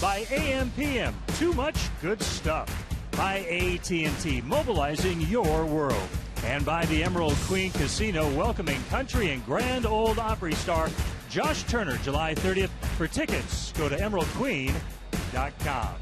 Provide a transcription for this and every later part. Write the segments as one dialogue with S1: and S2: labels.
S1: By AM/PM, too much good stuff. By AT&T, mobilizing your world. And by the Emerald Queen Casino, welcoming country and Grand Ole Opry star Josh Turner, July 30th. For tickets, go to emeraldqueen.com.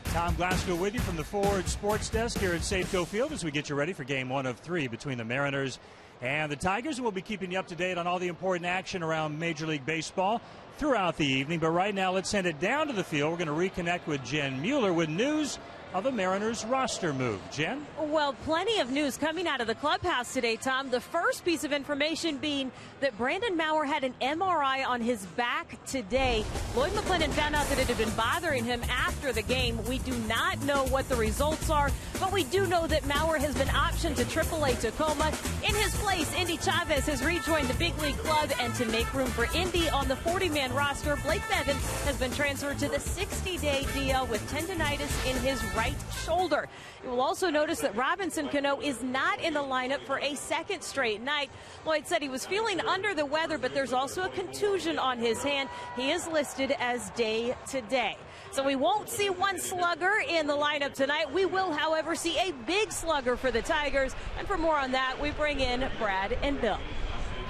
S1: Tom Glasgow with you from the Ford Sports Desk here at Safeco Field as we get you ready for Game 1 of 3 between the Mariners and the Tigers. We'll be keeping you up to date on all the important action around Major League Baseball throughout the evening. But right now, let's send it down to the field. We're going to reconnect with Jen Mueller with news of the Mariners roster move. Jen?
S2: Well, plenty of news coming out of the clubhouse today, Tom. The first piece of information being that Brandon Maurer had an MRI on his back today. Lloyd McClendon found out that it had been bothering him after the game. We do not know what the results are, but we do know that Maurer has been optioned to AAA Tacoma. In his place, Indy Chavez has rejoined the big league club, and to make room for Indy on the 40-man roster, Blake Bevan has been transferred to the 60-day DL with tendonitis in his right shoulder. You will also notice that Robinson Cano is not in the lineup for a second straight night. Lloyd said he was feeling under the weather, but there's also a contusion on his hand. He is listed as day to day. So we won't see one slugger in the lineup tonight. We will, however, see a big slugger for the Tigers. And for more on that, we bring in Brad and Bill.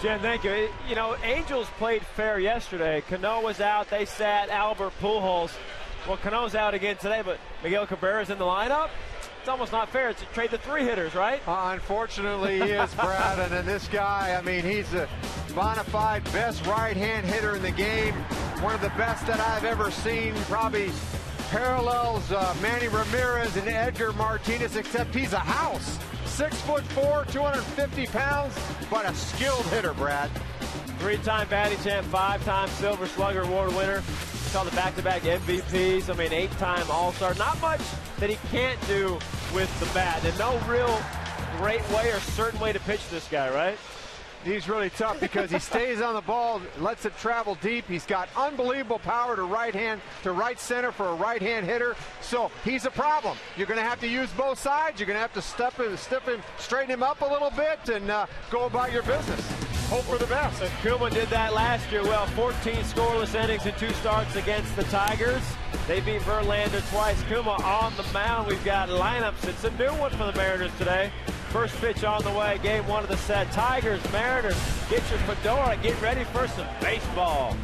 S3: Jen, thank you. You know, Angels played fair yesterday. Cano was out. They sat Albert Pujols. Well, Cano's out again today, but Miguel Cabrera's in the lineup. It's almost not fair. It's a trade the three hitters, right?
S4: Unfortunately, he is, Brad. And then this guy, I mean, he's a bona fide best right-hand hitter in the game. One of the best that I've ever seen. Probably parallels Manny Ramirez and Edgar Martinez, except he's a house. 6'4", 250 pounds, but a skilled hitter, Brad.
S3: Three-time batting champ, five-time Silver Slugger Award winner. Saw the back-to-back MVPs. I mean, 8-time All-Star. Not much that he can't do with the bat. And no real great way or certain way to pitch this guy, right?
S4: He's really tough because he stays on the ball, lets it travel deep. He's got unbelievable power to right center for a right-hand hitter. So he's a problem. You're going to have to use both sides. You're going to have to straighten him up a little bit and go about your business. Hope for the best.
S3: And Kuma did that last year. Well, 14 scoreless innings and 2 starts against the Tigers. They beat Verlander twice. Kuma on the mound. We've got lineups. It's a new one for the Mariners today. First pitch on the way. Game 1 of the set. Tigers, Mariners, get your fedora. Get ready for some baseball.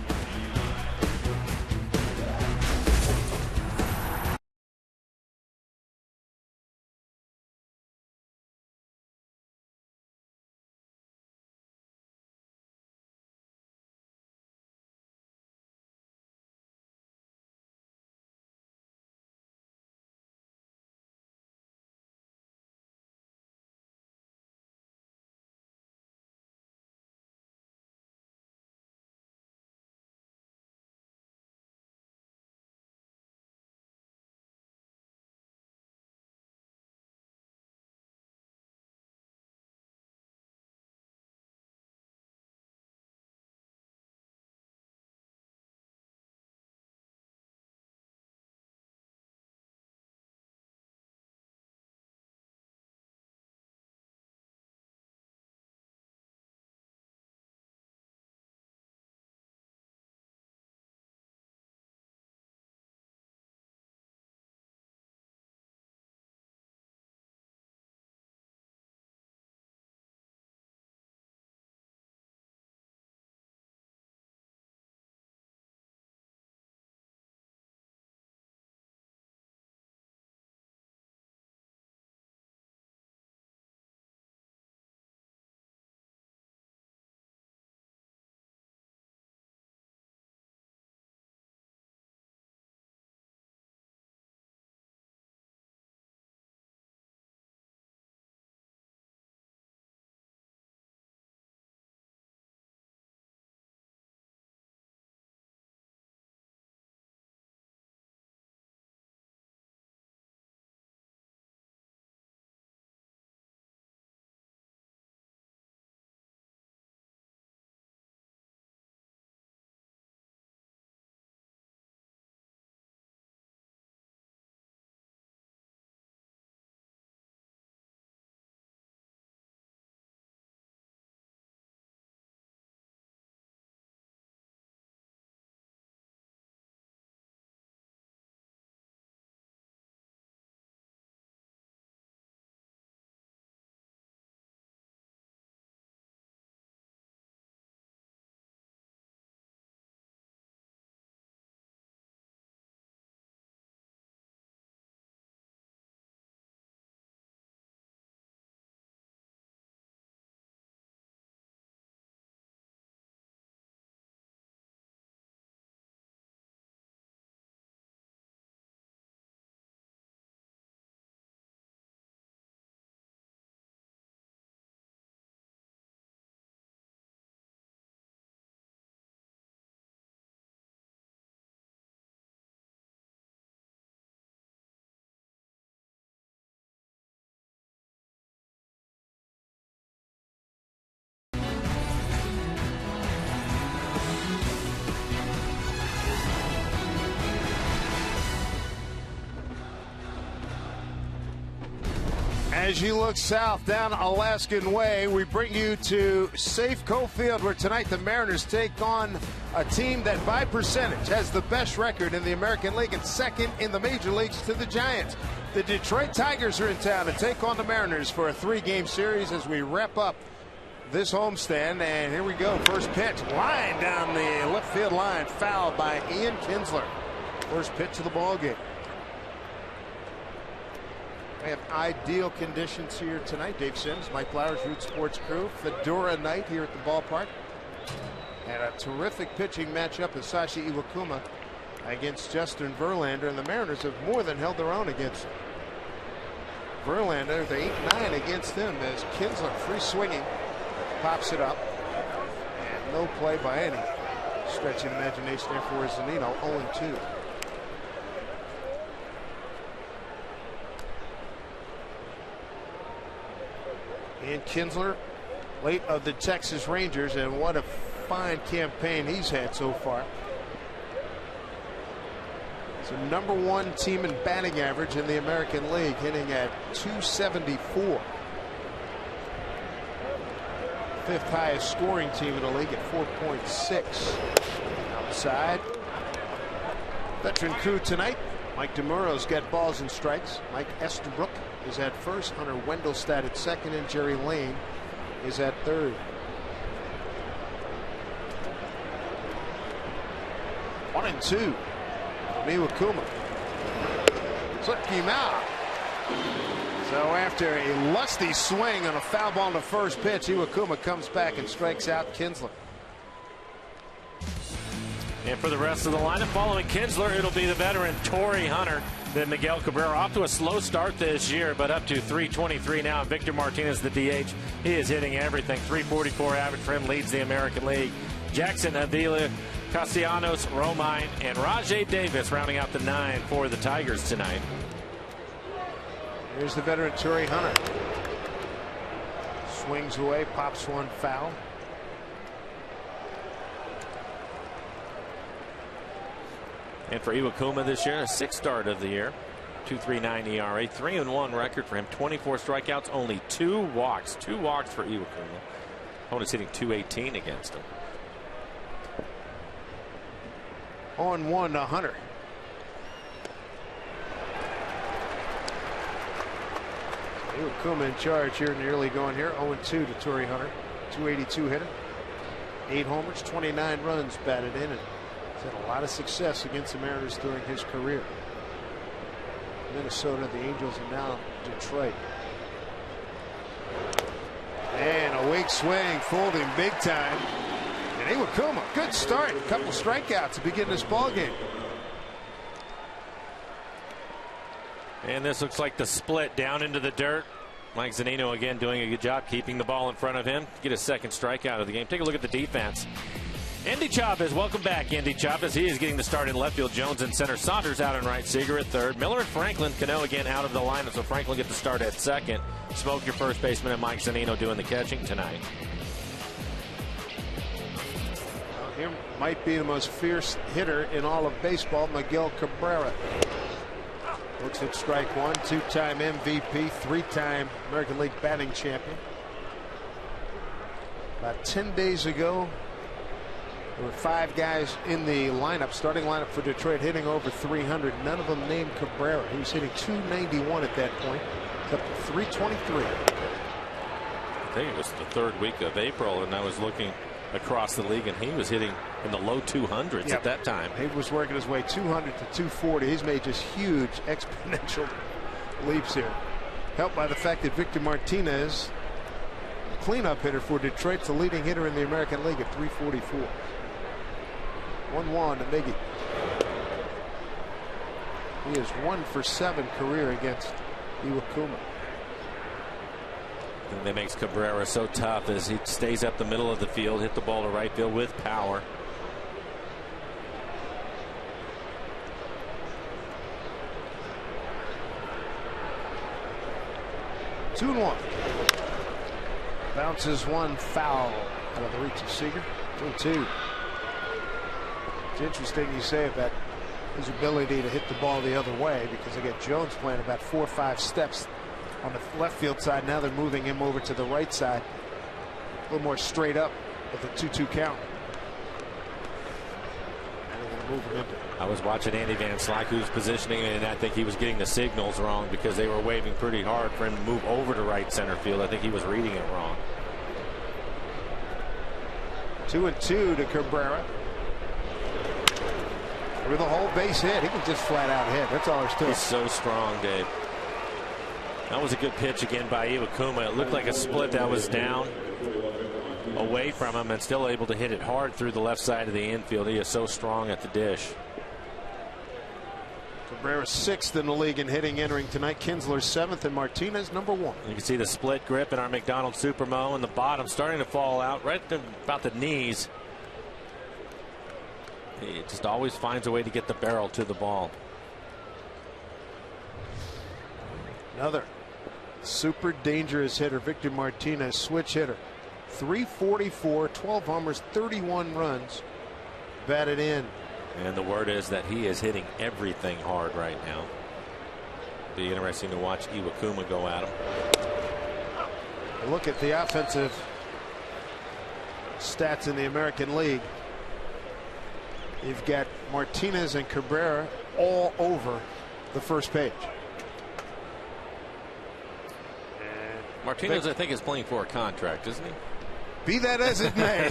S5: As you look south down Alaskan Way, we bring you to Safeco Field, where tonight the Mariners take on a team that by percentage has the best record in the American League and second in the major leagues to the Giants. The Detroit Tigers are in town to take on the Mariners for a 3-game series as we wrap up this homestand. And here we go. First pitch, line down the left field line, fouled by Ian Kinsler. First pitch of the ball game. We have ideal conditions here tonight. Dave Sims, Mike Flowers, Root Sports crew. Fedora night here at the ballpark. And a terrific pitching matchup of Sashi Iwakuma against Justin Verlander. And the Mariners have more than held their own against Verlander. The 8-9 against him as Kinsler, free swinging, pops it up. And no play by any stretch of imagination there for Zunino. 0-2. And Kinsler, late of the Texas Rangers, and what a fine campaign he's had so far. It's a #1 team in batting average in the American League, hitting at .274. Fifth highest scoring team in the league at 4.6. Outside. Veteran crew tonight. Mike DeMuro's got balls and strikes. Mike Estabrook is at first. Hunter Wendelstedt at second, and Jerry Lane is at third. One and two. Iwakuma. Took him out. So after a lusty swing on a foul ball in the first pitch, Iwakuma comes back and strikes out Kinsler.
S3: And for the rest of the lineup, following Kinsler, it'll be the veteran Torrey Hunter. Then Miguel Cabrera, off to a slow start this year, but up to .323 now. Victor Martinez, the DH, he is hitting everything. .344 average for him, leads the American League. Jackson Avila, Castellanos, Romine, and Rajay Davis rounding out the 9 for the Tigers tonight.
S5: Here's the veteran Torrey Hunter. Swings away, pops one foul.
S3: And for Iwakuma this year, a 6th start of the year. 2.39 ERA, 3-1 record for him. 24 strikeouts, only 2 walks. 2 walks for Iwakuma. Opponent's hitting .218 against him.
S5: 0-1 to Hunter. Iwakuma in charge here in the early going here. 0-2 to Torrey Hunter. .282 hitter. 8 homers, 29 runs batted in, and he's had a lot of success against the Mariners during his career. Minnesota, the Angels, and now Detroit. And a weak swing, fooled him big time. And Iwakuma, good start. A couple strikeouts to begin this ball game.
S3: And this looks like the split down into the dirt. Mike Zunino again doing a good job keeping the ball in front of him. Get a second strikeout of the game. Take a look at the defense. Andy Chavez, welcome back, Andy Chavez. He is getting the start in left field. Jones in center. Saunders out in right. Seager at third. Miller and Franklin. Cano again out of the lineup, so Franklin get the start at second. Smoke, your first baseman, and Mike Zunino doing the catching tonight.
S5: Here might be the most fierce hitter in all of baseball, Miguel Cabrera. Looks at strike one. 2-time MVP, 3-time American League batting champion. About 10 days ago, there were 5 guys in the lineup, starting lineup for Detroit, hitting over 300. None of them named Cabrera. He was hitting .291 at that point. It's up to .323.
S3: I think it was the 3rd week of April, and I was looking across the league, and he was hitting in the low 200s at that time.
S5: He was working his way 200 to 240. He's made just huge exponential leaps here. Helped by the fact that Victor Martinez, cleanup hitter for Detroit, the leading hitter in the American League at .344. 1-1 to Miggy. He is 1 for 7 career against Iwakuma.
S3: And that makes Cabrera so tough as he stays up the middle of the field, hit the ball to right field with power.
S5: Two and 1. Bounces one foul out of the reach of Seager. 2-2. It's interesting you say about his ability to hit the ball the other way, because they get Jones playing about 4 or 5 steps on the left field side. Now they're moving him over to the right side. A little more straight up with a 2-2 count. And they're going to move him into.
S6: I was watching Andy Van Slyke, who's positioning, and I think he was getting the signals wrong because they were waving pretty hard for him to move over to right center field. I think he was reading it wrong.
S5: 2-2 to Cabrera. With a whole base hit, he can just flat out hit. That's all there's to it.
S6: He's so strong, Dave. That was a good pitch again by Iwakuma. It looked like a split that was down away from him and still able to hit it hard through the left side of the infield. He is so strong at the dish.
S5: Cabrera 6th in the league in hitting entering tonight. Kinsler 7th and Martinez number 1.
S6: You can see the split grip in our McDonald Supermo, and the bottom starting to fall out right about the knees. He just always finds a way to get the barrel to the ball.
S5: Another super dangerous hitter, Victor Martinez, switch hitter. 344, 12 homers, 31 runs batted in.
S6: And the word is that he is hitting everything hard right now. Be interesting to watch Iwakuma go at him.
S5: Look at the offensive stats in the American League. You've got Martinez and Cabrera all over the first page.
S6: Martinez, I think, is playing for a contract, isn't he?
S5: Be that as it may,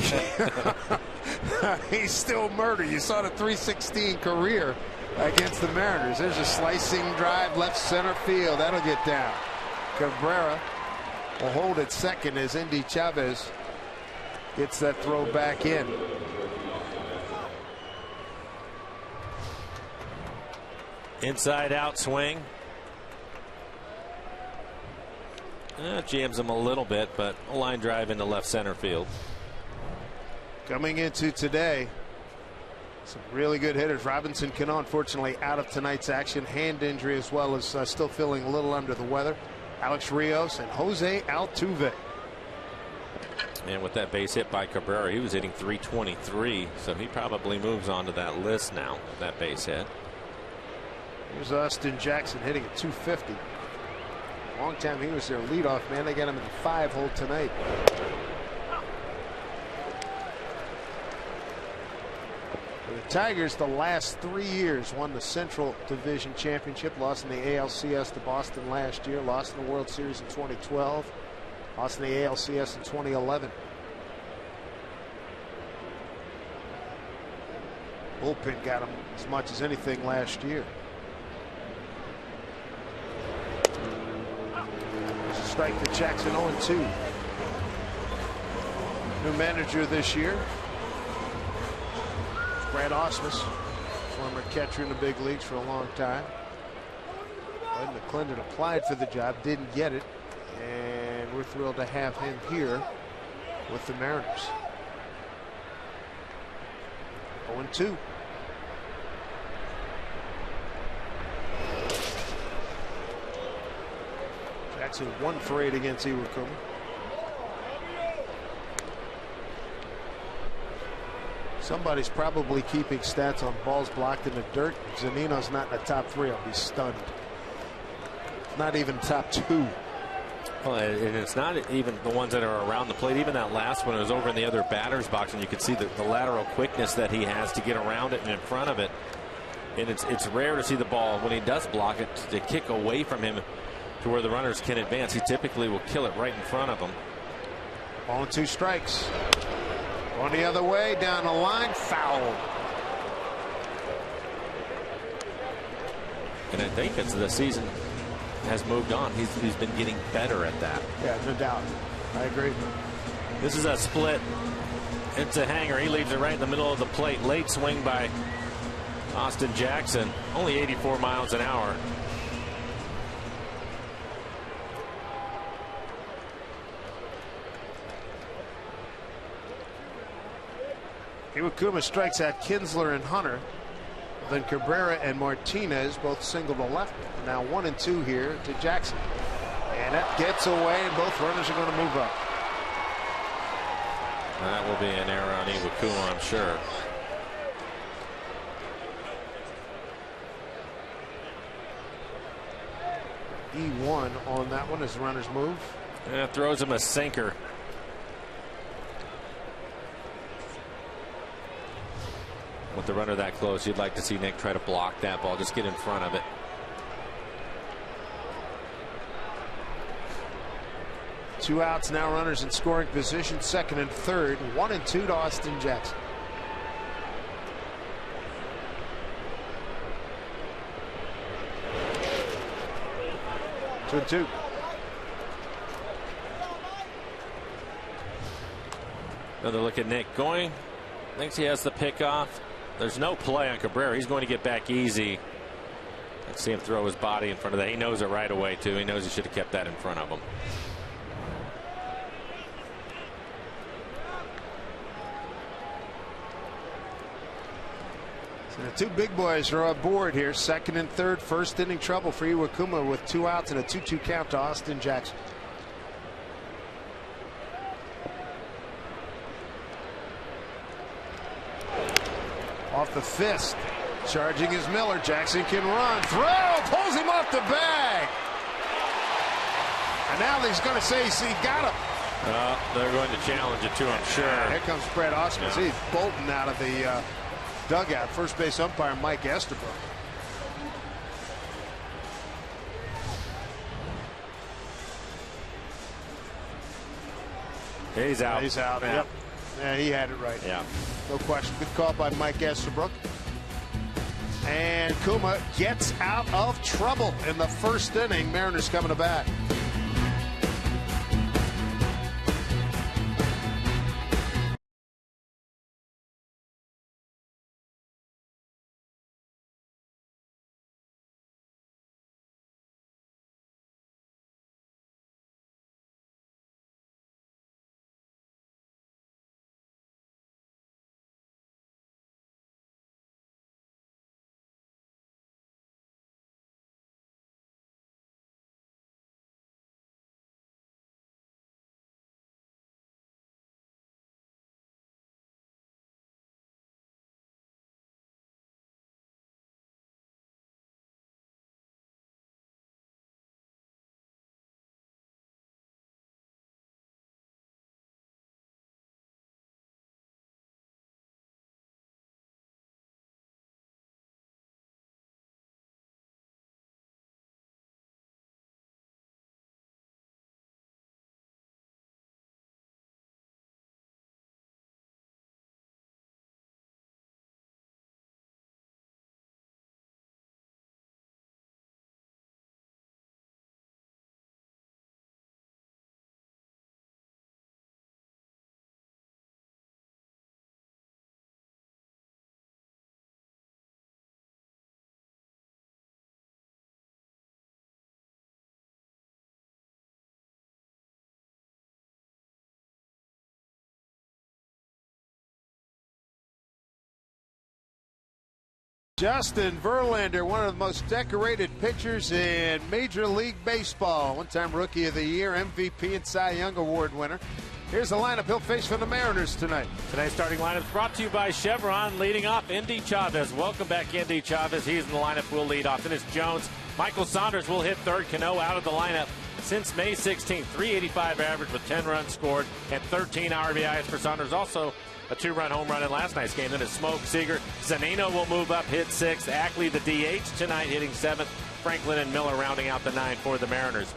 S5: he's still murder. You saw the 316 career against the Mariners. There's a slicing drive left center field. That'll get down. Cabrera will hold at second as Indy Chavez gets that throw back in.
S6: Inside out swing. Jams him a little bit, but a line drive into left center field.
S5: Coming into today, some really good hitters. Robinson Cano, unfortunately, out of tonight's action. Hand injury, as well as still feeling a little under the weather. Alex Rios and Jose Altuve.
S6: And with that base hit by Cabrera, he was hitting 323, so he probably moves on to that list now, that base hit.
S5: Here's Austin Jackson hitting at 250. Long time he was their leadoff man. They got him in the 5-hole tonight. For the Tigers, the last 3 years, won the Central Division Championship, lost in the ALCS to Boston last year, lost in the World Series in 2012, lost in the ALCS in 2011. Bullpen got him as much as anything last year. Strike to Jackson, 0-2. New manager this year, Brad Ausmus, former catcher in the big leagues for a long time. Bud McClendon applied for the job, didn't get it, and we're thrilled to have him here with the Mariners. 0-2. Jackson 1 for 8 against Iwakuma. Somebody's probably keeping stats on balls blocked in the dirt. If Zunino's not in the top 3, I'll be stunned. Not even top 2.
S6: Well, and it's not even the ones that are around the plate. Even that last one was over in the other batter's box, and you could see the lateral quickness that he has to get around it and in front of it. And it's rare to see the ball, when he does block it, to kick away from him to where the runners can advance. He typically will kill it right in front of them.
S5: Ball and 2 strikes. Going the other way, down the line, foul.
S6: And I think as the season has moved on, he's been getting better at that.
S5: Yeah, no doubt. I agree.
S6: This is a split. It's a hanger. He leaves it right in the middle of the plate. Late swing by Austin Jackson. Only 84 miles an hour.
S5: Iwakuma strikes out Kinsler and Hunter. Then Cabrera and Martinez both single to left. Now 1-2 here to Jackson. And that gets away, and both runners are going to move up.
S6: That will be an error on Iwakuma, I'm sure.
S5: E1 on that one as the runners move.
S6: Yeah, throws him a sinker. With the runner that close, you'd like to see Nick try to block that ball, just get in front of it.
S5: Two outs, now runners in scoring position, second and third, 1-2 to Austin Jackson. 2-2.
S6: Another look at Nick going. Thinks he has the pick off. There's no play on Cabrera. He's going to get back easy. Let's see him throw his body in front of that. He knows it right away, too. He knows he should have kept that in front of him.
S5: So the two big boys are aboard here. Second and third, first inning trouble for Iwakuma with 2 outs and a 2-2 count to Austin Jackson. Off the fist. Charging is Miller. Jackson can run. Throw. Pulls him off the bag. And now he's going to say he got him.
S6: They're going to challenge it too, I'm sure.
S5: Here comes Brett Osmond.
S6: Yeah.
S5: He's bolting out of the dugout. First base umpire Mike Estabrook.
S6: He's out.
S5: He's out.
S6: Yeah.
S5: Yep. Yeah, he had it right.
S6: Yeah.
S5: No question. Good call by Mike Estabrook. And Kuma gets out of trouble in the first inning. Mariners coming to bat. Justin Verlander, one of the most decorated pitchers in Major League Baseball. One-time Rookie of the Year, MVP, and Cy Young Award winner. Here's the lineup he'll face for the Mariners tonight.
S6: Tonight's starting lineup is brought to you by Chevron. Leading off, Indy Chavez. Welcome back, Indy Chavez. He's in the lineup. Will lead off. Then it's Jones. Michael Saunders will hit third. Cano out of the lineup since May 16th. 385 average with 10 runs scored and 13 RBIs for Saunders. Also a 2-run home run in last night's game. Then it's Smoke, Seager. Zanino will move up, hit 6th. Ackley, the DH tonight, hitting 7th. Franklin and Miller rounding out the 9 for the Mariners.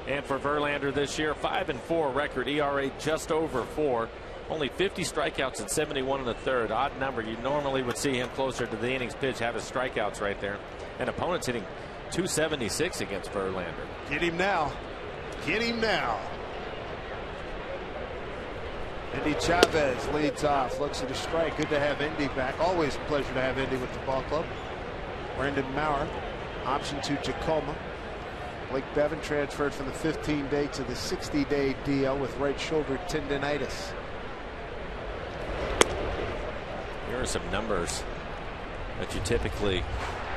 S6: And for Verlander this year, 5-4 record, ERA just over 4. Only 50 strikeouts and 71 in the third. Odd number. You normally would see him closer to the innings pitch, have his strikeouts right there. And opponents hitting 276 against Verlander.
S5: Get him now. Get him now. Indy Chavez leads off, looks at a strike. Good to have Indy back. Always a pleasure to have Indy with the ball club. Brandon Maurer, option to Tacoma. Blake Bevan transferred from the 15-day to the 60-day deal with right shoulder tendonitis.
S6: Here are some numbers that you typically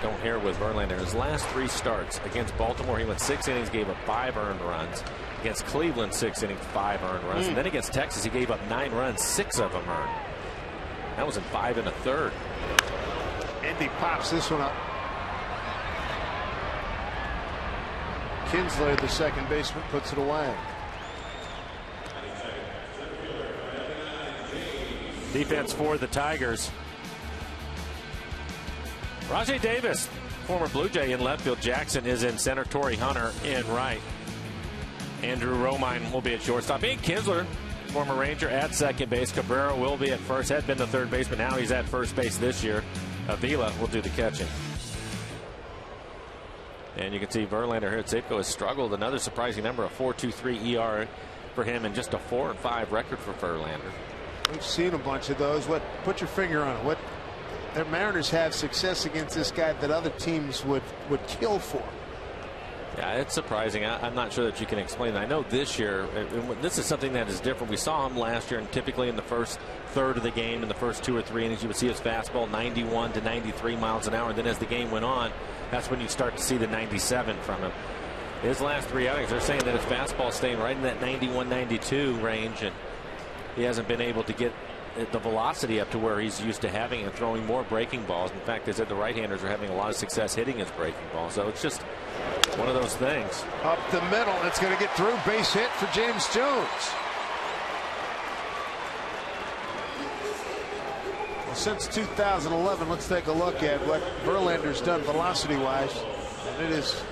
S6: don't hear with Verlander. His last 3 starts against Baltimore, he went 6 innings, gave up 5 earned runs. Against Cleveland, 6 innings, 5 earned runs. And then against Texas, he gave up 9 runs, 6 of them earned. That was in 5 1/3.
S5: Indy pops this one up. Kinsler, the second baseman, puts it away.
S6: Defense for the Tigers. Rajai Davis, former Blue Jay, in left field. Jackson is in center. Torrey Hunter in right. Andrew Romine will be at shortstop. Ian Kinsler, former Ranger, at second base. Cabrera will be at first. Had been the third baseman. Now he's at first base this year. Avila will do the catching. And you can see Verlander here at Safeco has struggled. Another surprising number, a 4.23 ERA for him, and just a 4-5 record for Verlander.
S5: We've seen a bunch of those. Put your finger on it. What their Mariners have success against this guy that other teams would kill for.
S6: Yeah, it's surprising. I'm not sure that you can explain it. I know this year, this is something that is different. We saw him last year, and typically in the first third of the game, in the first 2 or 3 innings, you would see his fastball 91 to 93 miles an hour. And then as the game went on, that's when you start to see the 97 from him. His last 3 outings, they're saying that his fastball is staying right in that 91, 92 range, and he hasn't been able to get the velocity up to where he's used to having and throwing more breaking balls. In fact, they said the right-handers are having a lot of success hitting his breaking ball. So it's just one of those things.
S5: Up the middle, it's going to get through. Base hit for James Jones. Well, since 2011, let's take a look at what Verlander's done velocity-wise, and it is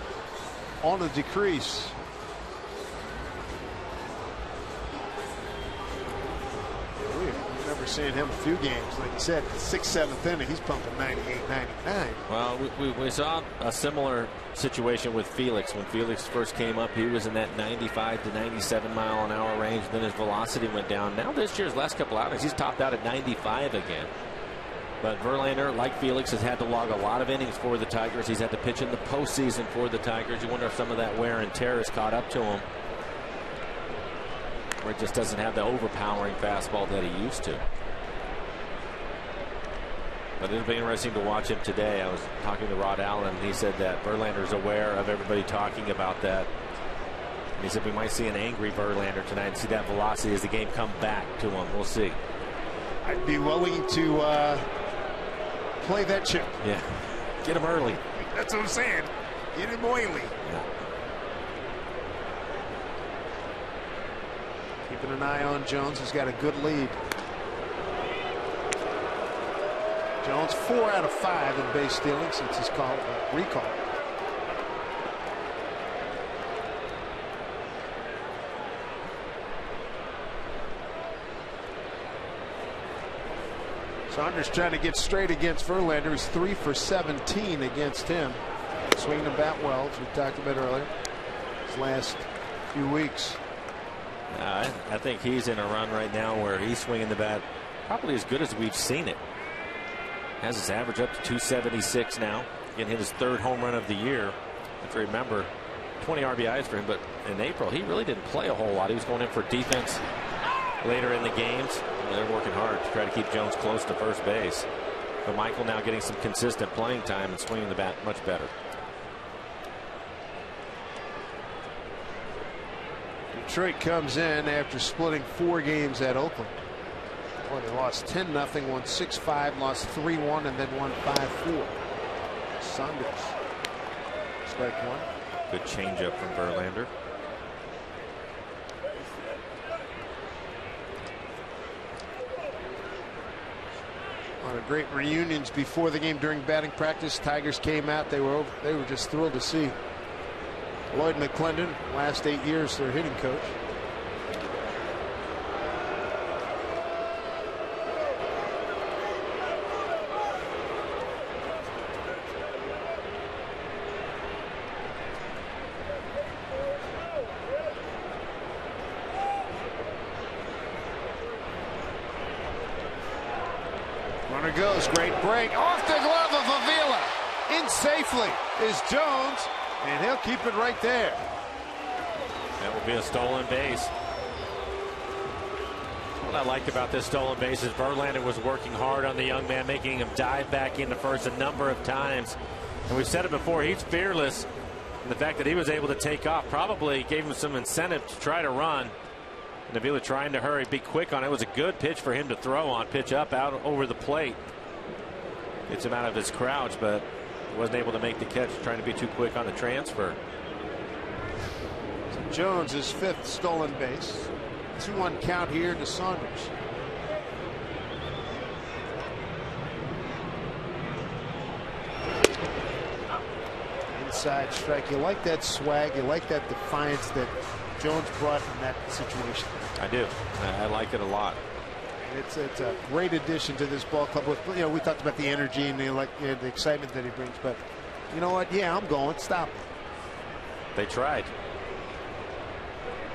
S5: on a decrease. We're seeing him a few games, like you said, 6th, 7th inning, he's pumping 98, 99.
S6: Well, we saw a similar situation with Felix. When Felix first came up, he was in that 95 to 97 mile an hour range. Then his velocity went down. Now this year's last couple outings, he's topped out at 95 again. But Verlander, like Felix, has had to log a lot of innings for the Tigers. He's had to pitch in the postseason for the Tigers. You wonder if some of that wear and tear has caught up to him, where it just doesn't have the overpowering fastball that he used to. But it'll be interesting to watch him today. I was talking to Rod Allen, and he said that Verlander's aware of everybody talking about that. And he said we might see an angry Verlander tonight and see that velocity as the game come back to him. We'll see.
S5: I'd be willing to play that chip.
S6: Yeah. Get him early.
S5: That's what I'm saying. Get him oily.
S6: Yeah.
S5: Keeping an eye on Jones. He's got a good lead. Jones 4 out of 5 in base stealing since his recall. Saunders trying to get straight against Verlander. He's 3 for 17 against him. Swinging the bat well, as we talked about earlier. His last few weeks.
S6: I think he's in a run right now where he's swinging the bat probably as good as we've seen it. Has his average up to 276 now. Getting hit his 3rd home run of the year. If you remember, 20 RBIs for him, but in April he really didn't play a whole lot. He was going in for defense later in the games. They're working hard to try to keep Jones close to first base. But Michael now getting some consistent playing time and swinging the bat much better.
S5: Detroit comes in after splitting 4 games at Oakland. Well, they lost 10-0, won 6-5, lost 3-1, and then won 5-4. Saunders. Strike one.
S6: Good changeup from Verlander.
S5: A lot of great reunions before the game during batting practice. Tigers came out. They were just thrilled to see Lloyd McClendon, last 8 years their hitting coach. Runner goes, great break, off the glove of Avila. In safely is Jones, and he'll keep it right there.
S6: That will be a stolen base. What I liked about this stolen base is Verlander was working hard on the young man, making him dive back into first a number of times. And we've said it before, he's fearless. And the fact that he was able to take off probably gave him some incentive to try to run. And Avila trying to hurry, be quick on it. It was a good pitch for him to throw on. Pitch up, out over the plate. Gets him out of his crouch, but wasn't able to make the catch, trying to be too quick on the transfer.
S5: Jones, his 5th stolen base. 2-1 count here to Saunders. Inside strike. You like that swag. You like that defiance that Jones brought in that situation.
S6: I do. I like it a lot.
S5: It's a great addition to this ball club. With, we talked about the energy and the excitement that he brings. But you know what? Yeah, I'm going. Stop.
S6: They tried.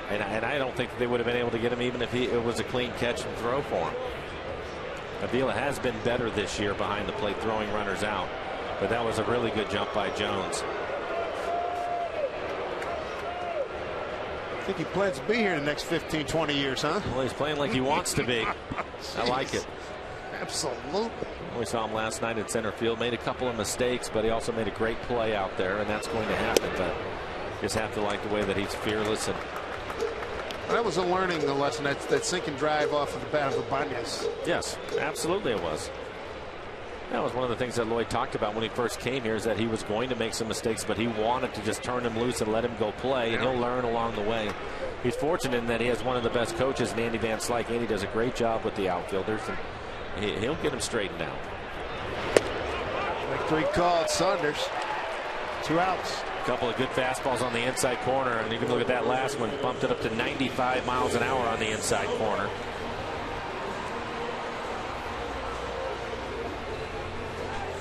S6: And I don't think they would have been able to get him even if it was a clean catch and throw for him. Avila has been better this year behind the plate, throwing runners out. But that was a really good jump by Jones.
S5: I think he plans to be here in the next 15, 20 years, huh?
S6: Well, he's playing like he wants to be. I like it.
S5: Absolutely.
S6: We saw him last night at center field. Made a couple of mistakes, but he also made a great play out there, and that's going to happen. But you just have to like the way that he's fearless. And
S5: that was a learning lesson, that sink and drive off of the bat of Ibanez.
S6: Yes, absolutely it was. That was one of the things that Lloyd talked about when he first came here, is that he was going to make some mistakes, but he wanted to just turn him loose and let him go play, and he'll learn along the way. He's fortunate in that he has one of the best coaches in Andy Van Slyke. Andy does a great job with the outfielders, and he'll get him straightened out.
S5: Victory called. Saunders. 2 outs.
S6: A couple of good fastballs on the inside corner, and you can look at that last one. Bumped it up to 95 miles an hour on the inside corner.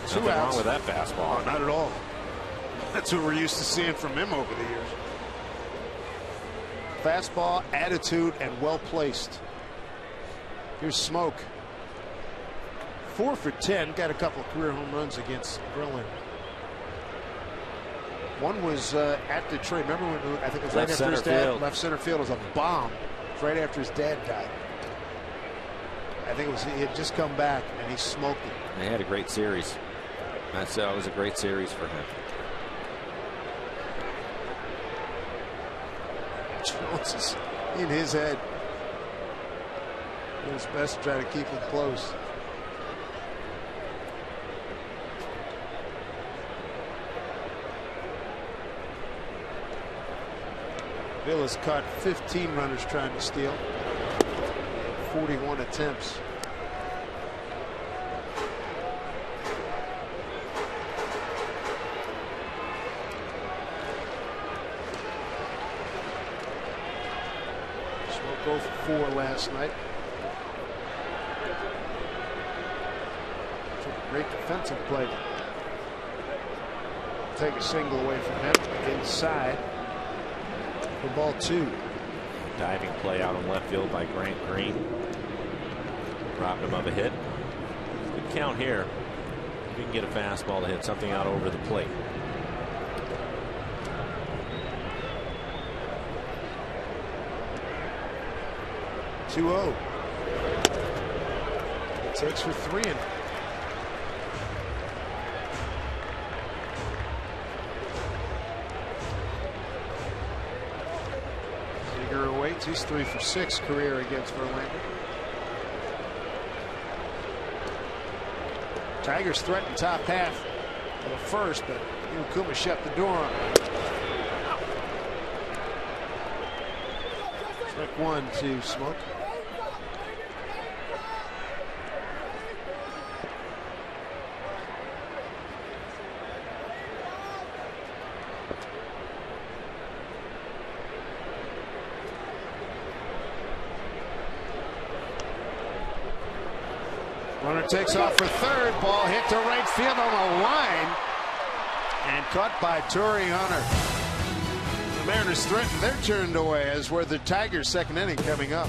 S6: Nothing wrong with that fastball.
S5: Oh, not at all. That's what we're used to seeing from him over the years. Fastball, attitude, and well placed. Here's Smoke. 4 for 10. Got a couple of career home runs against Verlander. One was at Detroit. Remember when I think it was right after his dad left center field? It was a bomb. It was right after his dad died. I think he had just come back and he smoked it.
S6: They had a great series. That was a great series for him.
S5: Jones is in his head. Doing his best to try to keep him close. Bill has caught 15 runners trying to steal. 41 attempts. Smoke 0 for 4 last night. Great defensive play. Take a single away from him. Inside. For ball 2.
S6: Diving play out on left field by Grant Green. Robbed him of a hit. Good count here. We can get a fastball to hit something out over the plate.
S5: (2-0). It takes for 3 and awaits. He's 3 for 6 career against Verlander. Tigers threaten top half of the first, but Kuma shut the door on him. Strike 1 to Smoke. Runner takes off for third. Ball hit to right field on the line and caught by Torrey Hunter. The Mariners threaten their turn away, as were the Tigers' second inning coming up.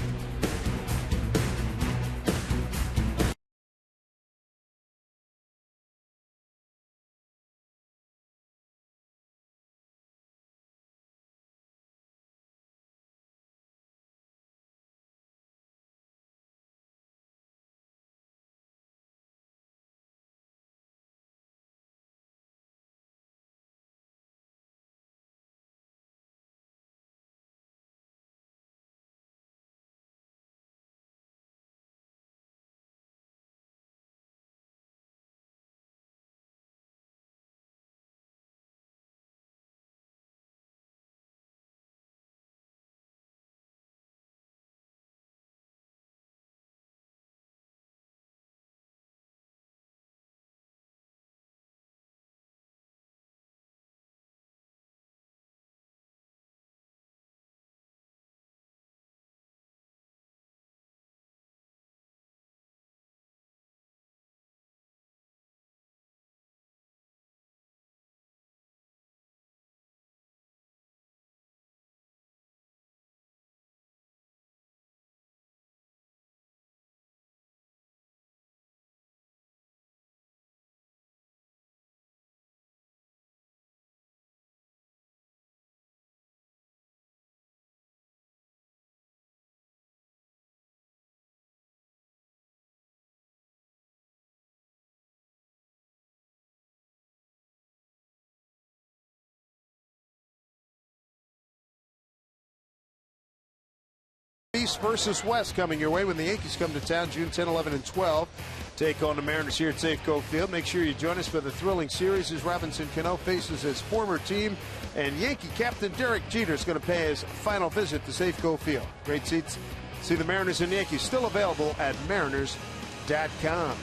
S5: East versus West coming your way when the Yankees come to town June 10, 11, and 12. Take on the Mariners here at Safeco Field. Make sure you join us for the thrilling series as Robinson Cano faces his former team. And Yankee captain Derek Jeter is going to pay his final visit to Safeco Field. Great seats. See the Mariners and Yankees still available at mariners.com.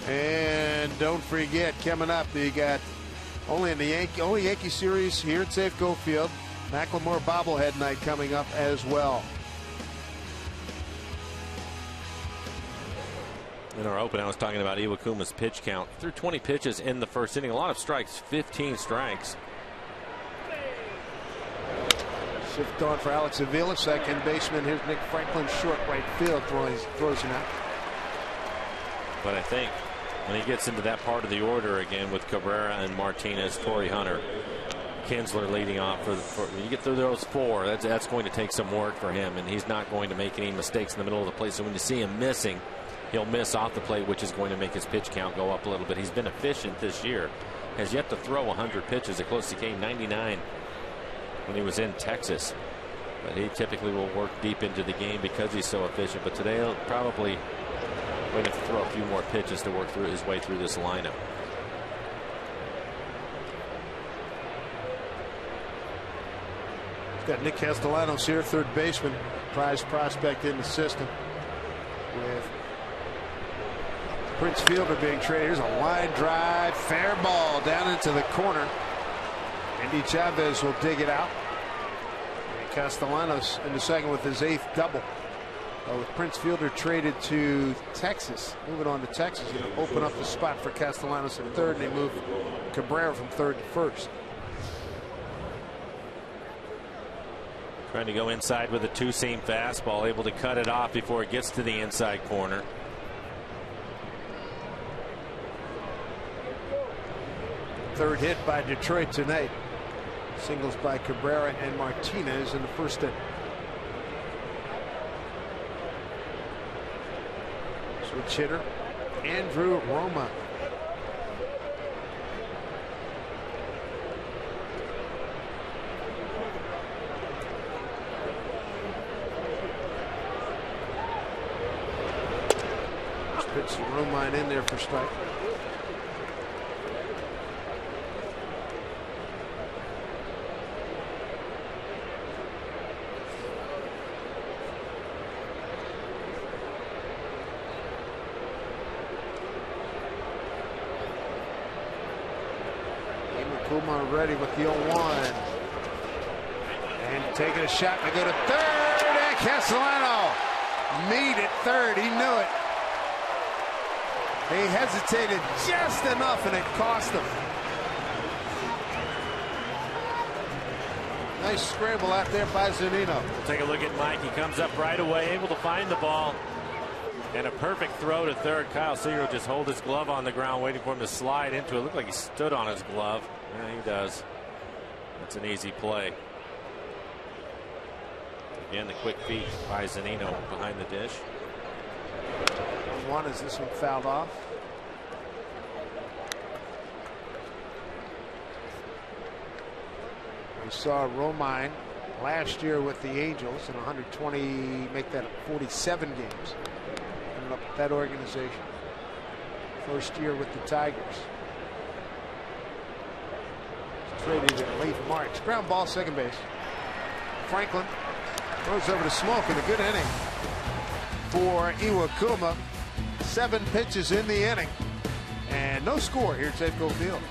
S5: And don't forget, coming up, you got only Yankee series here at Safeco Field. Macklemore bobblehead night coming up as well.
S6: In our open, I was talking about Iwakuma's pitch count. Threw 20 pitches in the first inning. A lot of strikes, 15 strikes.
S5: Shift on for Alex Avila, second baseman. Here's Nick Franklin, short right field, throws him out.
S6: But I think when he gets into that part of the order again with Cabrera and Martinez, Torrey Hunter, Kinsler leading off for you get through those four, that's going to take some work for him, and he's not going to make any mistakes in the middle of the plate. So when you see him missing, he'll miss off the plate, which is going to make his pitch count go up a little bit. He's been efficient this year. Has yet to throw 100 pitches. At close to K 99 when he was in Texas. But he typically will work deep into the game because he's so efficient. But today he'll probably going to throw a few more pitches to work through his way through this lineup.
S5: Got Nick Castellanos here, third baseman, prize prospect in the system, with Prince Fielder being traded. Here's a line drive, fair ball down into the corner. Andy Chavez will dig it out. And Castellanos in the second with his 8th double. With Prince Fielder traded to Texas, moving on to Texas, it'll open up the spot for Castellanos at third, and they move Cabrera from third to first.
S6: Trying to go inside with a two-seam fastball, able to cut it off before it gets to the inside corner.
S5: Third hit by Detroit tonight. Singles by Cabrera and Martinez in the first inning. Switch hitter Andrew Roma. Puts the room line in there for strike. Iwakuma ready with the 0-1. And taking a shot to go to third. And Castellano meet at third. He knew it. He hesitated just enough, and it cost him. Nice scramble out there by Zunino.
S6: Take a look at Mike. He comes up right away, able to find the ball. And a perfect throw to third. Kyle Seager will just hold his glove on the ground, waiting for him to slide into it. Looked like he stood on his glove. Yeah, he does. That's an easy play. Again, the quick feet by Zunino behind the dish.
S5: 1 as this one fouled off. We saw Romine last year with the Angels in 120, make that 47 games. Ended up with that organization. First year with the Tigers. Traded in late March. Ground ball, second base. Franklin throws over to Smoke in a good inning for Iwakuma. 7 pitches in the inning, and no score here at Safeco Field.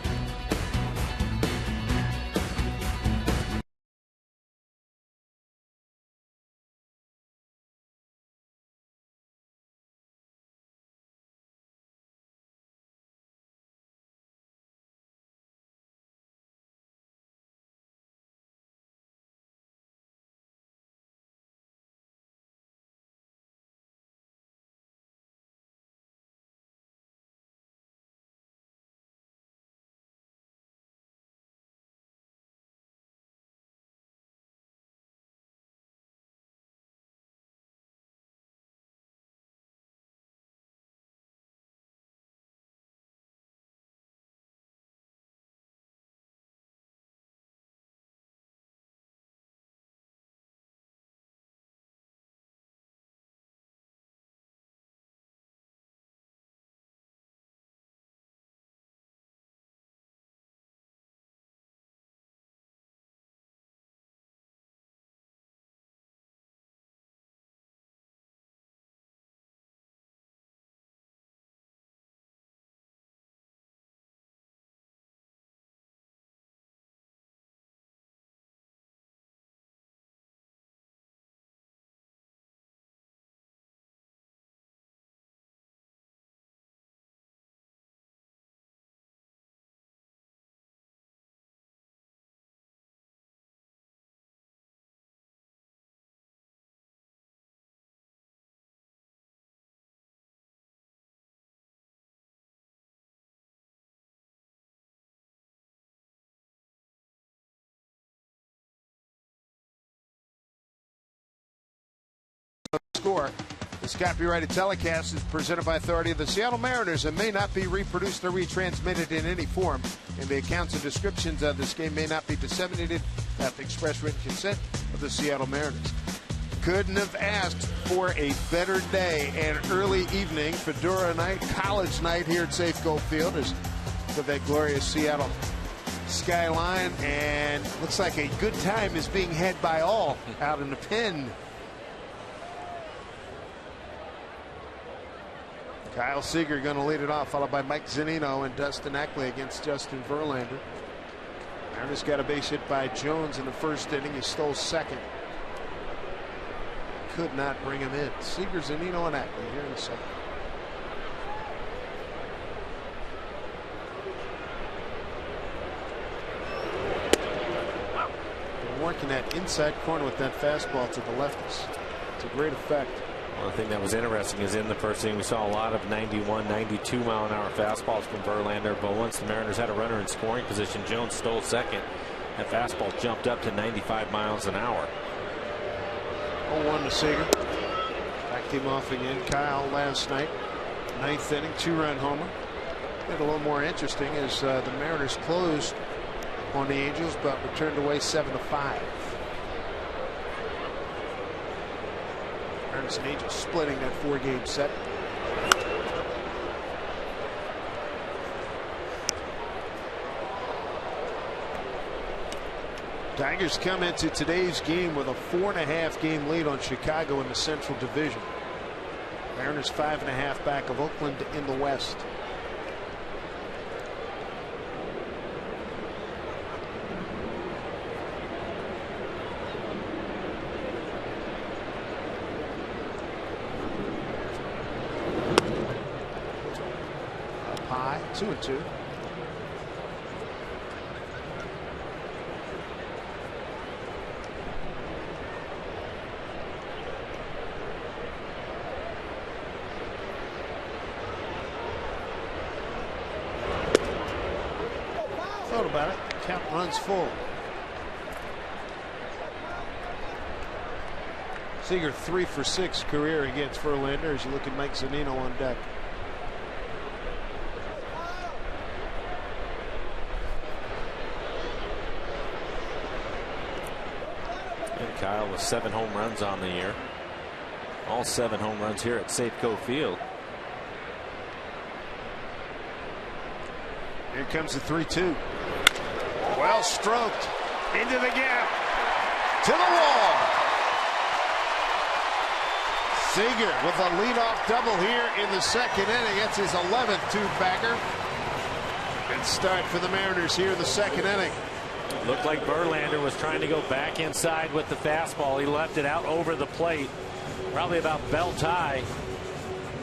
S5: score. This copyrighted telecast is presented by authority of the Seattle Mariners and may not be reproduced or retransmitted in any form. And the accounts and descriptions of this game may not be disseminated without the express written consent of the Seattle Mariners. Couldn't have asked for a better day and early evening, Fedora night, college night here at Safeco Field. As of that glorious Seattle skyline, and looks like a good time is being had by all out in the pen. Kyle Seager going to lead it off, followed by Mike Zunino and Dustin Ackley against Justin Verlander. Mariners got a base hit by Jones in the first inning. He stole second. Could not bring him in. Seager, Zunino, and Ackley here in the second. They're working that inside corner with that fastball to the lefties. It's a great effect.
S6: One thing that was interesting is in the first inning we saw a lot of 91, 92 mile an hour fastballs from Verlander, but once the Mariners had a runner in scoring position, Jones stole second. That fastball jumped up to 95 miles an hour.
S5: 0-1 to Seager. Backed him off again. Kyle last night, ninth inning, 2-run homer. Made it a little more interesting as the Mariners closed on the Angels, but returned away 7-5. Mariners and Angels splitting that 4-game set. Tigers come into today's game with a 4.5 game lead on Chicago in the Central Division. Mariners 5.5 back of Oakland in the West. Up high, 2-2. Thought about it. Count runs full. Seager 3 for 6 career against Verlander as you look at Mike Zunino on deck.
S6: And Kyle with 7 home runs on the year. All 7 home runs here at Safeco Field.
S5: Here comes the 3-2. Well stroked into the gap to the wall. Seager with a leadoff double here in the second inning. It's his 11th two-bagger. Good start for the Mariners here in the second inning.
S6: Looked like Verlander was trying to go back inside with the fastball. He left it out over the plate, probably about belt high.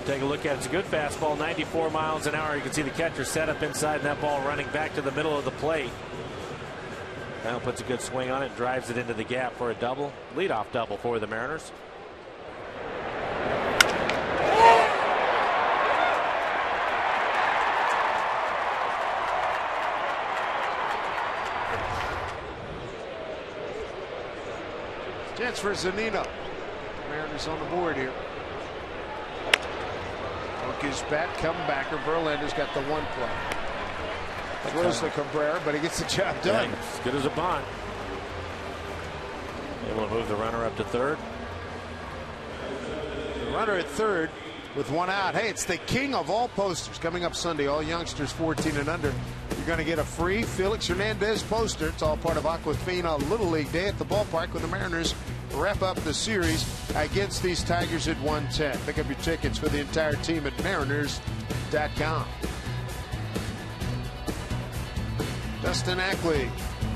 S6: Take a look at it. It's a good fastball, 94 miles an hour. You can see the catcher set up inside and that ball running back to the middle of the plate. Now puts a good swing on it, drives it into the gap for a double. Leadoff double for the Mariners.
S5: Chance for Zunino. Mariners on the board here. Broke his bat, comebacker. Verlander's got the one play. Throws to Cabrera, but he gets the job done.
S6: Yeah, as good as a bunt. Able to move the runner up to third.
S5: The runner at third with one out. Hey, it's the king of all posters coming up Sunday. All youngsters 14 and under. You're going to get a free Felix Hernandez poster. It's all part of Aquafina Little League Day at the ballpark when the Mariners wrap up the series against these Tigers at 110. Pick up your tickets for the entire team at mariners.com. Dustin Ackley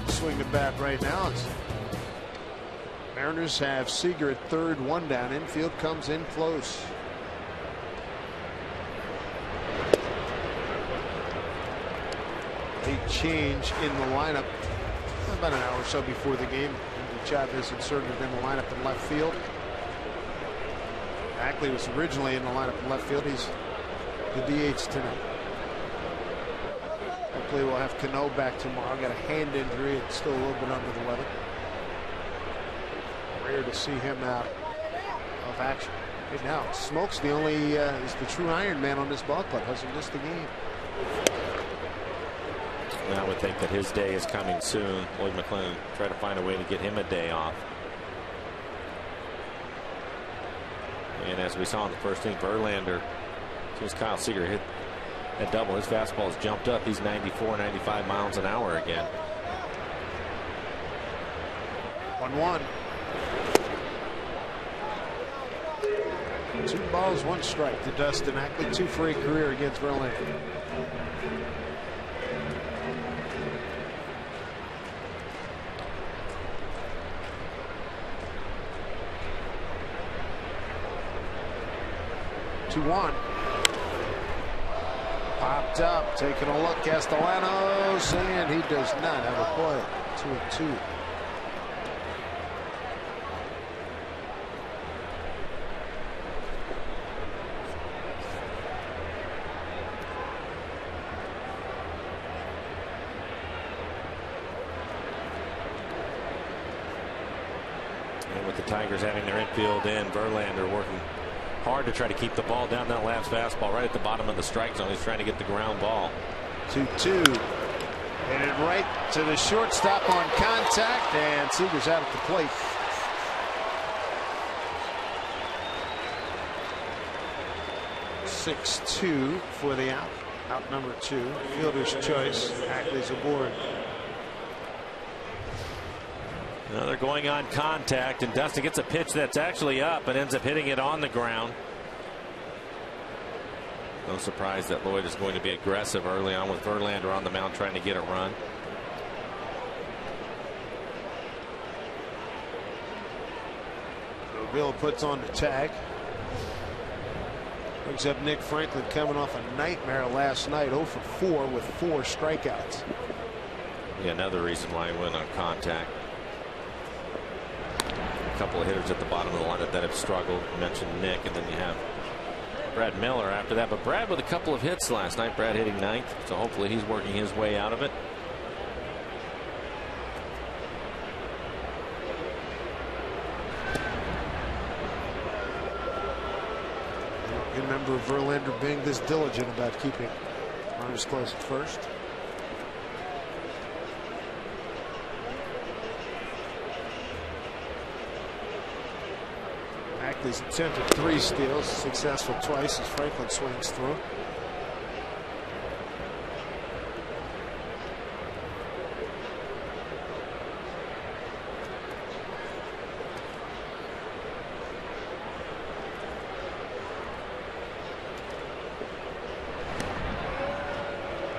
S5: swing the bat right now. Mariners have Seager at third, one down. Infield comes in close. A change in the lineup about an hour or so before the game. Chavez inserted in the lineup in left field. Ackley was originally in the lineup in left field. He's the DH tonight. Hopefully we'll have Cano back tomorrow. Got a hand injury. It's still a little bit under the weather. Rare to see him out of action. Right now, Smoke's the only is the true Iron Man on this ball club. Hasn't missed a game.
S6: And I would think that his day is coming soon. Lloyd McClellan try to find a way to get him a day off. And as we saw in the first inning, Verlander, since Kyle Seager hit that double, his fastball has jumped up. He's 94, 95 miles an hour again.
S5: 1-1. 2 balls, 1 strike to Dustin Ackley. 2 for a career against Verlander. One popped up, taking a look, Castellanos, and he does not have a play. 2-2.
S6: And with the Tigers having their infield in, Verlander working hard to try to keep the ball down. That last fastball right at the bottom of the strike zone. He's trying to get the ground ball.
S5: 2-2. Hit it right to the shortstop on contact, and Seager's out at the plate. (6-2) for the out. Out number 2. Fielder's choice. Ackley's aboard.
S6: Now they're going on contact, and Dustin gets a pitch that's actually up and ends up hitting it on the ground. No surprise that Lloyd is going to be aggressive early on with Verlander on the mound trying to get a run.
S5: Bill puts on the tag. Brings up Nick Franklin, coming off a nightmare last night. 0 for 4 with 4 strikeouts.
S6: Yeah, another reason why he went on contact. A couple of hitters at the bottom of the lineup that have struggled. You mentioned Nick, and then you have Brad Miller after that. But Brad with a couple of hits last night. Brad hitting 9th, so hopefully he's working his way out of it.
S5: You remember Verlander being this diligent about keeping runners close at first. Ackley's attempted 3 steals, successful twice as Franklin swings through.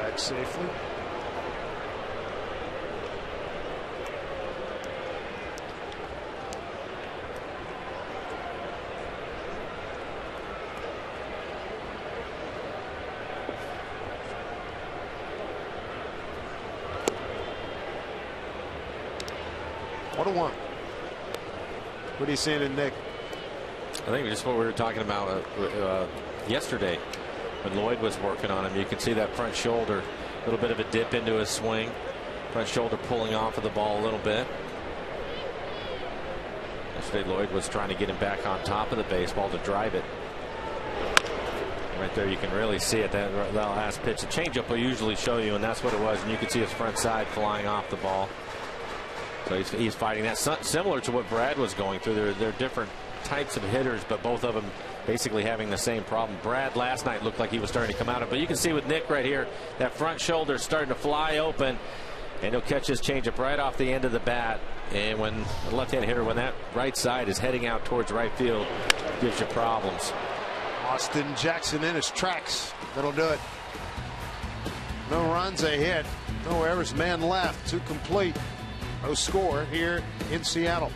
S5: Back safely. What a 1. What are you saying to Nick?
S6: I think just what we were talking about yesterday when Lloyd was working on him. You can see that front shoulder, a little bit of a dip into his swing. Front shoulder pulling off of the ball a little bit. Yesterday Lloyd was trying to get him back on top of the baseball to drive it. Right there you can really see it. That last pitch. The changeup will usually show you, and that's what it was. And you can see his front side flying off the ball. So he's fighting that. Similar to what Brad was going through. They're different types of hitters, but both of them basically having the same problem. Brad last night looked like he was starting to come out of it, but you can see with Nick right here, that front shoulder starting to fly open, and he'll catch his changeup right off the end of the bat. And when the left-handed hitter, when that right side is heading out towards right field, gives you problems.
S5: Austin Jackson in his tracks. That'll do it. No runs, a hit. No errors, man left. 2 complete. No score here in Seattle.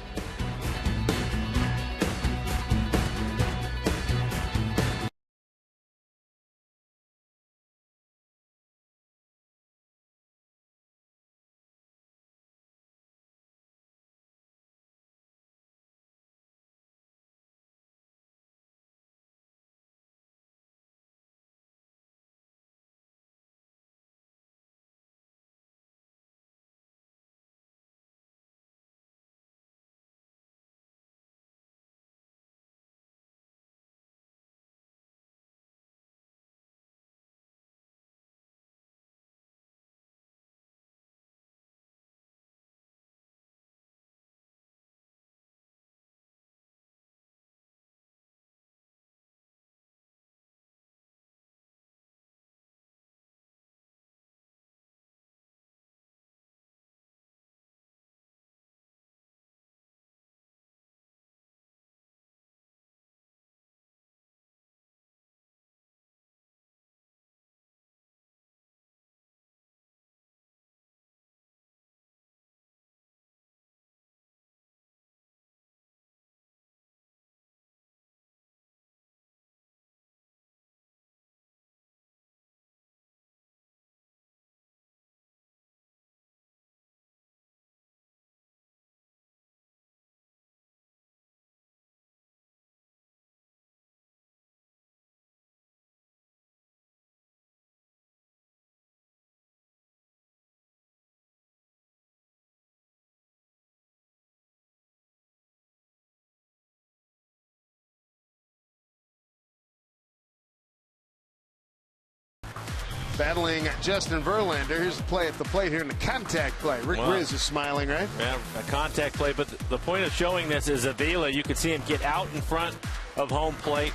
S5: battling Justin Verlander. Here's the play at the plate here in the contact play. Rick Riz is smiling, right?
S6: Yeah, a contact play, but the point of showing this is Avila. You could see him get out in front of home plate,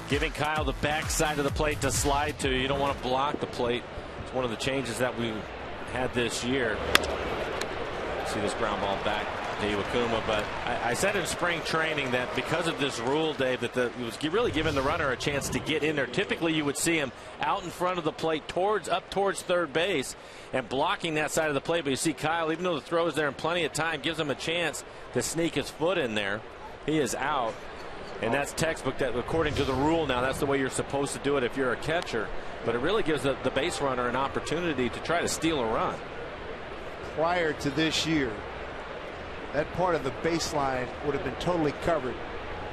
S6: giving Kyle the backside of the plate to slide to. You don't want to block the plate. It's one of the changes that we had this year. See this ground ball back to Iwakuma, but I said in spring training that because of this rule, Dave, that it was really giving the runner a chance to get in there. Typically, you would see him out in front of the plate up towards third base and blocking that side of the plate. But you see Kyle, even though the throw is there in plenty of time, gives him a chance to sneak his foot in there. He is out. And that's textbook. That according to the rule now, that's the way you're supposed to do it if you're a catcher. But it really gives the base runner an opportunity to try to steal a run.
S5: Prior to this year, that part of the baseline would have been totally covered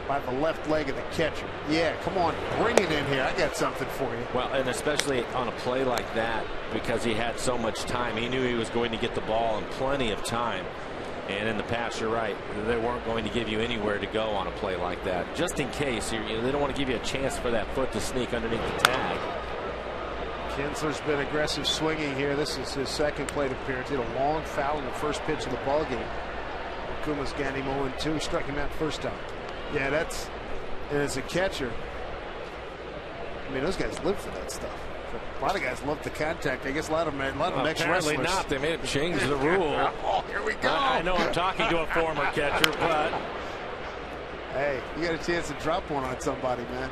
S5: by the left leg of the catcher. Yeah, come on, bring it in here. I got something for you.
S6: Well, and especially on a play like that, because he had so much time. He knew he was going to get the ball in plenty of time. And in the past, you're right, they weren't going to give you anywhere to go on a play like that. Just in case, they don't want to give you a chance for that foot to sneak underneath the tag.
S5: Kinsler's been aggressive swinging here. This is his second plate appearance. He had a long foul in the first pitch of the ball game. Kuma's got him 0-2. Struck him out first time. Yeah, that's, and as a catcher, I mean, those guys live for that stuff. A lot of guys love the contact. I guess a lot of them
S6: apparently not. They may have changed the rule.
S5: Oh, here we go.
S6: I know I'm talking to a former catcher, but
S5: hey, you got a chance to drop one on somebody, man.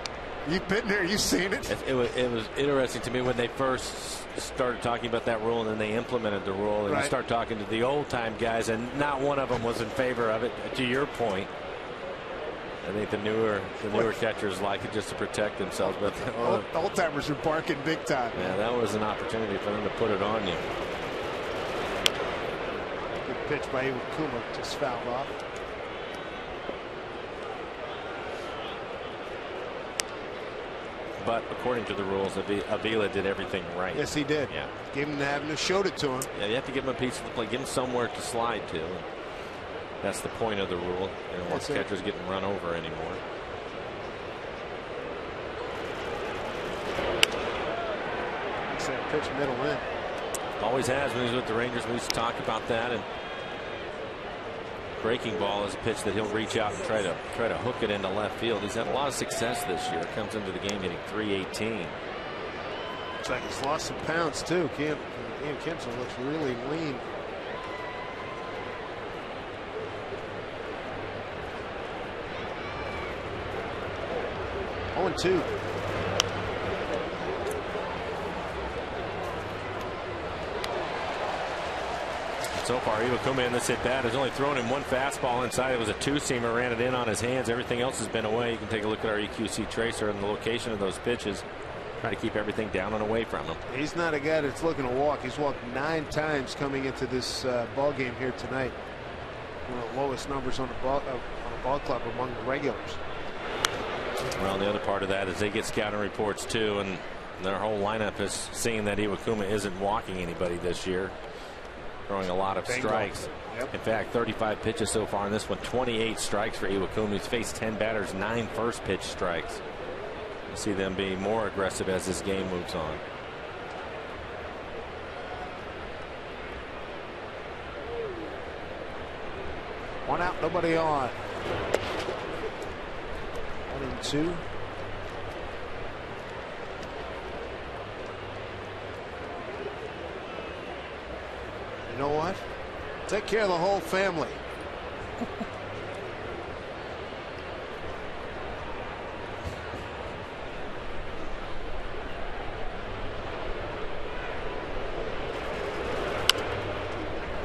S5: You've been there. You've seen it.
S6: It was interesting to me when they first started talking about that rule, and then they implemented the rule, and you start talking to the old time guys, and not one of them was in favor of it. To your point, I think the newer catchers like it just to protect themselves, but
S5: the old timers are barking big time.
S6: Yeah, that was an opportunity for them to put it on you.
S5: Good pitch by Iwakuma, just fouled off.
S6: But according to the rules, Avila did everything right.
S5: Yes, he did.
S6: Yeah.
S5: Gave him the avenue, showed it to him.
S6: Yeah, you have to give him a piece of the play, give him somewhere to slide to. That's the point of the rule. You don't want catchers getting run over anymore.
S5: Makes that pitch middle in.
S6: Always has when he was with the Rangers. We used to talk about that. And breaking ball is a pitch that he'll reach out and try to hook it into left field. He's had a lot of success this year. Comes into the game hitting .318.
S5: Looks like he's lost some pounds too. Ian Kinsler looks really lean. Oh, and 2.
S6: So far, Iwakuma in this at bat has only thrown him one fastball inside. It was a two-seamer, ran it in on his hands. Everything else has been away. You can take a look at our EQC tracer and the location of those pitches. Try to keep everything down and away from him.
S5: He's not a guy that's looking to walk. He's walked 9 times coming into this ball game here tonight. One of the lowest numbers on a ball club among the regulars.
S6: Well, the other part of that is they get scouting reports too, and their whole lineup is seeing that Iwakuma isn't walking anybody this year. Throwing a lot of strikes.
S5: Yep.
S6: In fact, 35 pitches so far in this one. 28 strikes for Iwakuma. He's faced 10 batters, 9 first pitch strikes. You see them being more aggressive as this game moves on.
S5: One out, nobody on. 1-2. You know what? Take care of the whole family.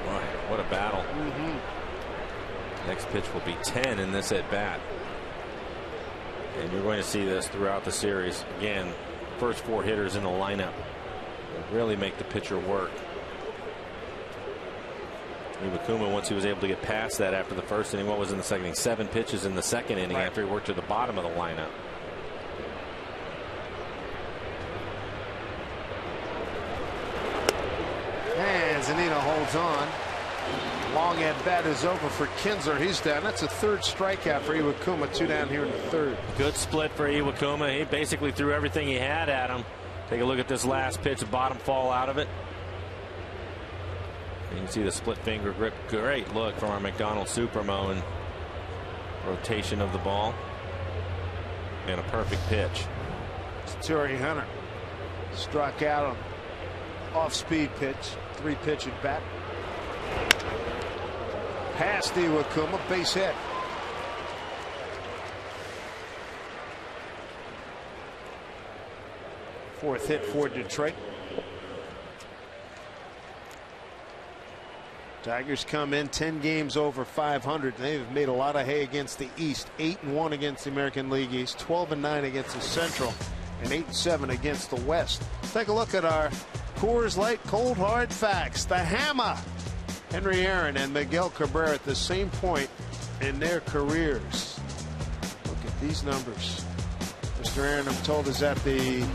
S6: Boy, what a battle. Next pitch will be 10 in this at bat. And you're going to see this throughout the series. Again, first 4 hitters in the lineup really make the pitcher work. Iwakuma, once he was able to get past that after the first inning, what was in the second inning? 7 pitches in the second inning after he worked to the bottom of the lineup.
S5: And Zanino holds on. Long at bat is over for Kinsler. He's down. That's a 3rd strikeout for Iwakuma. 2 down here in the 3rd.
S6: Good split for Iwakuma. He basically threw everything he had at him Take a look at this last pitch, bottom fall out of it. And you can see the split finger grip. Great look from our McDonald Supermo and rotation of the ball. And a perfect pitch.
S5: Torrey Hunter struck out on off-speed pitch, 3-pitch at bat. Past Iwakuma, base hit. Fourth hit for Detroit. Tigers come in 10 games over 500. They've made a lot of hay against the East. 8-1 against the American League East, 12-9 against the Central, and 8-7 against the West. Let's take a look at our Coors Light cold hard facts. The Hammer, Henry Aaron and Miguel Cabrera at the same point in their careers. Look at these numbers. Mr. Aaron, I'm told, is at the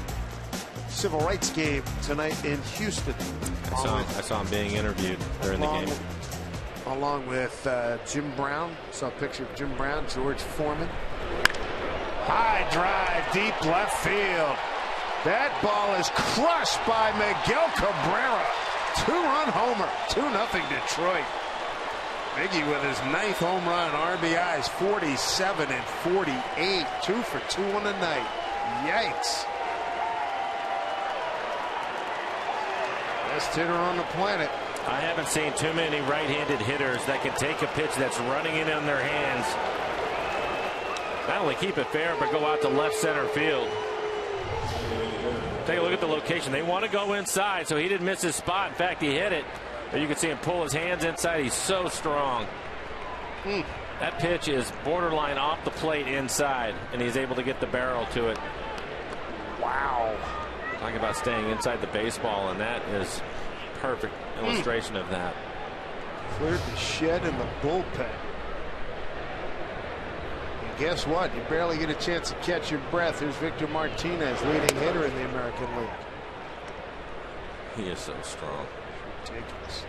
S5: Civil Rights game tonight in Houston.
S6: I saw him being interviewed during the game.
S5: Along with Jim Brown. Saw a picture of Jim Brown, George Foreman. High drive, deep left field. That ball is crushed by Miguel Cabrera. 2-run homer, 2-0 Detroit. Miggy with his 9th home run, RBIs 47 and 48. 2 for 2 on the night. Yikes. Best hitter on the planet.
S6: I haven't seen too many right-handed hitters that can take a pitch that's running in on their hands. Not only keep it fair, but go out to left center field. Take a look at the location. They want to go inside, so he didn't miss his spot. In fact, he hit it. But you can see him pull his hands inside. He's so strong. That pitch is borderline off the plate inside, and he's able to get the barrel to it.
S5: Wow.
S6: Talking about staying inside the baseball, and that is perfect illustration of that.
S5: Cleared the shed in the bullpen. And guess what? You barely get a chance to catch your breath. Here's Victor Martinez, leading hitter in the American League.
S6: He is so strong.
S5: Ridiculous.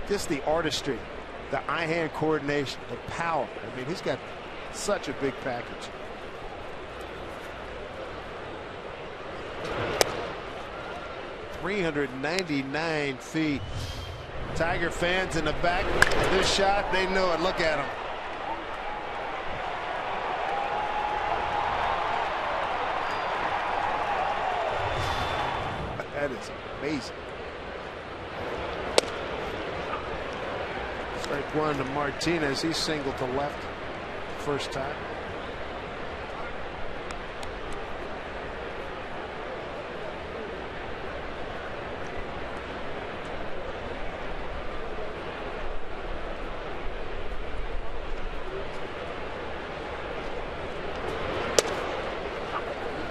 S5: Just the artistry, the eye-hand coordination, the power. I mean, he's got such a big package. .399 feet. Tiger fans in the back. This shot, they know it. Look at him. That is amazing. Strike one to Martinez. He's singled to left first time.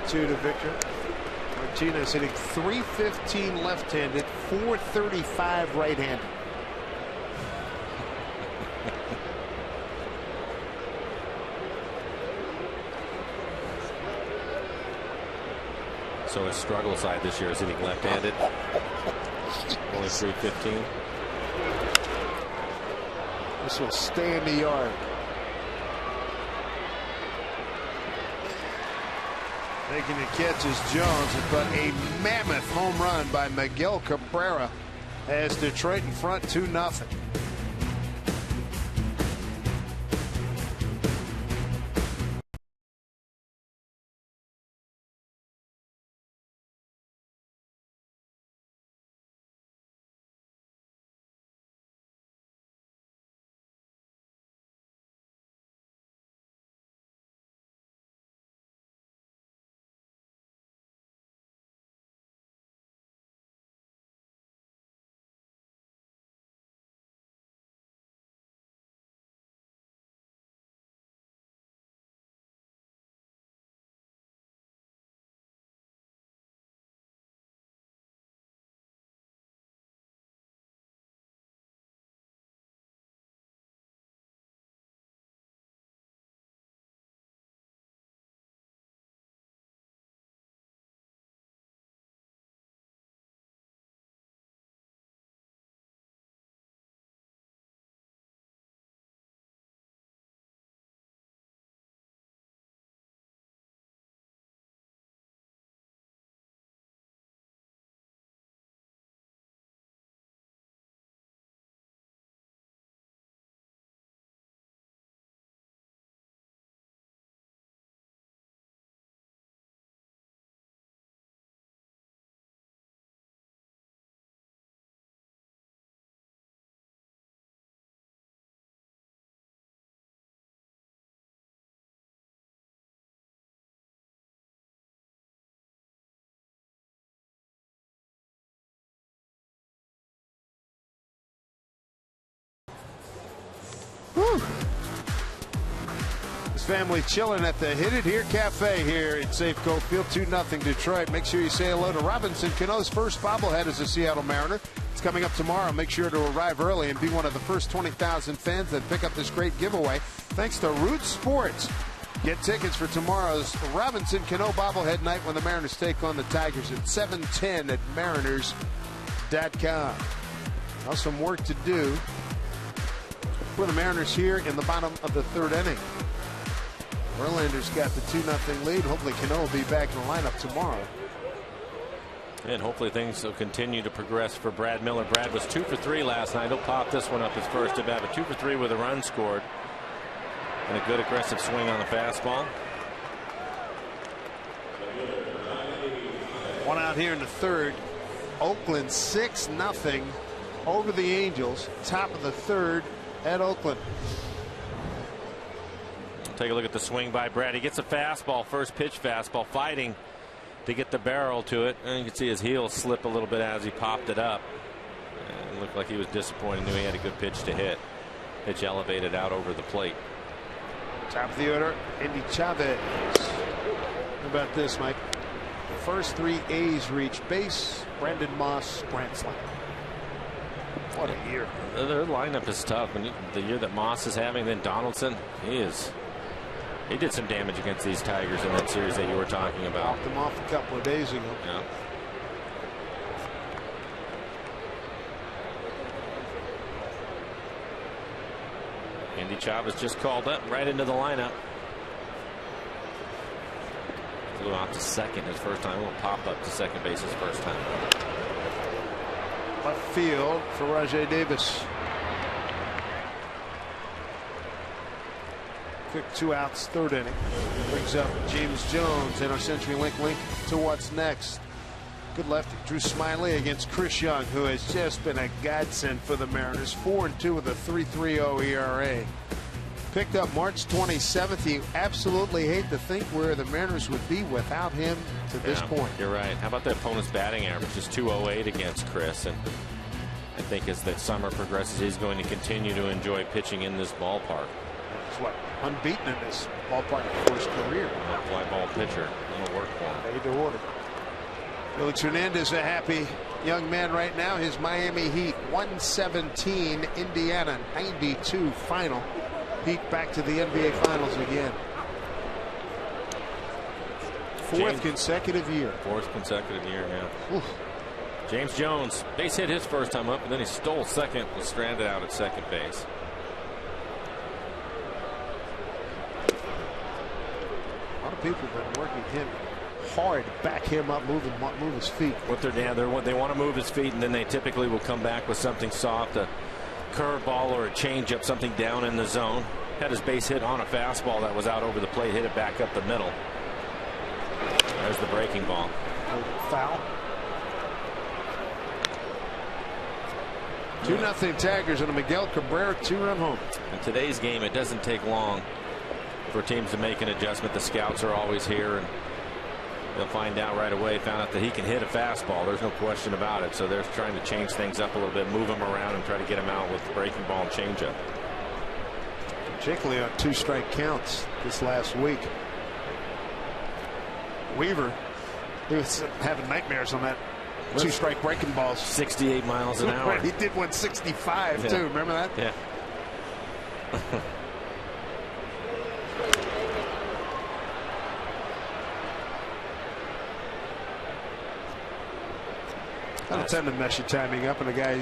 S5: To Victor. Martinez hitting .315 left-handed, .435 right-handed.
S6: So his struggle side this year is hitting left-handed. Only .315.
S5: This will stay in the yard. Making the catch is Jones, but a mammoth home run by Miguel Cabrera has Detroit in front 2-0. family chilling at the Hit It Here Cafe here at Safeco Field. 2-0 Detroit. Make sure you say hello to Robinson Cano's first bobblehead as a Seattle Mariner. It's coming up tomorrow. Make sure to arrive early and be one of the first 20,000 fans that pick up this great giveaway. Thanks to Root Sports. Get tickets for tomorrow's Robinson Cano bobblehead night when the Mariners take on the Tigers at 7:10 at Mariners.com. Now some work to do for the Mariners here in the bottom of the third inning. Verlander's got the 2-0 lead. Hopefully Cano will be back in the lineup tomorrow.
S6: And hopefully things will continue to progress for Brad Miller. Brad was 2 for 3 last night. He'll pop this one up his first at bat, but 2 for 3 with a run scored. And a good aggressive swing on the fastball.
S5: One out here in the third. Oakland 6-0 over the Angels. Top of the third at Oakland.
S6: Take a look at the swing by Brad. He gets a fastball, first pitch fastball, fighting to get the barrel to it. And you can see his heel slip a little bit as he popped it up. And it looked like he was disappointed. Knew he had a good pitch to hit. Pitch elevated out over the plate.
S5: Top of the order, Indy Chavez. How about this, Mike? The first 3 A's reach base. Brandon Moss, grand slam. What a year.
S6: Their lineup is tough. And the year that Moss is having, then Donaldson, he did some damage against these Tigers in that series that you were talking about.
S5: Walked them off a couple of days ago.
S6: Yeah. Andy Chavez just called up right into the lineup. Flew out to second his first time. Won't pop up to second base his first time.
S5: Left field for Rajai Davis. Quick 2 outs, third inning. Brings up James Jones in our CenturyLink link to what's next. Good lefty Drew Smyly against Chris Young, who has just been a godsend for the Mariners. 4-2 with a 3.30 ERA. Picked up March 27th. You absolutely hate to think where the Mariners would be without him to this point.
S6: You're right. How about the opponent's batting average? Just 208 against Chris. And I think as the summer progresses, he's going to continue to enjoy pitching in this ballpark.
S5: He's what, unbeaten in this ballpark for his career.
S6: Fly ball pitcher. It'll work for him.
S5: Paid to order. Felix Hernandez, a happy young man right now. His Miami Heat 117, Indiana 92 final. Heat back to the NBA Finals again. Fourth consecutive year.
S6: Fourth consecutive year, yeah.
S5: Oof.
S6: James Jones, base hit his first time up, and then he stole second, was stranded out at second base.
S5: A lot of people have been working him hard, back him up, move his feet.
S6: They want to move his feet, and then they typically will come back with something soft, a curveball or a changeup, something down in the zone. Had his base hit on a fastball that was out over the plate, hit it back up the middle. There's the breaking ball.
S5: Foul. 2-0 Tigers on a Miguel Cabrera 2-run home.
S6: In today's game, it doesn't take long for teams to make an adjustment. The scouts are always here, and they'll find out right away. Found out that he can hit a fastball. There's no question about it. So they're trying to change things up a little bit, move him around, and try to get him out with the breaking ball and changeup.
S5: Particularly on 2-strike counts this last week. Weaver, he was having nightmares on that 2-strike breaking balls.
S6: 68 miles an hour.
S5: He did 165 too. Remember that?
S6: Yeah.
S5: I don't tend to mess your timing up, and a guy,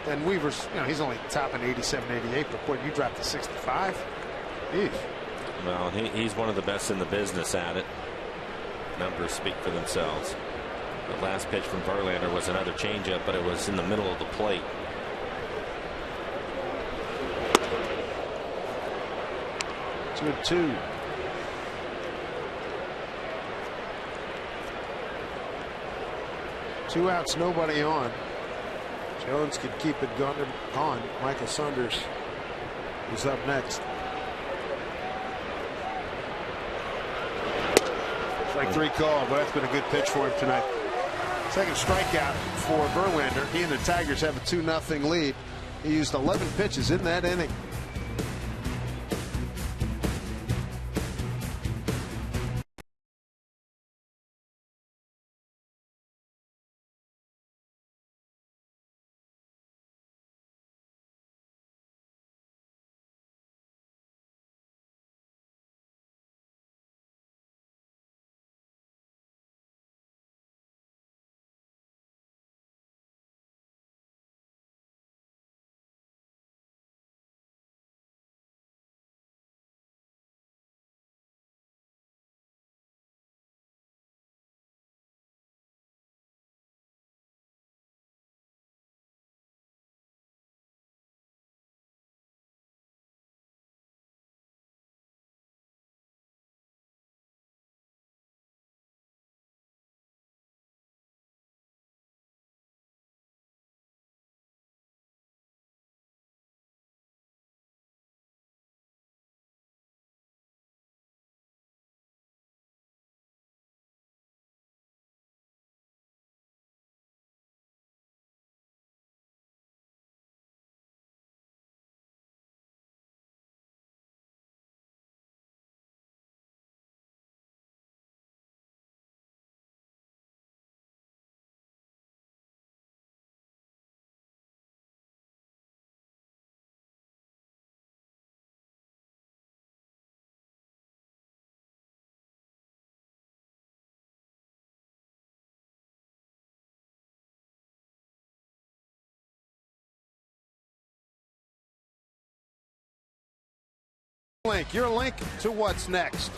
S5: and Weaver's, he's only topping 87, 88, but boy, you dropped to 65. Eesh.
S6: Well, he's one of the best in the business at it. Numbers speak for themselves. The last pitch from Verlander was another changeup, but it was in the middle of the plate.
S5: Two and two. Two outs, nobody on. Jones could keep it on. Michael Saunders is up next. Strike 3 call, but that's been a good pitch for him tonight. Second strikeout for Verlander. He and the Tigers have a 2-0 lead. He used 11 pitches in that inning. Link, your link to what's next.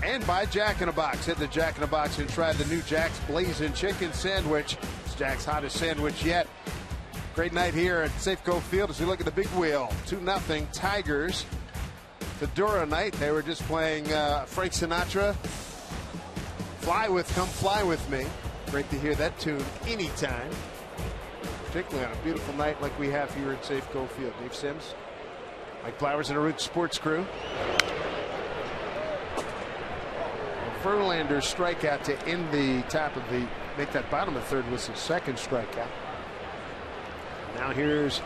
S5: And by Jack in the Box. Hit the Jack in the Box and try the new Jack's Blazing Chicken Sandwich. It's Jack's hottest sandwich yet. Great night here at Safeco Field as we look at the big wheel. 2-0 Tigers. The Dura night. They were just playing Frank Sinatra. Come fly with me. Great to hear that tune anytime. Particularly on a beautiful night like we have here at Safeco Field. Dave Sims, Mike Flowers, and the Roots Sports crew. Verlander's strikeout to end the top of the, make that bottom of the third was his second strikeout. Now here's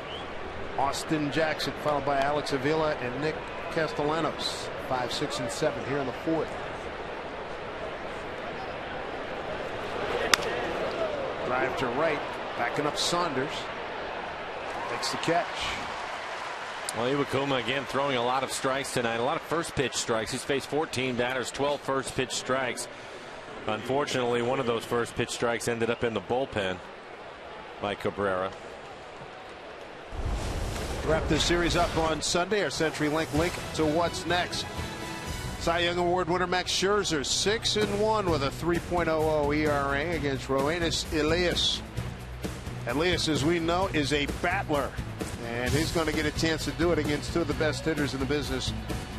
S5: Austin Jackson, followed by Alex Avila and Nick Castellanos. 5, 6, and 7 here in the fourth. Drive to right, backing up Saunders. Makes the catch.
S6: Well, Iwakuma again throwing a lot of strikes tonight, a lot of first pitch strikes. He's faced 14 batters, 12 first pitch strikes. Unfortunately, one of those first pitch strikes ended up in the bullpen by Cabrera.
S5: Wrap this series up on Sunday. Our CenturyLink link to what's next. Cy Young Award winner Max Scherzer 6-1 with a 3.00 ERA against Roenis Elias. Elias, as we know, is a battler, and he's going to get a chance to do it against two of the best hitters in the business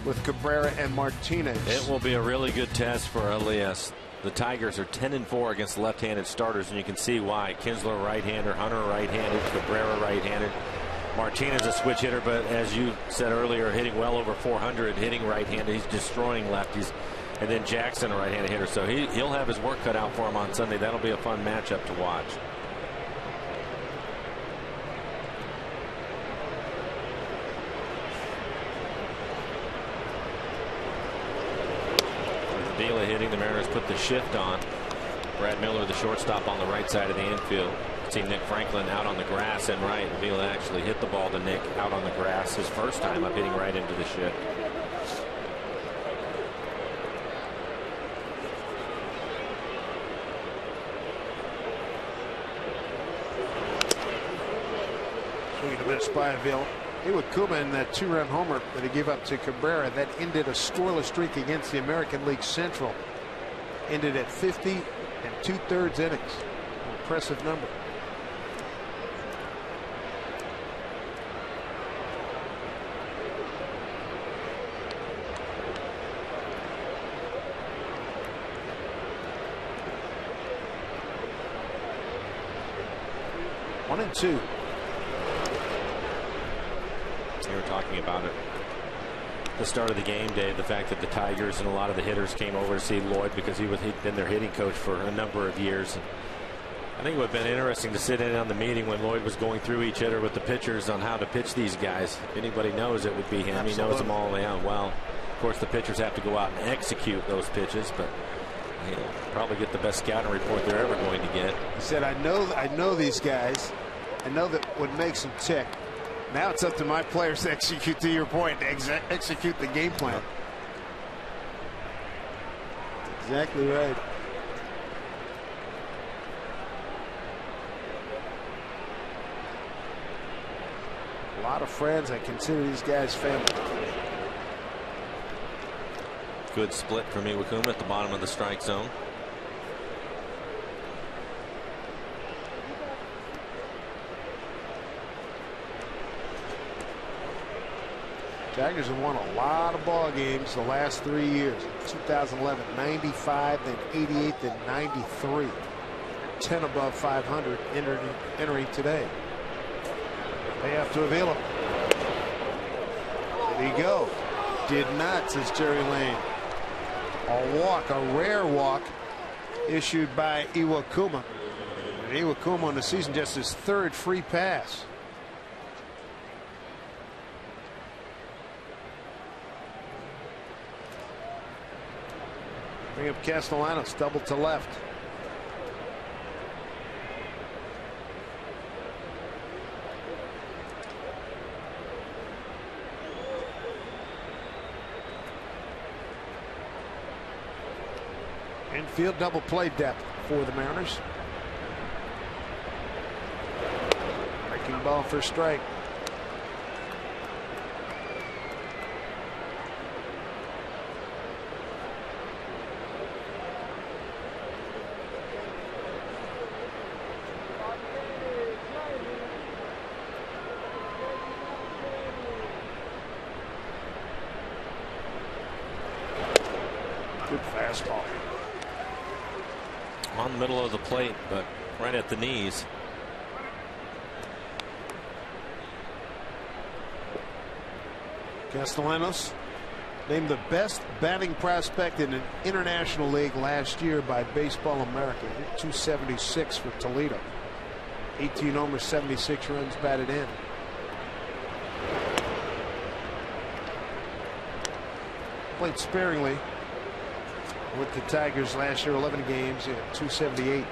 S5: with Cabrera and Martinez.
S6: It will be a really good test for Elias. The Tigers are 10-4 against left-handed starters, and you can see why. Kinsler right-hander, Hunter right-handed, Cabrera right-handed. Martinez a switch hitter, but as you said earlier, hitting well over 400, hitting right-handed. He's destroying lefties. And then Jackson a right-handed hitter, so he'll have his work cut out for him on Sunday. That'll be a fun matchup to watch. Vila hitting, the Mariners put the shift on. Brad Miller, the shortstop, on the right side of the infield. See Nick Franklin out on the grass and right. Vila actually hit the ball to Nick out on the grass his first time up, hitting right into the shift.
S5: Swing and a miss by Vila. Iwakuma in that 2-run homer that he gave up to Cabrera that ended a scoreless streak against the American League Central. Ended at 50 2/3 innings. An impressive number. One and two.
S6: They were talking about it at the start of the game, Dave, the fact that the Tigers and a lot of the hitters came over to see Lloyd because he'd been their hitting coach for a number of years. And I think it would have been interesting to sit in on the meeting when Lloyd was going through each hitter with the pitchers on how to pitch these guys. If anybody knows, it would be him. Absolutely. He knows them all the way out. Well, of course, the pitchers have to go out and execute those pitches, but he'll probably get the best scouting report they're ever going to get.
S5: He said, I know these guys. I know that what makes them tick. Now it's up to my players to execute, to your point, to execute the game plan. Exactly right. A lot of friends. I consider these guys family.
S6: Good split from Iwakuma at the bottom of the strike zone.
S5: Tigers have won a lot of ball games the last 3 years. 2011, 95, then 88, then 93. 10 above 500 entering today. Payoff to Avila. There you go. Did not, says Jerry Lane. A walk, a rare walk issued by Iwakuma. And Iwakuma in the season just his third free pass. Bring up Castellanos, double to left. Infield double play depth for the Mariners. Breaking ball for strike. fastball.
S6: On the middle of the plate, but right at the knees.
S5: Castellanos named the best batting prospect in an international league last year by Baseball America. 276 for Toledo. 18 homers, 76 runs batted in. Played sparingly with the Tigers last year, 11 games, 278.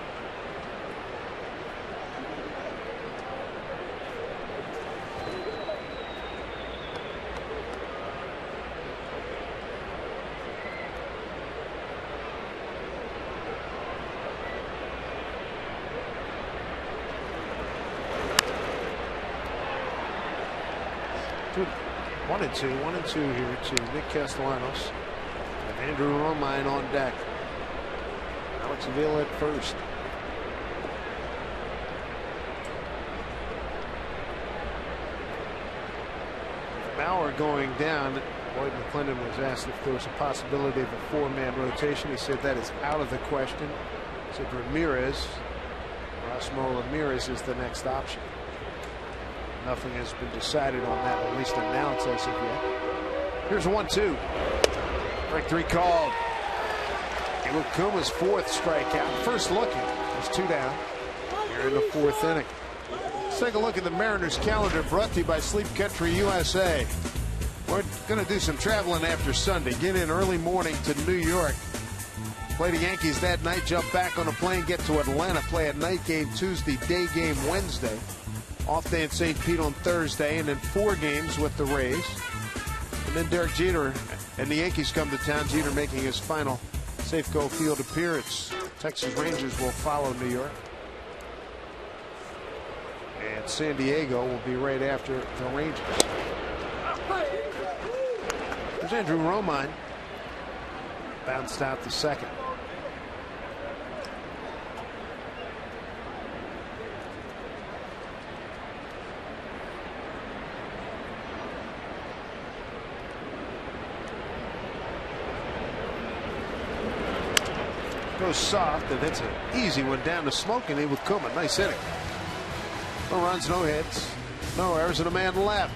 S5: One and two here to Nick Castellanos. And Andrew Romine on deck. Alex Avila at first. Bauer going down. Lloyd McClendon was asked if there was a possibility of a four-man rotation. He said that is out of the question. He said Ramirez, Rosmo Ramirez, is the next option. Nothing has been decided on that, at least announced as of yet. Here's 1-2. Strike three called. Iwakuma's fourth strikeout. First looking. There's two down. Here in the fourth inning. Let's take a look at the Mariners calendar, brought to you by Sleep Country USA. We're going to do some traveling after Sunday. Get in early morning to New York. Play the Yankees that night. Jump back on a plane. Get to Atlanta. Play a night game Tuesday. Day game Wednesday. Off day in St. Pete on Thursday, and then 4 games with the Rays. And then Derek Jeter and the Yankees come to town. Jeter making his final Safeco Field appearance. Texas Rangers will follow New York. And San Diego will be right after the Rangers. There's Andrew Romine. Bounced out to second. Goes soft, and it's an easy one down to Smoking. Iwakuma. Nice inning. No runs, no hits, no errors, and a man left.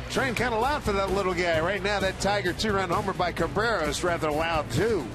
S5: Train kind of loud for that little guy. Right now, that Tiger 2-run homer by Cabrera is rather loud, too.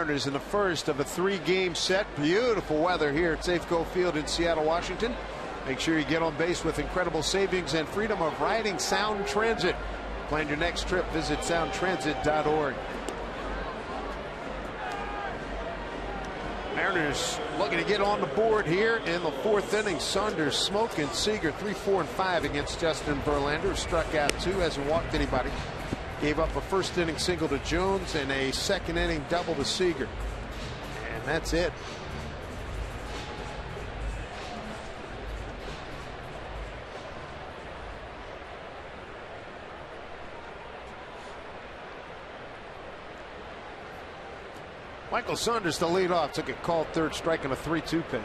S5: In the first of a 3-game set. Beautiful weather here at Safeco Field in Seattle, Washington. Make sure you get on base with incredible savings and freedom of riding Sound Transit. Plan your next trip. Visit soundtransit.org. Mariners looking to get on the board here in the 4th inning. Saunders, Smoking, Seager 3, 4, and 5 against Justin Verlander. Struck out 2, hasn't walked anybody. Gave up a first inning single to Jones and a second inning double to Seager. And that's it. Michael Saunders to lead off. Took a called third strike on a 3-2 pitch.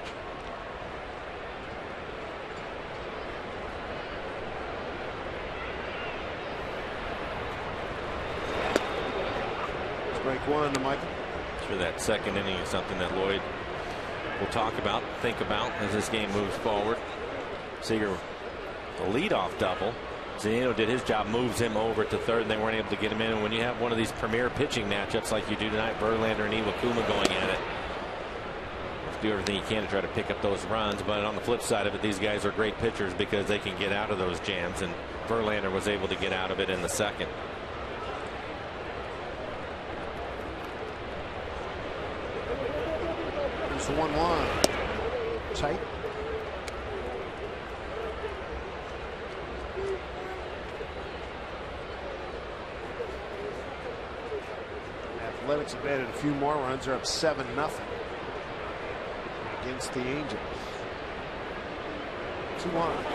S5: Strike one to Michael.
S6: Sure, that second inning is something that Lloyd will talk about, think about as this game moves forward. Seager, the leadoff double. Zunino did his job, moves him over to third, and they weren't able to get him in. And when you have one of these premier pitching matchups like you do tonight, Verlander and Iwakuma going at it, do everything you can to try to pick up those runs. But on the flip side of it, these guys are great pitchers because they can get out of those jams, and Verlander was able to get out of it in the second.
S5: Here's the 1-1. Tight. Athletics have added a few more runs. They're up 7-0 against the Angels. 2-1.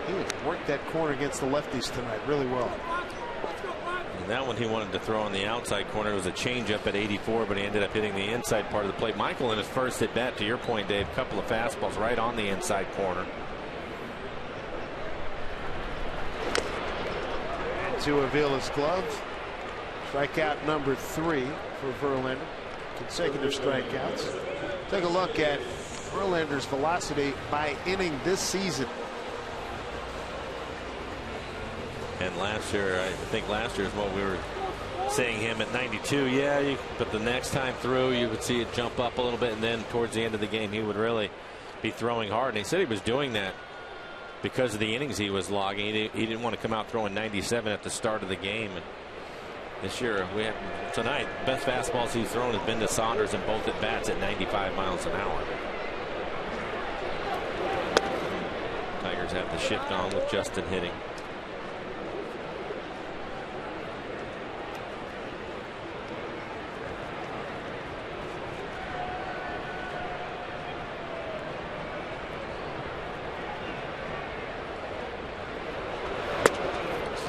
S5: He worked that corner against the lefties tonight really well.
S6: And that one he wanted to throw on the outside corner. It was a changeup at 84, but he ended up hitting the inside part of the plate. Michael in his first at bat, to your point, Dave, a couple of fastballs right on the inside corner.
S5: And to Avila's glove. Strikeout number 3 for Verlander. Consecutive strikeouts. Take a look at Verlander's velocity by inning this season.
S6: And last year, I think last year is what we were saying him at 92. Yeah, but the next time through, you would see it jump up a little bit, and then towards the end of the game, he would really be throwing hard. And he said he was doing that because of the innings he was logging. He didn't want to come out throwing 97 at the start of the game. And this year, tonight, the best fastballs he's thrown has been to Saunders in both at bats at 95 miles an hour. Tigers have the shift on with Justin hitting.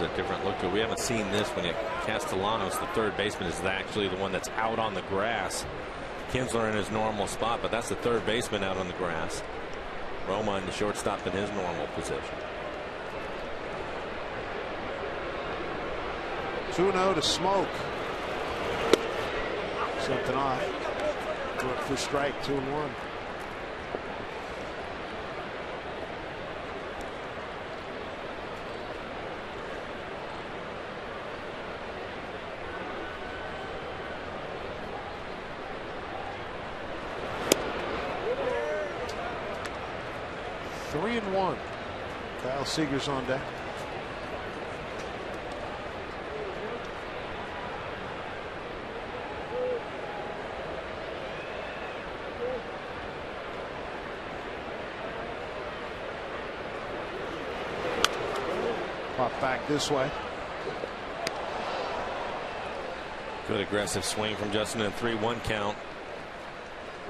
S6: A different look to it. We haven't seen this when Castellanos, the third baseman, is actually the one that's out on the grass. Kinsler in his normal spot, but that's the third baseman out on the grass. Roma in the shortstop in his normal position.
S5: 2-0 to Smoke. Something off. Look for strike, 2-1. Kyle Seager's on deck. Pop back this way.
S6: Good aggressive swing from Justin in a 3-1 count.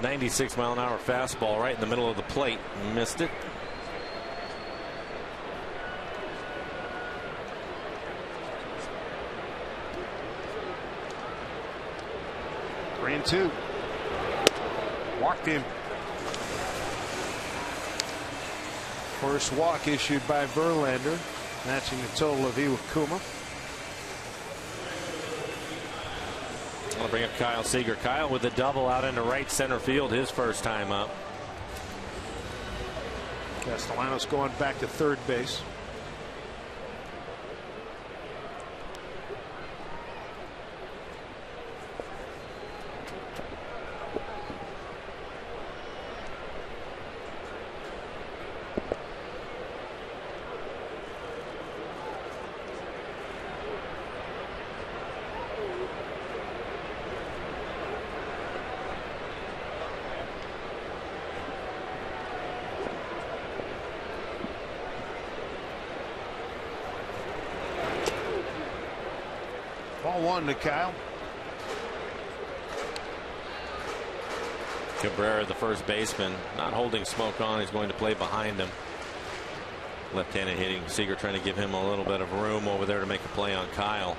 S6: 96-mile-an-hour fastball right in the middle of the plate. Missed it.
S5: And 2. Walked him. First walk issued by Verlander, matching the total of Iwakuma.
S6: I'll bring up Kyle Seager. Kyle with a double out into right center field his first time up.
S5: Castellanos going back to third base. Ball 1 to Kyle.
S6: Cabrera, the first baseman, not holding Smoke on. He's going to play behind him. Left-handed hitting. Seager trying to give him a little bit of room over there to make a play on Kyle.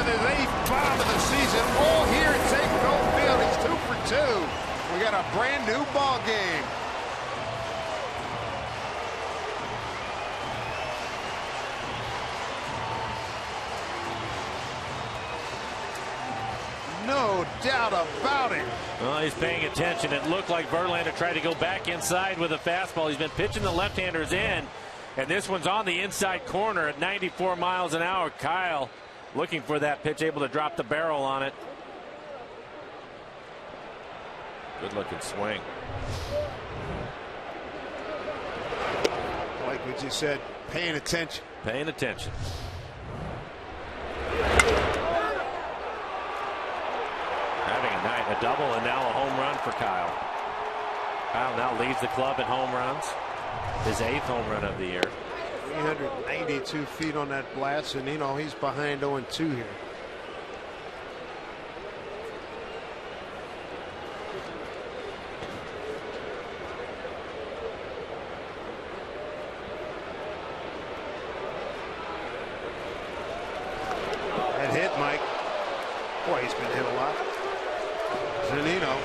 S5: with his 8th bomb of the season. All here at Safeco Field. He's 2 for 2. We got a brand new ball game. No doubt about it.
S6: Well, he's paying attention. It looked like Verlander tried to go back inside with a fastball. He's been pitching the left-handers in, and this one's on the inside corner at 94 miles an hour. Kyle looking for that pitch, able to drop the barrel on it. Good-looking swing.
S5: Like what you said, paying attention.
S6: Paying attention. Having a night, a double, and now a home run for Kyle. Kyle now leads the club in home runs. His 8th home run of the year.
S5: 392 feet on that blast, and he's behind 0-2 here. That hit, Mike. Boy, he's been hit a lot. Zunino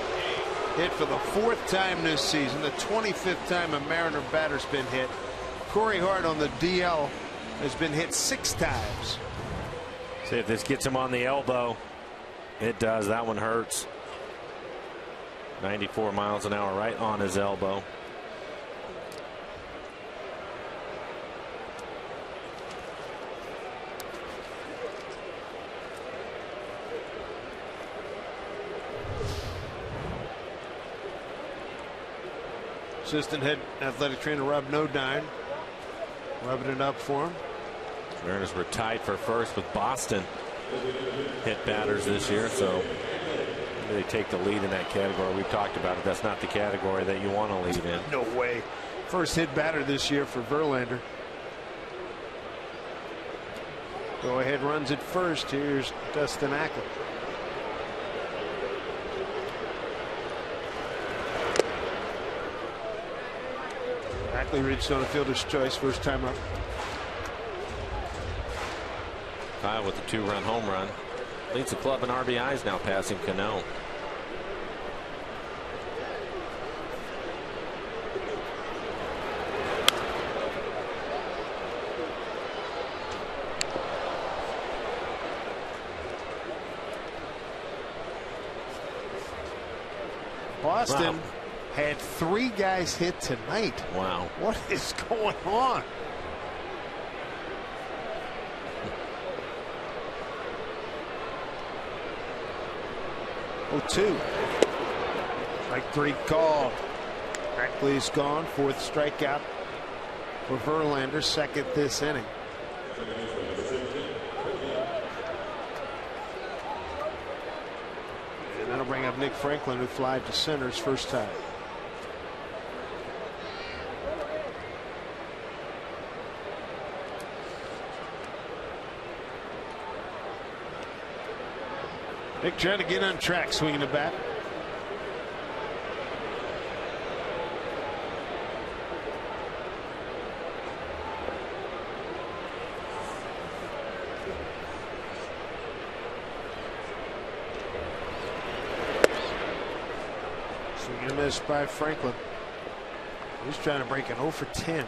S5: hit for the 4th time this season, the 25th time a Mariner batter's been hit. Corey Hart on the DL has been hit 6 times.
S6: See if this gets him on the elbow. It does. That one hurts. 94 miles an hour right on his elbow.
S5: Assistant head athletic trainer Rob Nodine rubbing it up for him.
S6: Mariners were tied for first with Boston hit batters this year, so they take the lead in that category. We've talked about it. That's not the category that you want to lead in.
S5: No way. First hit batter this year for Verlander. Go ahead, runs it first. Here's Dustin Ackley. Ackley reached on a fielder's choice, first time up.
S6: Kyle with the 2-run home run. Leads the club in RBIs now, passing Cano.
S5: Boston had 3 guys hit tonight.
S6: Wow.
S5: What is going on? Oh, 2. Strike 3 called. Ackley's gone. 4th strikeout for Verlander. 2nd this inning. And that'll bring up Nick Franklin, who flied to center his first time. Nick trying to get on track, swinging the bat. Swing and a miss by Franklin. He's trying to break an 0 for 10.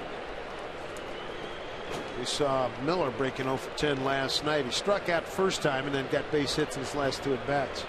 S5: We saw Miller breaking 0 for 10 last night. He struck out first time and then got base hits in his last 2 at bats.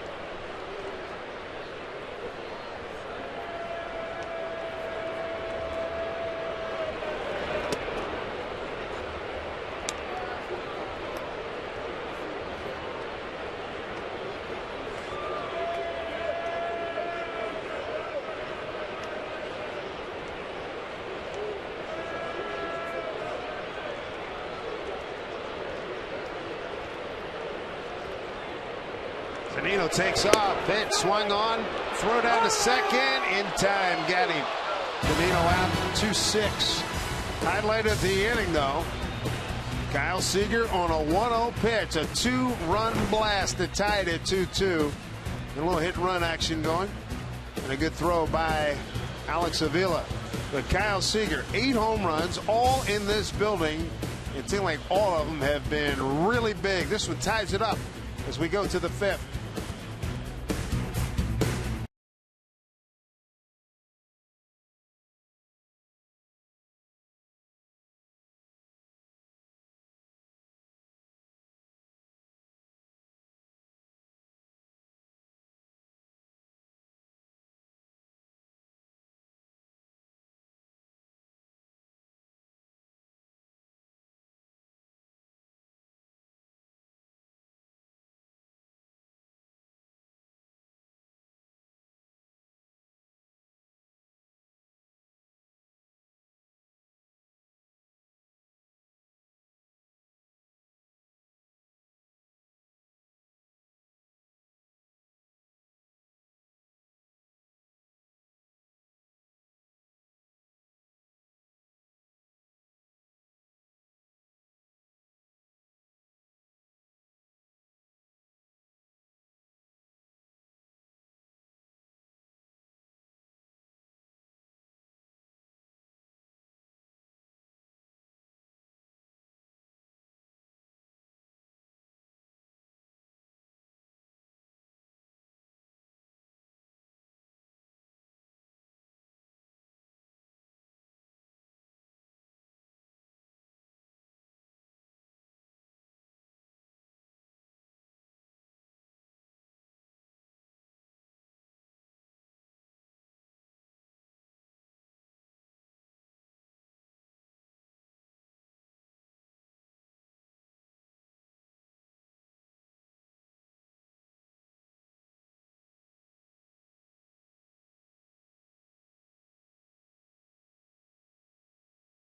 S5: Zunino takes off. Pitch swung on. Throw down to second. In time. Got him. Zunino out 2-6. Highlight of the inning, though. Kyle Seager on a 1-0 pitch. A 2-run blast that tied it 2-2. A little hit-run action going. And a good throw by Alex Avila. But Kyle Seager, 8 home runs, all in this building. It seemed like all of them have been really big. This one ties it up as we go to the 5th.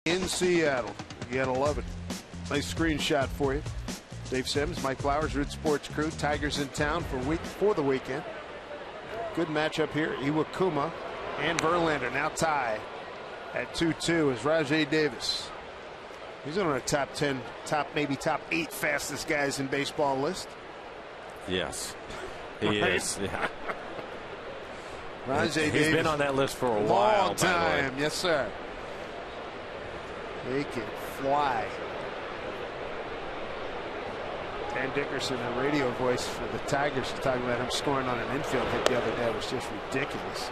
S5: In Seattle, you gotta love it. Nice screenshot for you. Dave Sims, Mike Flowers, Root Sports Crew. Tigers in town for the weekend. Good matchup here. Iwakuma and Verlander now tie at 2-2 as Rajai Davis. He's on a top 10, maybe top 8 fastest guys in baseball list.
S6: Yes, he is. Yeah.
S5: Rajai Davis.
S6: He's been on that list for a while.
S5: Long time, yes sir. They can fly. Dan Dickerson, a radio voice for the Tigers, was talking about him scoring on an infield hit the other day. It was just ridiculous.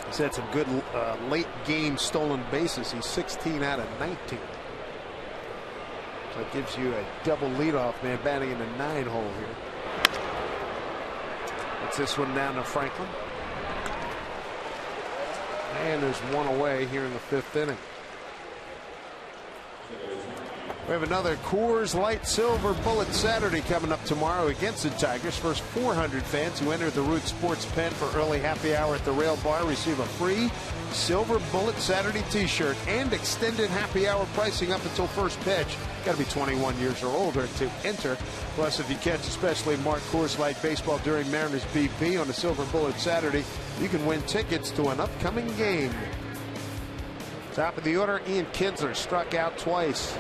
S5: He's had some good late game stolen bases. He's 16 out of 19. So it gives you a double leadoff man batting in the 9-hole here. That's this one down to Franklin. And there's one away here in the 5th inning. We have another Coors Light Silver Bullet Saturday coming up tomorrow against the Tigers. First 400 fans who enter the Root Sports Pen for early happy hour at the Rail Bar receive a free Silver Bullet Saturday t-shirt and extended happy hour pricing up until first pitch. Got to be 21 years or older to enter. Plus, if you catch especially marked Coors Light baseball during Mariners BP on a Silver Bullet Saturday, you can win tickets to an upcoming game. Top of the order, Ian Kinsler struck out twice.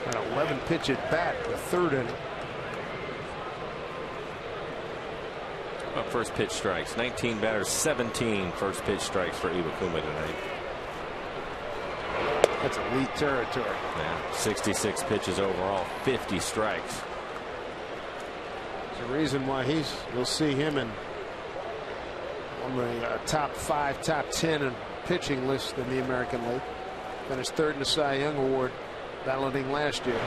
S5: An 11-pitch at bat, the 3rd inning.
S6: First pitch strikes. 19 batters, 17 first pitch strikes for Iwakuma tonight.
S5: That's elite territory.
S6: Yeah, 66 pitches overall, 50 strikes.
S5: There's a reason why you'll see him in on the top 5, top 10 in pitching list in the American League. Finished 3rd in the Cy Young Award balloting last year.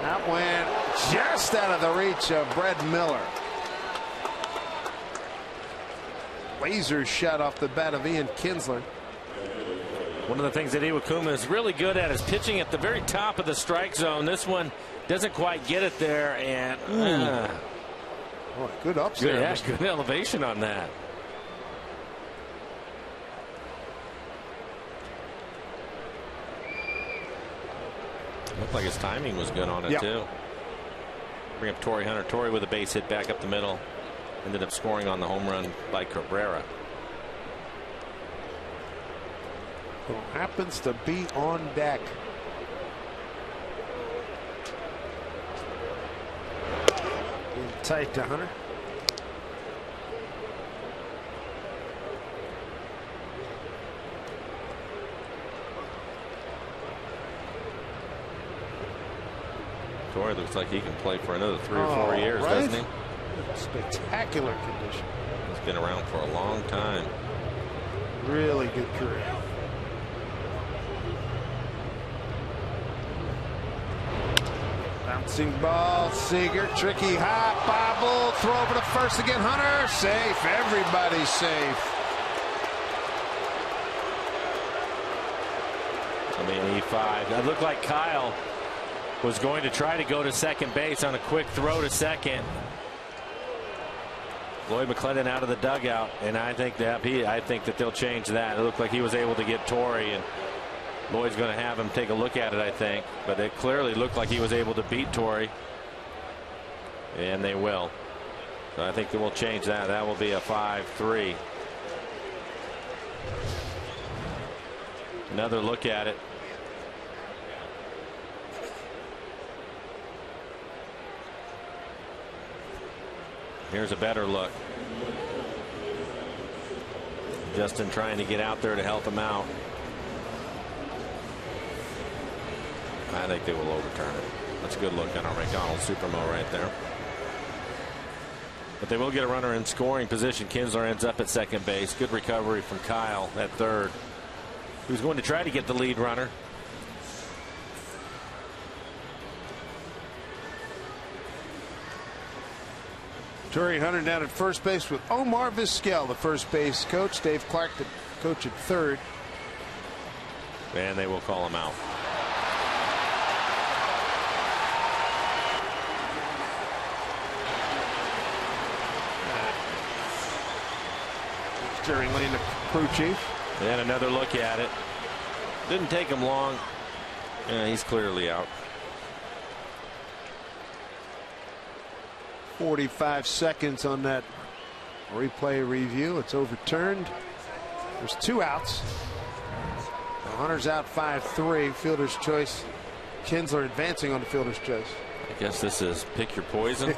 S5: That went just out of the reach of Brett Miller. Laser shot off the bat of Ian Kinsler.
S6: One of the things that Iwakuma is really good at is pitching at the very top of the strike zone. This one doesn't quite get it there, and
S5: good ups there.
S6: Yeah, good elevation on that. Looked like his timing was good on it too. Bring up Torrey Hunter. Torrey with a base hit back up the middle. Ended up scoring on the home run by Cabrera.
S5: Who happens to be on deck. Being tight to Hunter.
S6: Torrey looks like he can play for another 3 or 4 years,
S5: right?
S6: doesn't he?
S5: Spectacular condition.
S6: He's been around for a long time.
S5: Really good career. Bouncing ball, Seager, tricky hot bobble, throw over to first again. Hunter, safe. Everybody's safe.
S6: I mean, E5. That looked like Kyle was going to try to go to second base on a quick throw to second. Lloyd McClendon out of the dugout, and I think that they'll change that. It looked like he was able to get Torrey, and Lloyd's going to have him take a look at it, I think. But it clearly looked like he was able to beat Torrey, and they will. So I think they will change that. That will be a 5-3. Another look at it. Here's a better look. Justin trying to get out there to help him out. I think they will overturn it. That's a good look on our McDonald's Supermo right there. But they will get a runner in scoring position. Kinsler ends up at second base. Good recovery from Kyle at third, who's going to try to get the lead runner.
S5: Torrey Hunter down at first base with Omar Vizquel, the first base coach. Dave Clark, the coach at third.
S6: And they will call him out.
S5: Steering lane to crew chief.
S6: And another look at it. Didn't take him long. Yeah, he's clearly out.
S5: 45 seconds on that replay review. It's overturned. There's 2 outs. Now Hunter's out 5-3. Fielder's choice. Kinsler advancing on the fielder's choice.
S6: I guess this is pick your poison.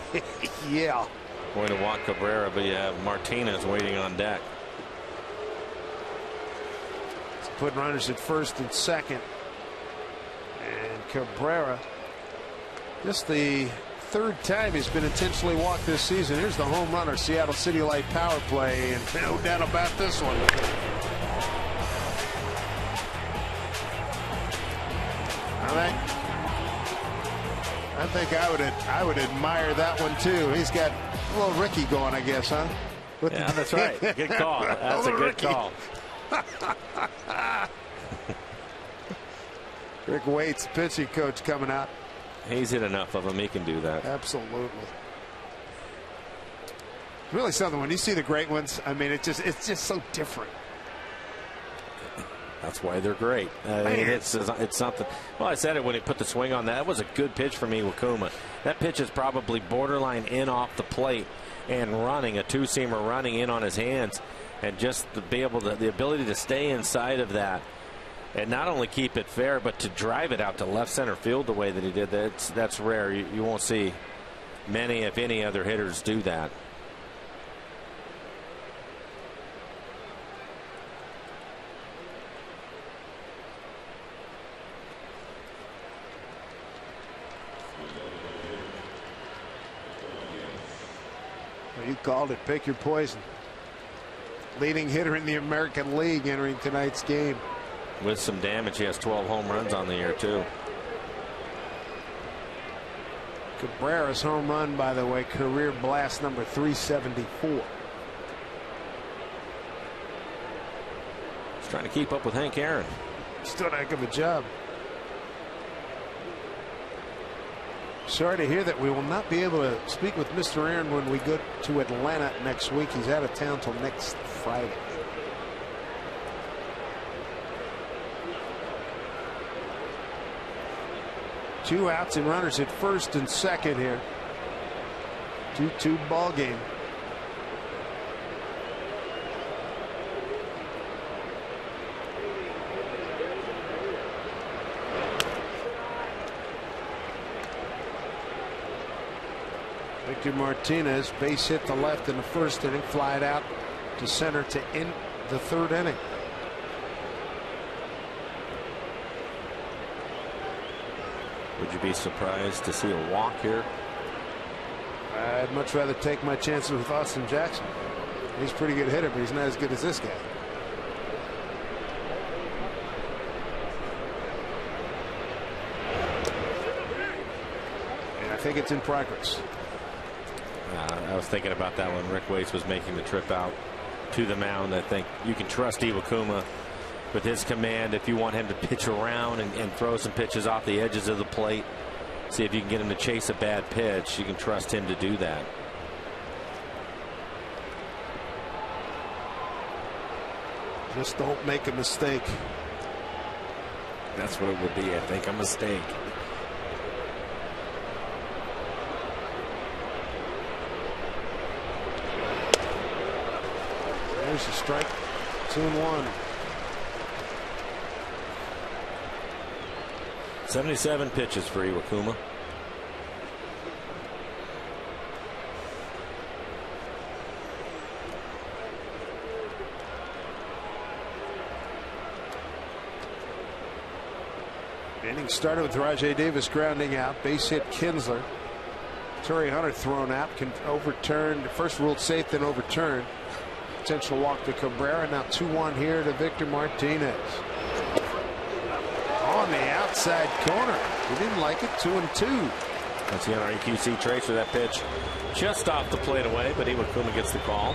S5: Yeah.
S6: Going to walk Cabrera, but you have Martinez waiting on deck.
S5: It's putting runners at first and second. And Cabrera, just the 3rd time he's been intentionally walked this season. Here's the home runner, Seattle City Light power play, and no doubt about this one. I think I would admire that one too. He's got a little Ricky going, I guess, huh?
S6: Yeah, that's right. Good call. That's a good Ricky. Call.
S5: Rick Waite's pitching coach coming out.
S6: He's hit enough of them. He can do that.
S5: Absolutely. Really something when you see the great ones. I mean, it's just so different.
S6: That's why they're great. It's something. Well, I said it when he put the swing on that. That was a good pitch for me, Wakuma. That pitch is probably borderline in off the plate and running, a 2-seamer running in on his hands, and just to be able to, the ability to stay inside of that. And not only keep it fair, but to drive it out to left center field the way that he did. That's rare. You won't see many, if any, other hitters do that.
S5: Well, you called it. Pick your poison. Leading hitter in the American League entering tonight's game.
S6: With some damage, he has 12 home runs on the year, too.
S5: Cabrera's home run, by the way, career blast number 374.
S6: He's trying to keep up with Hank Aaron.
S5: He's done a heck of a job. Sorry to hear that we will not be able to speak with Mr. Aaron when we go to Atlanta next week. He's out of town till next Friday. Two outs and runners at first and second here. 2-2 ball game. Victor Martinez base hit to left in the first inning, flied out to center to end the 3rd inning.
S6: Would you be surprised to see a walk here?
S5: I'd much rather take my chances with Austin Jackson. He's a pretty good hitter, but he's not as good as this guy. And I think it's in progress.
S6: I was thinking about that when Rick Waite was making the trip out to the mound. I think you can trust Iwakuma with his command. If you want him to pitch around and throw some pitches off the edges of the plate, see if you can get him to chase a bad pitch, you can trust him to do that.
S5: Just don't make a mistake.
S6: That's what it would be, I think, a mistake.
S5: There's a strike. 2-1.
S6: 77 pitches for Iwakuma.
S5: Inning started with Rajai Davis grounding out. Base hit Kinsler. Torrey Hunter thrown out. Overturned. First ruled safe, then overturned. Potential walk to Cabrera. Now 2-1 here to Victor Martinez. On the outside corner. He didn't like it. 2-2.
S6: That's the NREQC trace for that pitch. Just off the plate away, but Iwakuma gets the call.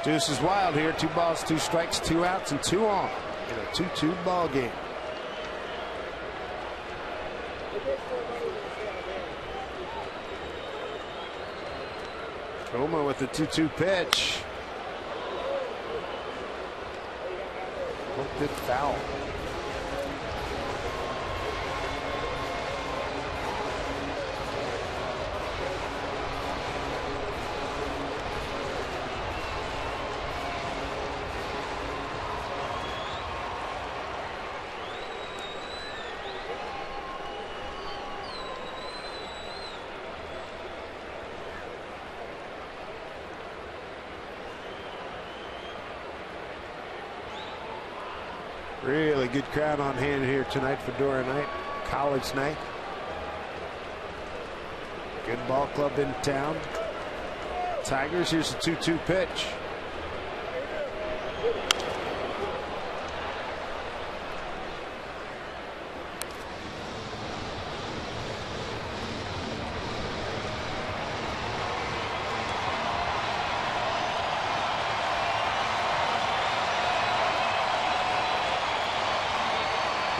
S5: Deuce is wild here. 2 balls, 2 strikes, 2 outs, and 2 on in a 2-2 ball game. Kuma with the 2-2 pitch. Looked it foul. Really good crowd on hand here tonight for Dora night, college night. Good ball club in town. Tigers, here's a 2-2 pitch.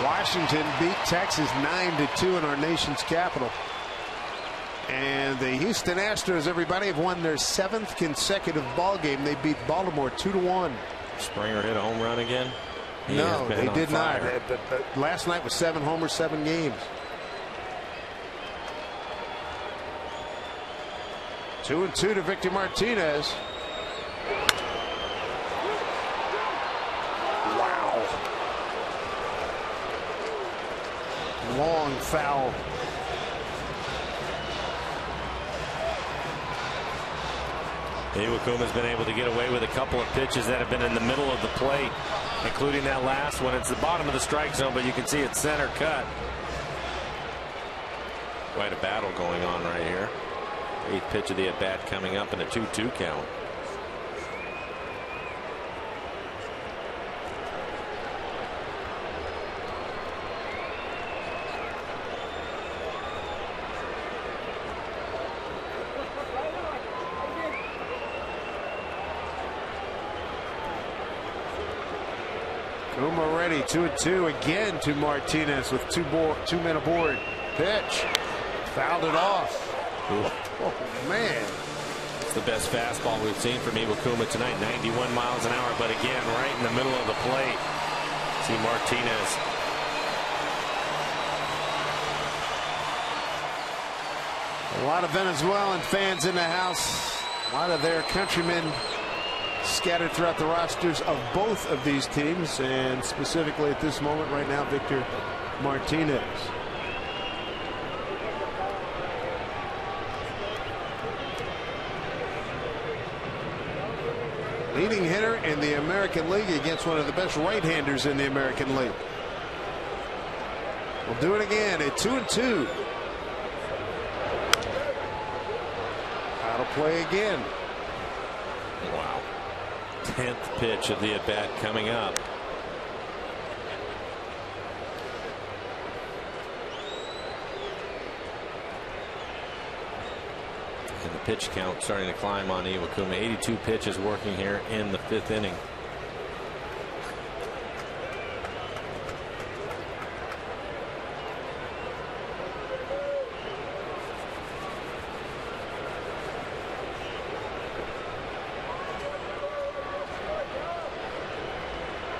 S5: Washington beat Texas 9-2 in our nation's capital. And the Houston Astros, everybody, have won their 7th consecutive ball game. They beat Baltimore 2-1.
S6: Springer hit a home run again?
S5: No, they did not. Last night was 7 homers, 7 games. 2-2 to Victor Martinez. Long foul.
S6: Iwakuma's been able to get away with a couple of pitches that have been in the middle of the plate, including that last one. It's the bottom of the strike zone, but you can see it's center cut. Quite a battle going on right here. 8th pitch of the at-bat coming up in a 2-2 count.
S5: Kuma ready. 2-2 again to Martinez with 2 men aboard. Pitch. Fouled it off. Oh, man.
S6: It's the best fastball we've seen from Iwakuma tonight. 91 miles an hour, but again, right in the middle of the plate. See Martinez.
S5: A lot of Venezuelan fans in the house. A lot of their countrymen scattered throughout the rosters of both of these teams, and specifically at this moment right now, Victor Martinez. Leading hitter in the American League against one of the best right-handers in the American League. We'll do it again at 2-2. That'll play again.
S6: Wow. 10th pitch of the at-bat coming up. And the pitch count starting to climb on Iwakuma. 82 pitches working here in the 5th inning.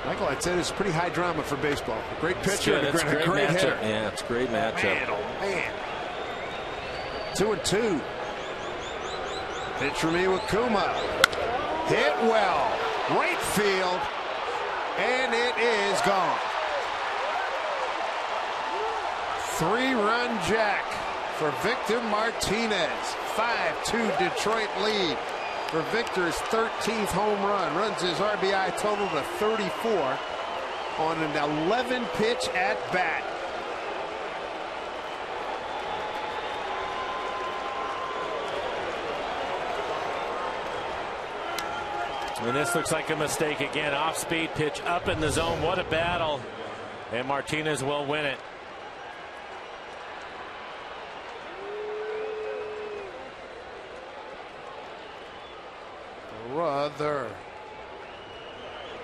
S5: Michael, I'd say this is pretty high drama for baseball. A great pitcher and a great hitter.
S6: Yeah, it's a great matchup.
S5: Man, oh man. 2-2. Pitch from Iwakuma. Hit well. Right field. And it is gone. 3-run jack for Victor Martinez. 5-2 Detroit lead for Victor's 13th home run. Runs his RBI total to 34 on an 11-pitch at bat.
S6: And this looks like a mistake again. Off-speed pitch up in the zone. What a battle. And Martinez will win it.
S5: Brother.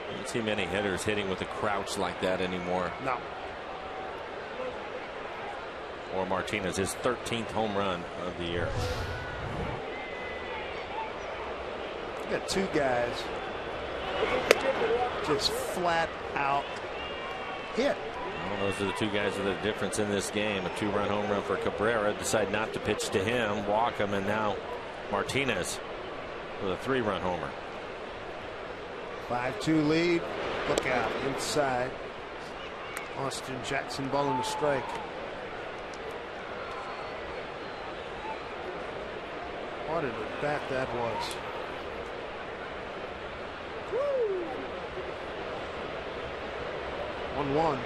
S6: I don't see many hitters hitting with a crouch like that anymore.
S5: No.
S6: Or Martinez, his 13th home run of the year.
S5: Got two guys just flat out hit.
S6: Well, those are the two guys that are the difference in this game. A 2-run home run for Cabrera. Decide not to pitch to him, walk him, and now Martinez with a 3-run homer.
S5: 5-2 lead. Look out inside. Austin Jackson ball in the strike. What an at bat that was. 1-1.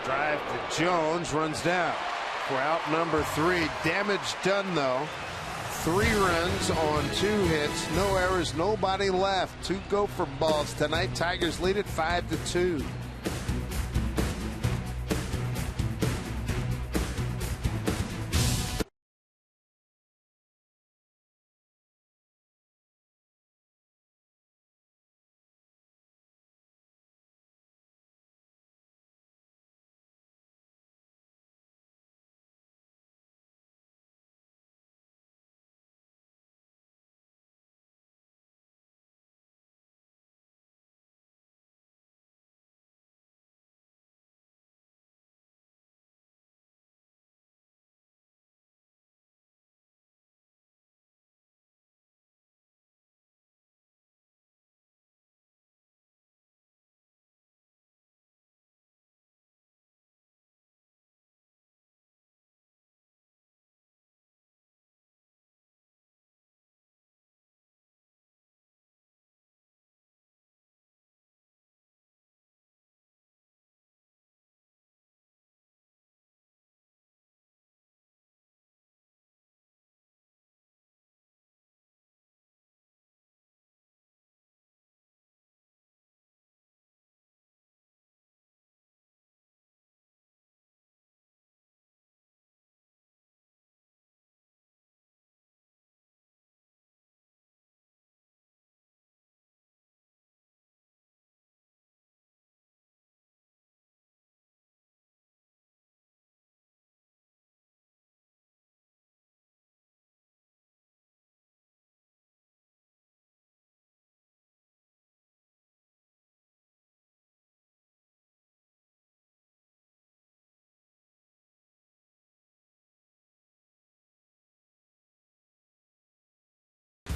S5: Drive to Jones, runs down. We're out number 3. Damage done though. 3 runs on 2 hits, no errors, nobody left. 2 Gopher balls tonight. Tigers lead it 5-2.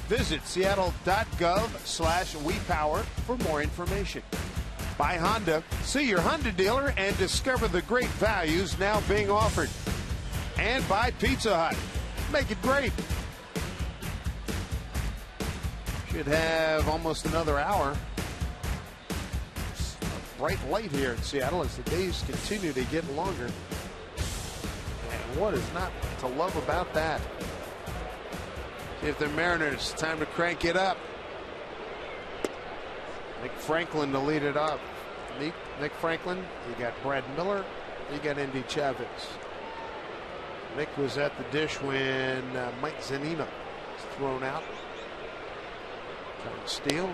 S5: Visit seattle.gov/WePower for more information. Buy Honda, see your Honda dealer, and discover the great values now being offered. And buy Pizza Hut. Make it great. Should have almost another hour. It's a bright light here in Seattle as the days continue to get longer. And what is not to love about that? See if the Mariners, time to crank it up. Nick Franklin to lead it up. Nick Franklin, you got Brad Miller, you got Andy Chavez. Nick was at the dish when Mike Zunino was thrown out. Trying to steal.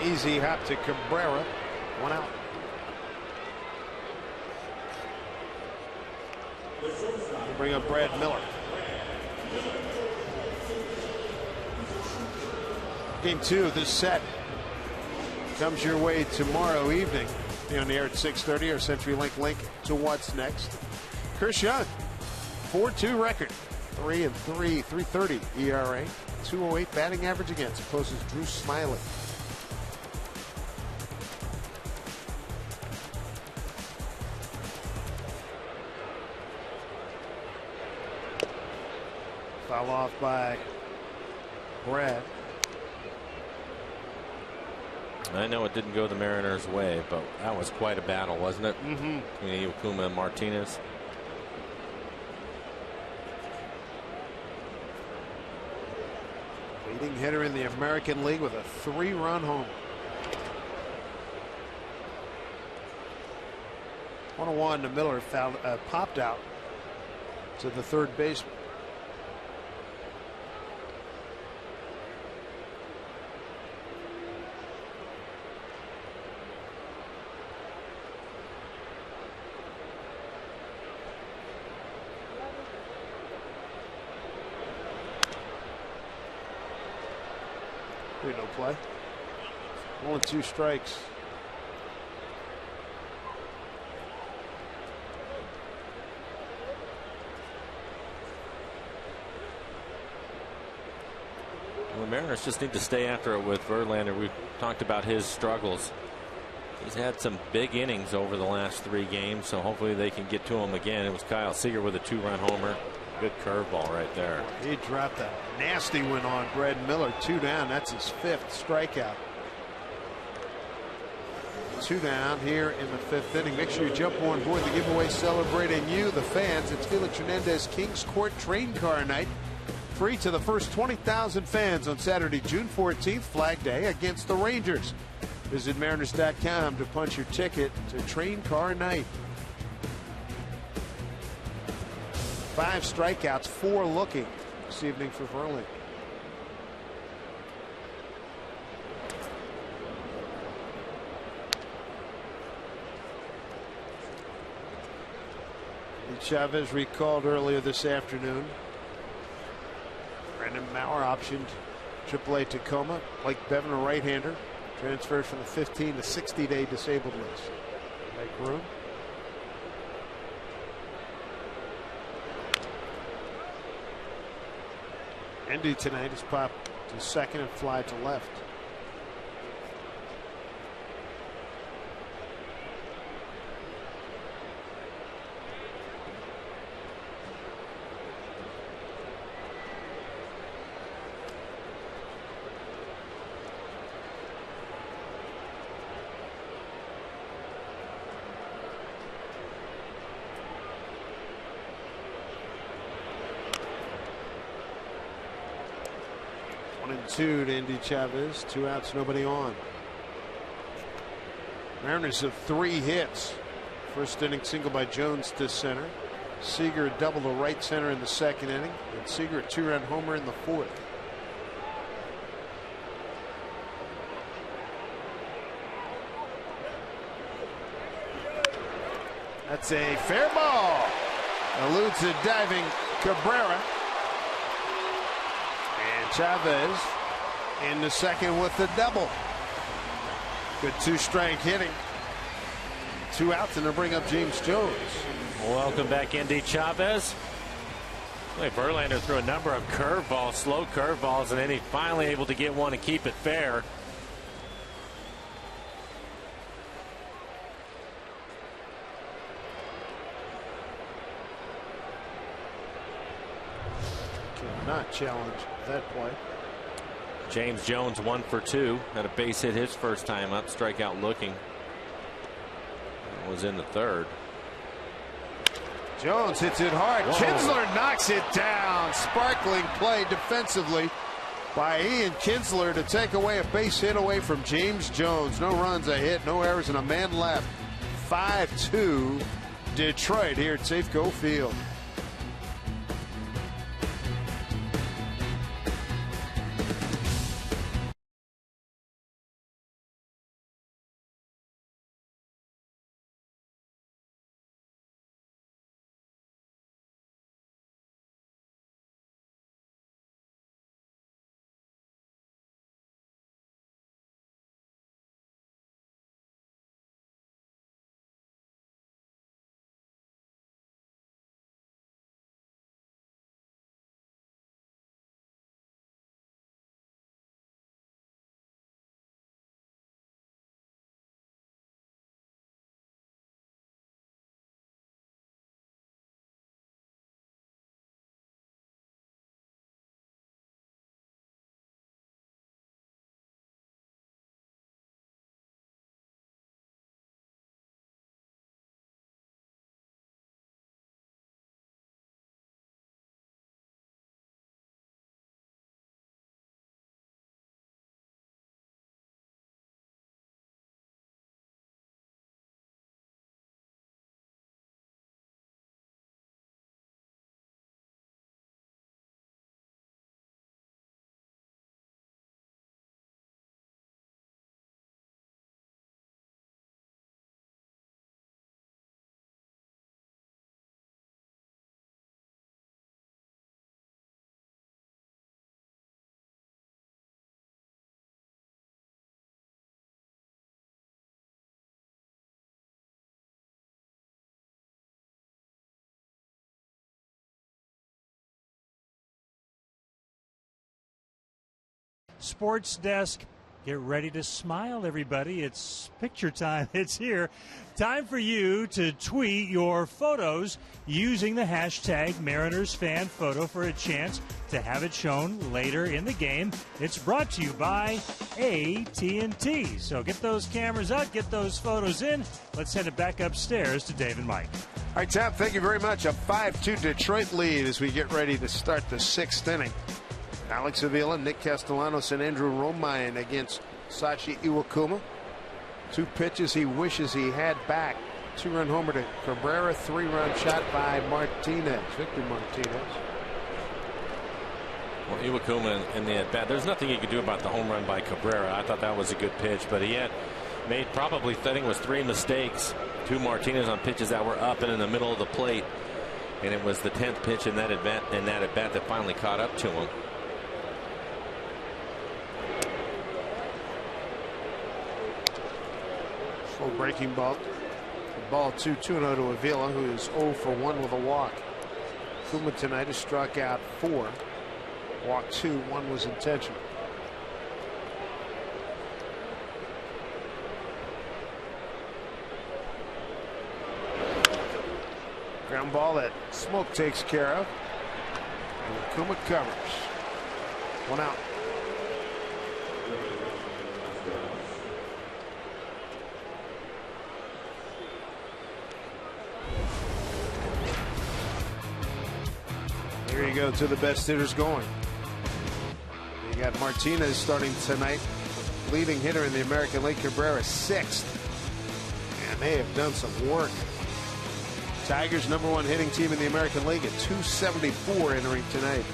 S5: Easy hop to Cabrera. 1 out. Bring up Brad Miller. Game 2 of this set comes your way tomorrow evening. Be on the air at 6:30. Our CenturyLink link to what's next. Chris Young, 4-2 record, 3-3, 3.30 ERA, 2.08 batting average against. Opposes Drew Smiley. Foul off by Brad.
S6: I know it didn't go the Mariners' way, but that was quite a battle, wasn't it? Between Iwakuma and Martinez.
S5: Leading hitter in the American League with a 3-run home. 1-1 to Miller, popped out to the third baseman. No play. 1-2 strikes.
S6: Well, the Mariners just need to stay after it with Verlander. We've talked about his struggles. He's had some big innings over the last 3 games, so hopefully they can get to him again. It was Kyle Seager with a 2-run homer. Good curveball right there.
S5: He dropped a nasty one on Brad Miller. 2 down. That's his 5th strikeout. 2 down here in the 5th inning. Make sure you jump on board the giveaway celebrating you, the fans. It's Felix Hernandez Kings Court Train Car Night. Free to the first 20,000 fans on Saturday, June 14th, Flag Day, against the Rangers. Visit Mariners.com to punch your ticket to Train Car Night. 5 strikeouts, 4 looking this evening for Verlander. Chavez recalled earlier this afternoon. Brandon Maurer optioned AAA Tacoma. Blake Bevan, a right-hander, transferred from the 15 to 60-day disabled list. Make room. Andy tonight is popped to second and fly to left. And 2 to Andy Chavez. 2 outs, nobody on. Mariners have 3 hits. First inning single by Jones to center. Seager a double to right center in the 2nd inning. And Seager a 2-run homer in the 4th. That's a fair ball. Eludes a diving Cabrera. Chavez in the 2nd with the double. Good 2-strike hitting. 2 outs, and they'll bring up James Jones.
S6: Welcome back, Andy Chavez. Verlander threw a number of curveballs, slow curveballs, and then he finally able to get one and keep it fair.
S5: Cannot challenge that play.
S6: James Jones 1 for 2. Had a base hit his first time up. Strikeout looking. Was in the third.
S5: Jones hits it hard.
S6: Whoa.
S5: Kinsler knocks it down. Sparkling play defensively by Ian Kinsler to take away a base hit away from James Jones. No runs, a hit, no errors, and a man left. 5-2 Detroit here at Safeco Field.
S1: Sports Desk, get ready to smile, everybody. It's picture time. It's here. Time for you to tweet your photos using the hashtag Mariners Fan Photo for a chance to have it shown later in the game. It's brought to you by AT&T. So get those cameras out, get those photos in. Let's send it back upstairs to Dave and Mike.
S5: All right, Tom, thank you very much. A 5-2 Detroit lead as we get ready to start the 6th inning. Alex Avila, Nick Castellanos, and Andrew Romine against Sashi Iwakuma. 2 pitches he wishes he had back. 2-run homer to Cabrera, 3-run shot by Martinez, Victor Martinez.
S6: Well, Iwakuma in the at-bat, there's nothing you could do about the home run by Cabrera. I thought that was a good pitch, but he had made probably, I think it was 3 mistakes. 2 Martinez on pitches that were up and in the middle of the plate. And it was the 10th pitch in that at-bat that finally caught up to him.
S5: Full breaking ball. Ball 2-0 to Avila, who is 0 for 1 with a walk. Kuma tonight has struck out 4. Walk 2, 1 was intentional. Ground ball that Smoke takes care of. And Kuma covers. 1 out. Here you go, to the best hitters going. You got Martinez starting tonight, leading hitter in the American League. Cabrera 6th, and they have done some work. Tigers #1 hitting team in the American League at 274 entering tonight.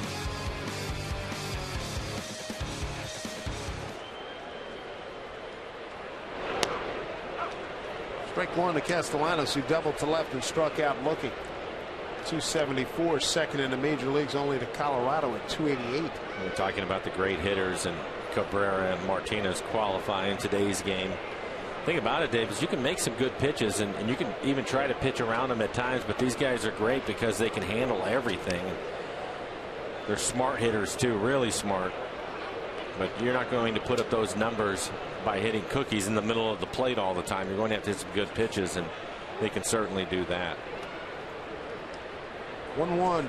S5: Strike 1 to Castellanos, who doubled to left and struck out looking. 274, second in the major leagues, only to Colorado at 288.
S6: We're talking about the great hitters, and Cabrera and Martinez qualify in today's game. The thing about it, Dave, is you can make some good pitches, and you can even try to pitch around them at times, but these guys are great because they can handle everything. They're smart hitters too, really smart. But you're not going to put up those numbers by hitting cookies in the middle of the plate all the time. You're going to have to hit some good pitches, and they can certainly do that.
S5: 1-1.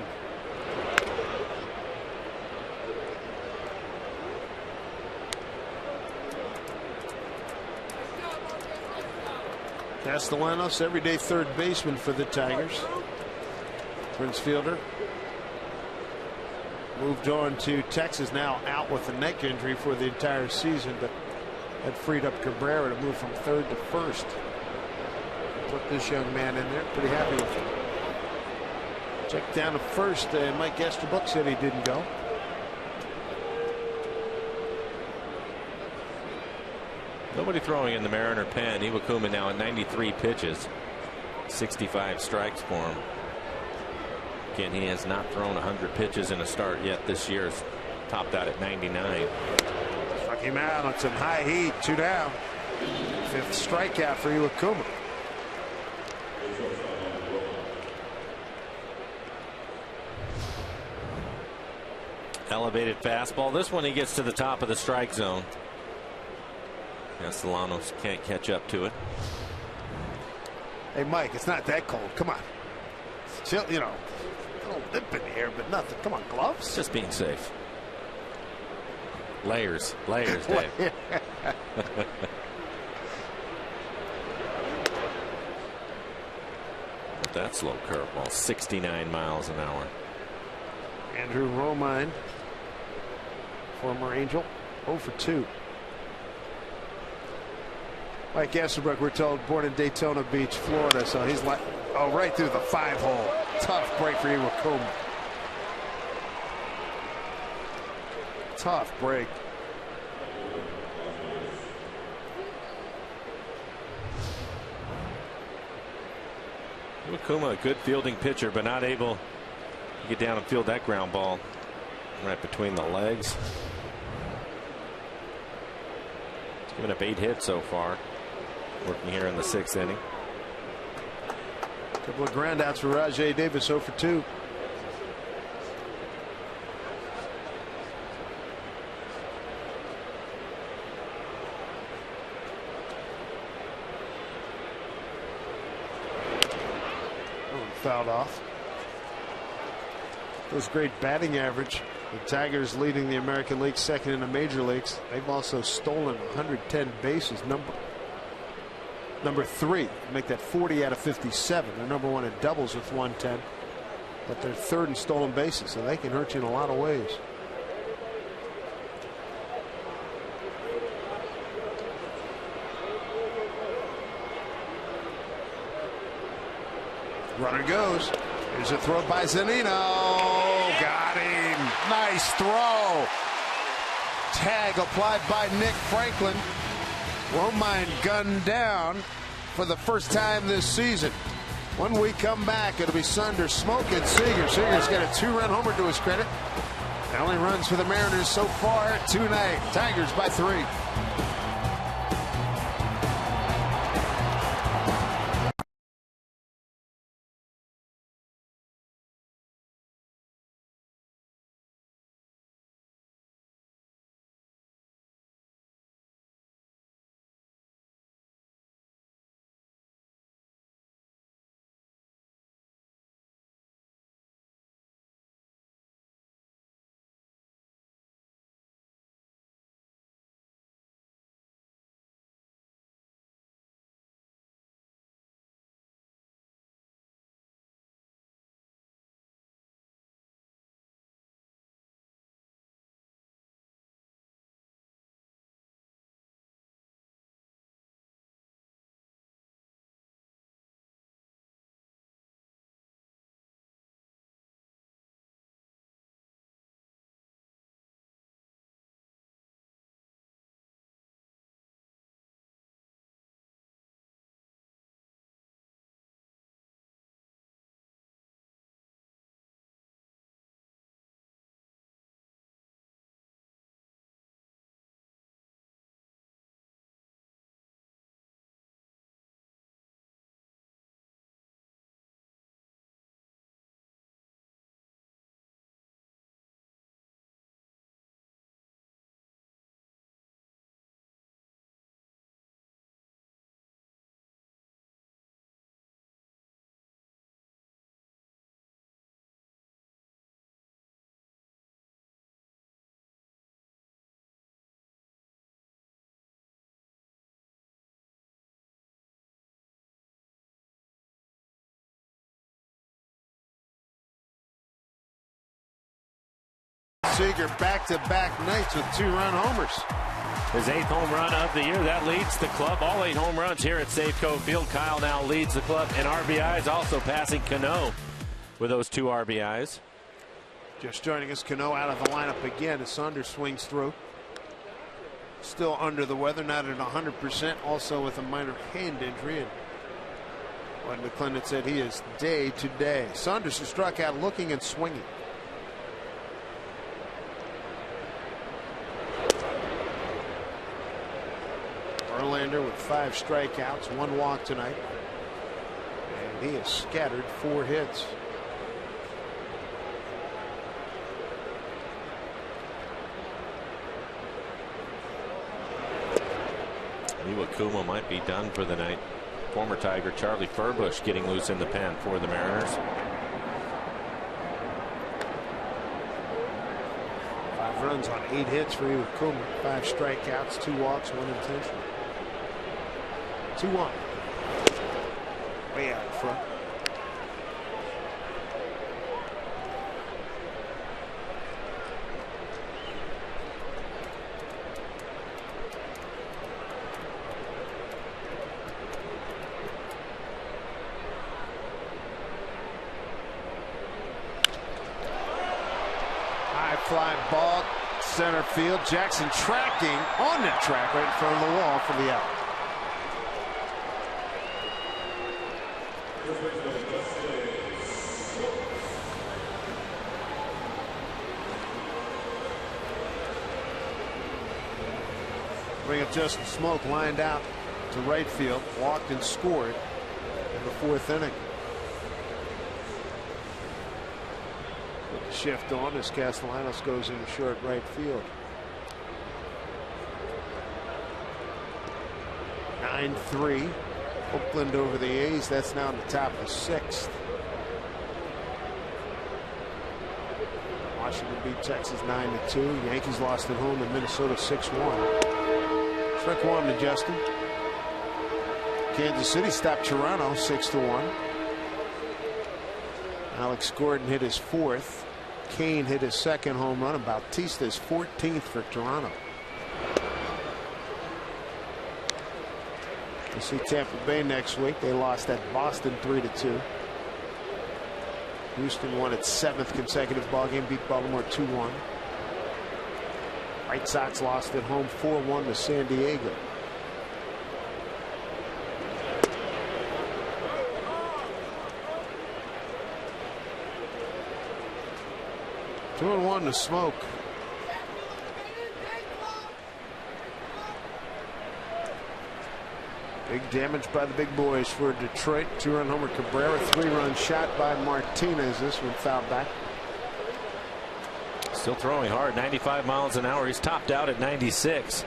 S5: Castellanos, everyday third baseman for the Tigers. Prince fielder. Moved on to Texas, now out with a neck injury for the entire season, but that freed up Cabrera to move from third to first. Put this young man in there, pretty happy with him. Checked down to first, and Mike Esterbrook said he didn't go.
S6: Nobody throwing in the Mariner pen. Iwakuma now at 93 pitches, 65 strikes for him. Again, he has not thrown 100 pitches in a start yet this year. Topped out at 99.
S5: Struck him out on some high heat. 2 down. 5th strikeout for Iwakuma.
S6: Elevated fastball. This one he gets to the top of the strike zone. Castellanos can't catch up to it.
S5: Hey, Mike, it's not that cold. Come on. Chill, you know. A little dip in the air, but nothing. Come on, gloves.
S6: Just being safe. Layers, Dave. But that slow curveball, 69 miles an hour.
S5: Andrew Romine, former Angel, 0 for 2. Mike Esterbrook, we're told, born in Daytona Beach, Florida, so he's like, oh, right through the 5-hole. Tough break for Iwakuma. Tough break.
S6: Iwakuma, a good fielding pitcher, but not able to get down and field that ground ball right between the legs. He's given up 8 hits so far, working here in the 6th inning.
S5: A couple of groundouts for Rajai Davis, 0 for 2. Fouled off. Those great batting average. The Tigers leading the American League, 2nd in the major leagues. They've also stolen 110 bases. Number 3. Make that 40 out of 57. They're number 1 in doubles with 110. But they're 3rd in stolen bases, so they can hurt you in a lot of ways. Runner goes. Here's a throw by Zunino. Got him. Nice throw. Tag applied by Nick Franklin. Romine gunned down for the first time this season. When we come back, it'll be Sunder smoking Seager. Seager's got a 2-run homer to his credit. Only runs for the Mariners so far tonight. Tigers by 3. Seager back-to-back nights with 2-run homers.
S6: His 8th home run of the year. That leads the club. All 8 home runs here at Safeco Field. Kyle now leads the club in RBIs, also passing Cano with those 2 RBIs.
S5: Just joining us, Cano out of the lineup again as Saunders swings through. Still under the weather, not at 100%, also with a minor hand injury. And Glenn McClendon said he is day to day. Saunders has struck out looking and swinging. Verlander with 5 strikeouts, 1 walk tonight. And he has scattered 4 hits.
S6: Iwakuma might be done for the night. Former Tiger Charlie Furbush getting loose in the pen for the Mariners.
S5: 5 runs on 8 hits for Iwakuma. 5 strikeouts, 2 walks, 1 intentional. 2-1. Way out in front. Fly ball center field. Jackson tracking on that track right in front of the wall for the out. Bring up Justin Smoke, lined out to right field, walked and scored in the 4th inning. Shift on as Castellanos goes into short right field. 9-3. Oakland over the A's. That's now in the top of the 6th. Washington beat Texas 9-2. Yankees lost at home in Minnesota 6-1. Strike 1 to Justin. Kansas City stopped Toronto 6-1. Alex Gordon hit his 4th. Kane hit his 2nd home run, and Bautista's 14th for Toronto. We'll see Tampa Bay next week. They lost at Boston 3-2. Houston won its 7th consecutive ball game, beat Baltimore 2-1. White Sox lost at home 4-1 to San Diego. Two 2-1 to Smoke. Big damage by the big boys for Detroit. 2-run homer Cabrera, 3-run shot by Martinez. This one fouled back.
S6: Still throwing hard, 95 miles an hour. He's topped out at 96.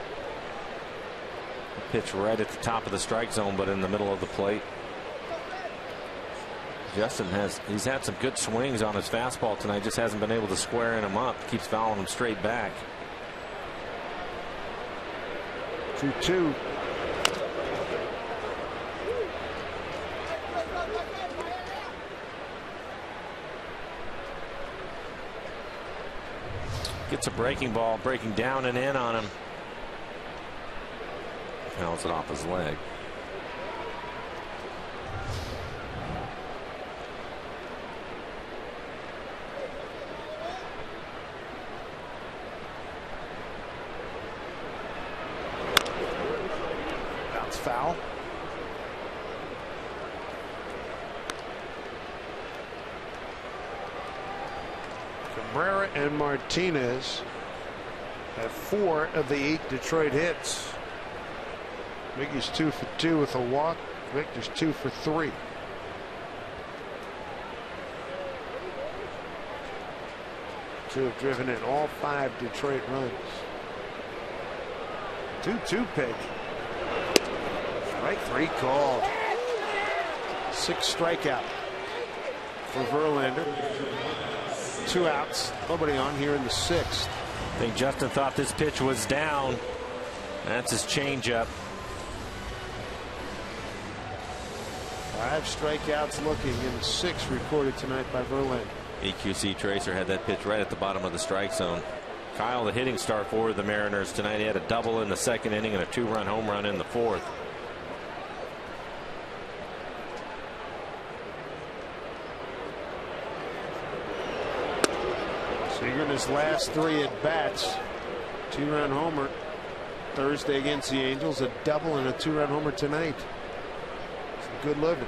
S6: Pitch right at the top of the strike zone, but in the middle of the plate. Justin he's had some good swings on his fastball tonight, just hasn't been able to square him up. Keeps fouling him straight back.
S5: 2-2.
S6: Gets a breaking ball, breaking down and in on him. Fouls it off his leg.
S5: Bounce foul. Cabrera and Martinez have 4 of the 8 Detroit hits. Miggy's 2 for 2 with a walk. Victor's 2 for 3. Two have driven in all 5 Detroit runs. 2-2 pitch. Strike 3 called. 6 strikeout for Verlander. 2 outs. Nobody on here in the 6th.
S6: I think Justin thought this pitch was down. That's his changeup.
S5: 5 strikeouts looking in 6 recorded tonight by Verlander.
S6: EQC Tracer had that pitch right at the bottom of the strike zone. Kyle, the hitting star for the Mariners tonight. He had a double in the second inning and a 2-run home run in the fourth.
S5: Seager in his last 3 at bats, 2-run homer Thursday against the Angels, a double and a 2-run homer tonight. Some good living.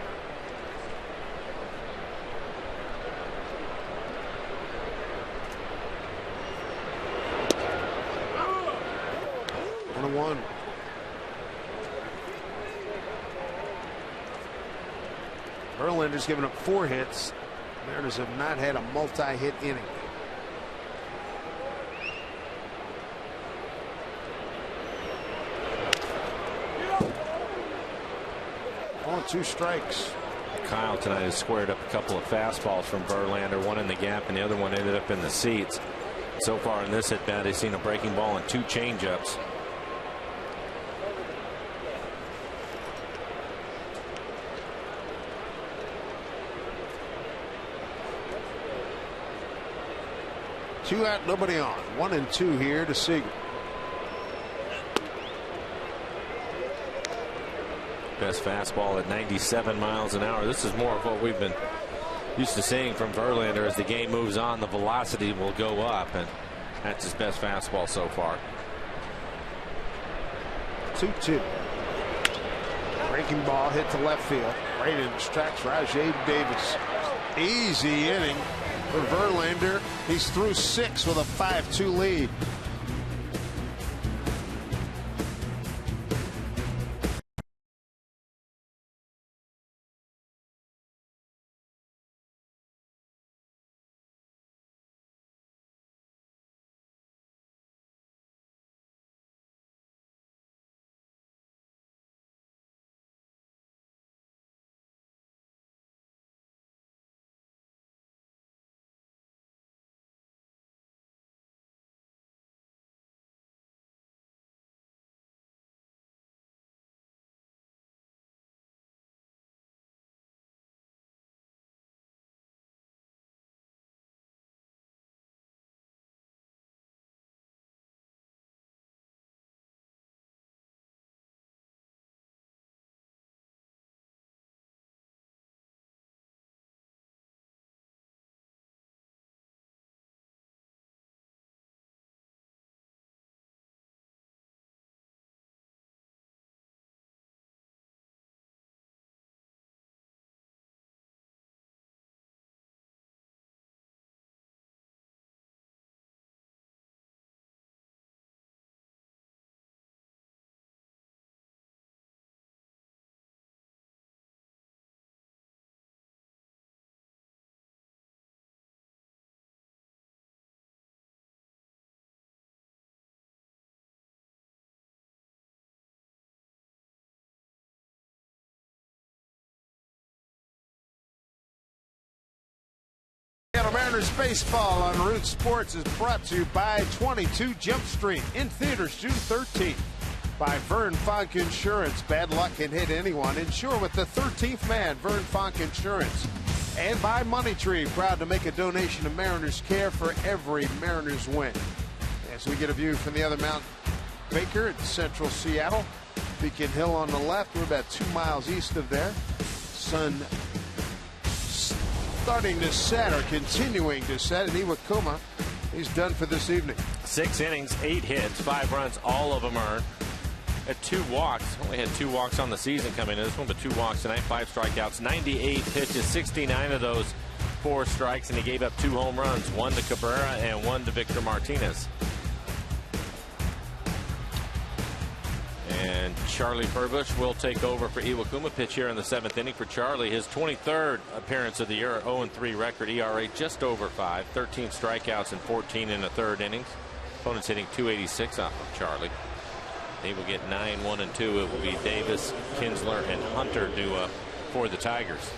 S5: One. Verlander's given up 4 hits. Mariners have not had a multi-hit inning. 2 strikes.
S6: Kyle tonight has squared up a couple of fastballs from Verlander, one in the gap and the other one ended up in the seats. So far in this at bat, he's seen a breaking ball and 2 changeups.
S5: Two out, nobody on. 1 and 2 here to Seager.
S6: Best fastball at 97 miles an hour. This is more of what we've been used to seeing from Verlander. As the game moves on, the velocity will go up, and that's his best fastball so far.
S5: 2-2. Breaking ball hit to left field. Right in tracks Rajay Davis. Easy inning for Verlander. He's through 6 with a 5-2 lead. Mariners baseball on Root Sports is brought to you by 22 Jump Street, in theaters June 13th. By Vern Fonk Insurance. Bad luck can hit anyone. Insure with the 13th man, Vern Fonk Insurance. And by Money Tree, proud to make a donation to Mariners Care for every Mariners win. As we get a view from the other Mount Baker in central Seattle. Beacon Hill on the left. We're about 2 miles east of there. Sun starting to set, or continuing to set, and Iwakuma, he's done for this evening.
S6: 6 innings, 8 hits, 5 runs, all of them earned. Had 2 walks. Only had 2 walks on the season coming in this one, but 2 walks tonight, 5 strikeouts, 98 pitches, 69 of those 4 strikes, and he gave up 2 home runs, 1 to Cabrera and 1 to Victor Martinez. And Charlie Furbush will take over for Iwakuma. Pitch here in the 7th inning for Charlie. His 23rd appearance of the year, 0-3 record, ERA just over 5, 13 strikeouts and 14 in the 3rd innings. Opponents hitting .286 off of Charlie. They will get 9, 1 and 2. It will be Davis, Kinsler, and Hunter due up for the Tigers.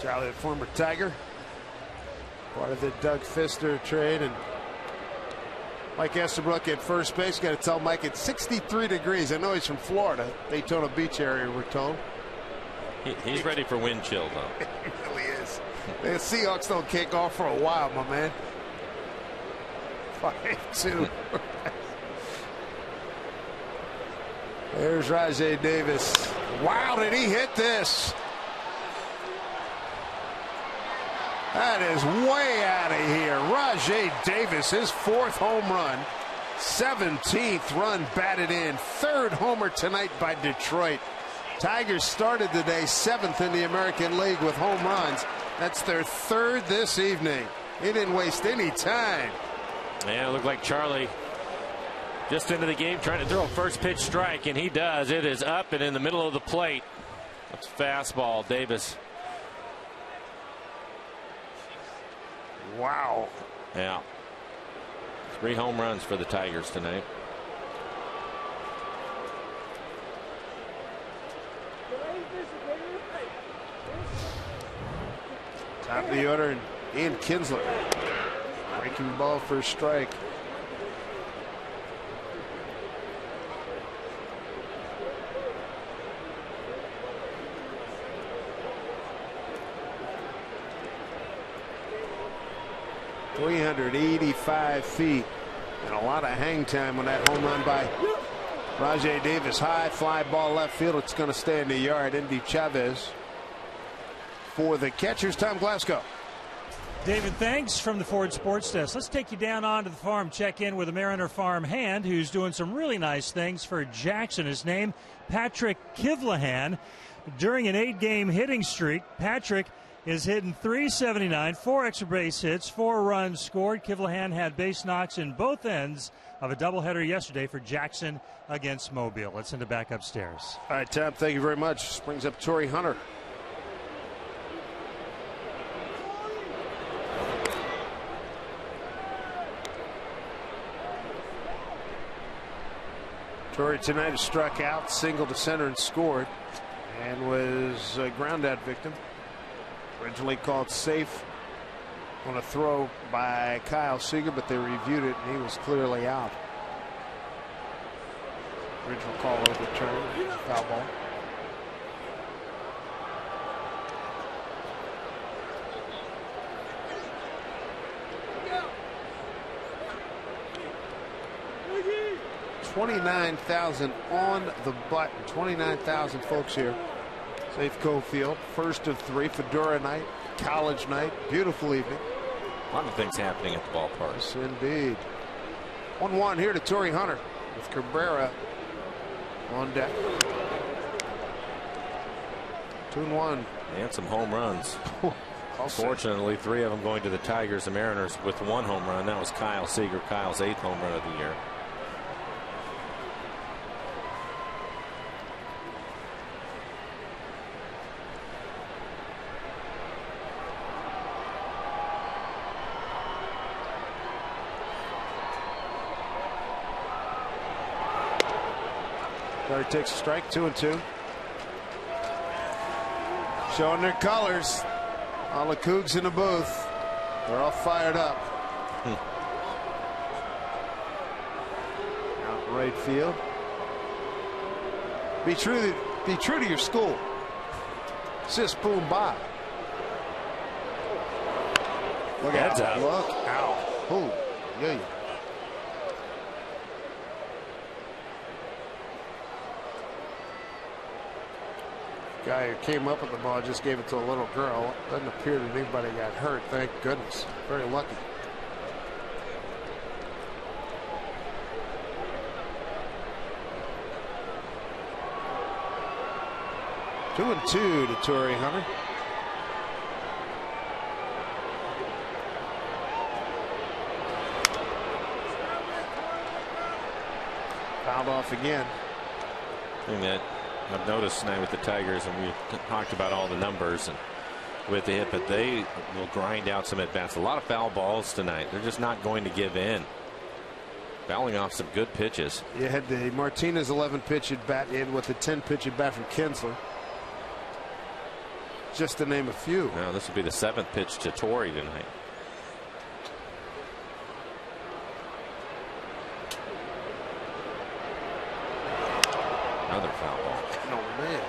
S5: Charlie, the former Tiger, part of the Doug Fister trade, and Mike Estabrook at first base. Got to tell Mike it's 63 degrees. I know he's from Florida, Daytona Beach area, we're told.
S6: He's ready for wind chill, though.
S5: He really is. The Seahawks don't kick off for a while, my man. 5-2. There's Rajai Davis. Wow, did he hit this? That is way out of here. Rajai Davis, his 4th home run. 17th run batted in. 3rd homer tonight by Detroit. Tigers started the day 7th in the American League with home runs. That's their 3rd this evening. He didn't waste any time.
S6: Yeah, it looked like Charlie just into the game trying to throw a first pitch strike, and he does. It is up and in the middle of the plate. That's fastball, Davis.
S5: Wow.
S6: Yeah. 3 home runs for the Tigers tonight.
S5: Top of the order, and Ian Kinsler breaking the ball for a strike. .385 feet and a lot of hang time on that home run by Rajai Davis. High fly ball left field. It's going to stay in the yard. Andy Chavez for the catchers. Tom Glasgow.
S1: David, thanks from the Ford Sports Desk. Let's take you down onto the farm, check in with a Mariner farm hand who's doing some really nice things for Jackson. His name, Patrick Kivlahan. During an 8-game hitting streak, Patrick is hitting .379, 4 extra base hits, 4 runs scored. Kivlahan had base knocks in both ends of a doubleheader yesterday for Jackson against Mobile. Let's send it back upstairs.
S5: All right, Tom, thank you very much. This brings up Torrey Hunter. Torrey tonight has struck out, single to center and scored, and was a ground out victim. Originally called safe on a throw by Kyle Seager, but they reviewed it and he was clearly out. Original call overturned. Foul ball. $29,000 on the button. 29,000 folks here. Safeco Field, first of 3, Fedora night, college night, beautiful evening.
S6: A lot of things happening at the ballpark.
S5: Yes, indeed. 1-1 here to Torrey Hunter with Cabrera on deck. 2-1.
S6: And some home runs. Unfortunately, 3 of them going to the Tigers. The Mariners with 1 home run. That was Kyle Seager, Kyle's 8th home run of the year.
S5: Carter takes a strike, 2-2. Showing their colors. All the Cougs in the booth. They're all fired up. Out in right field. Be true to your school. Sis boom bye. Look out. Look out. Oh, yeah. Guy who came up with the ball just gave it to a little girl. Doesn't appear that anybody got hurt, thank goodness. Very lucky. Two and 2 to Torrey Hunter. Fouled off again.
S6: Thing that I've noticed tonight with the Tigers, and we talked about all the numbers and with the hit, but they will grind out some at bats. A lot of foul balls tonight. They're just not going to give in. Fouling off some good pitches.
S5: You had the Martinez 11 pitch at bat in with the 10 pitch at bat from Kinsler. Just to name a few.
S6: Now this will be the 7th pitch to Torrey tonight. Another foul ball.
S5: No man.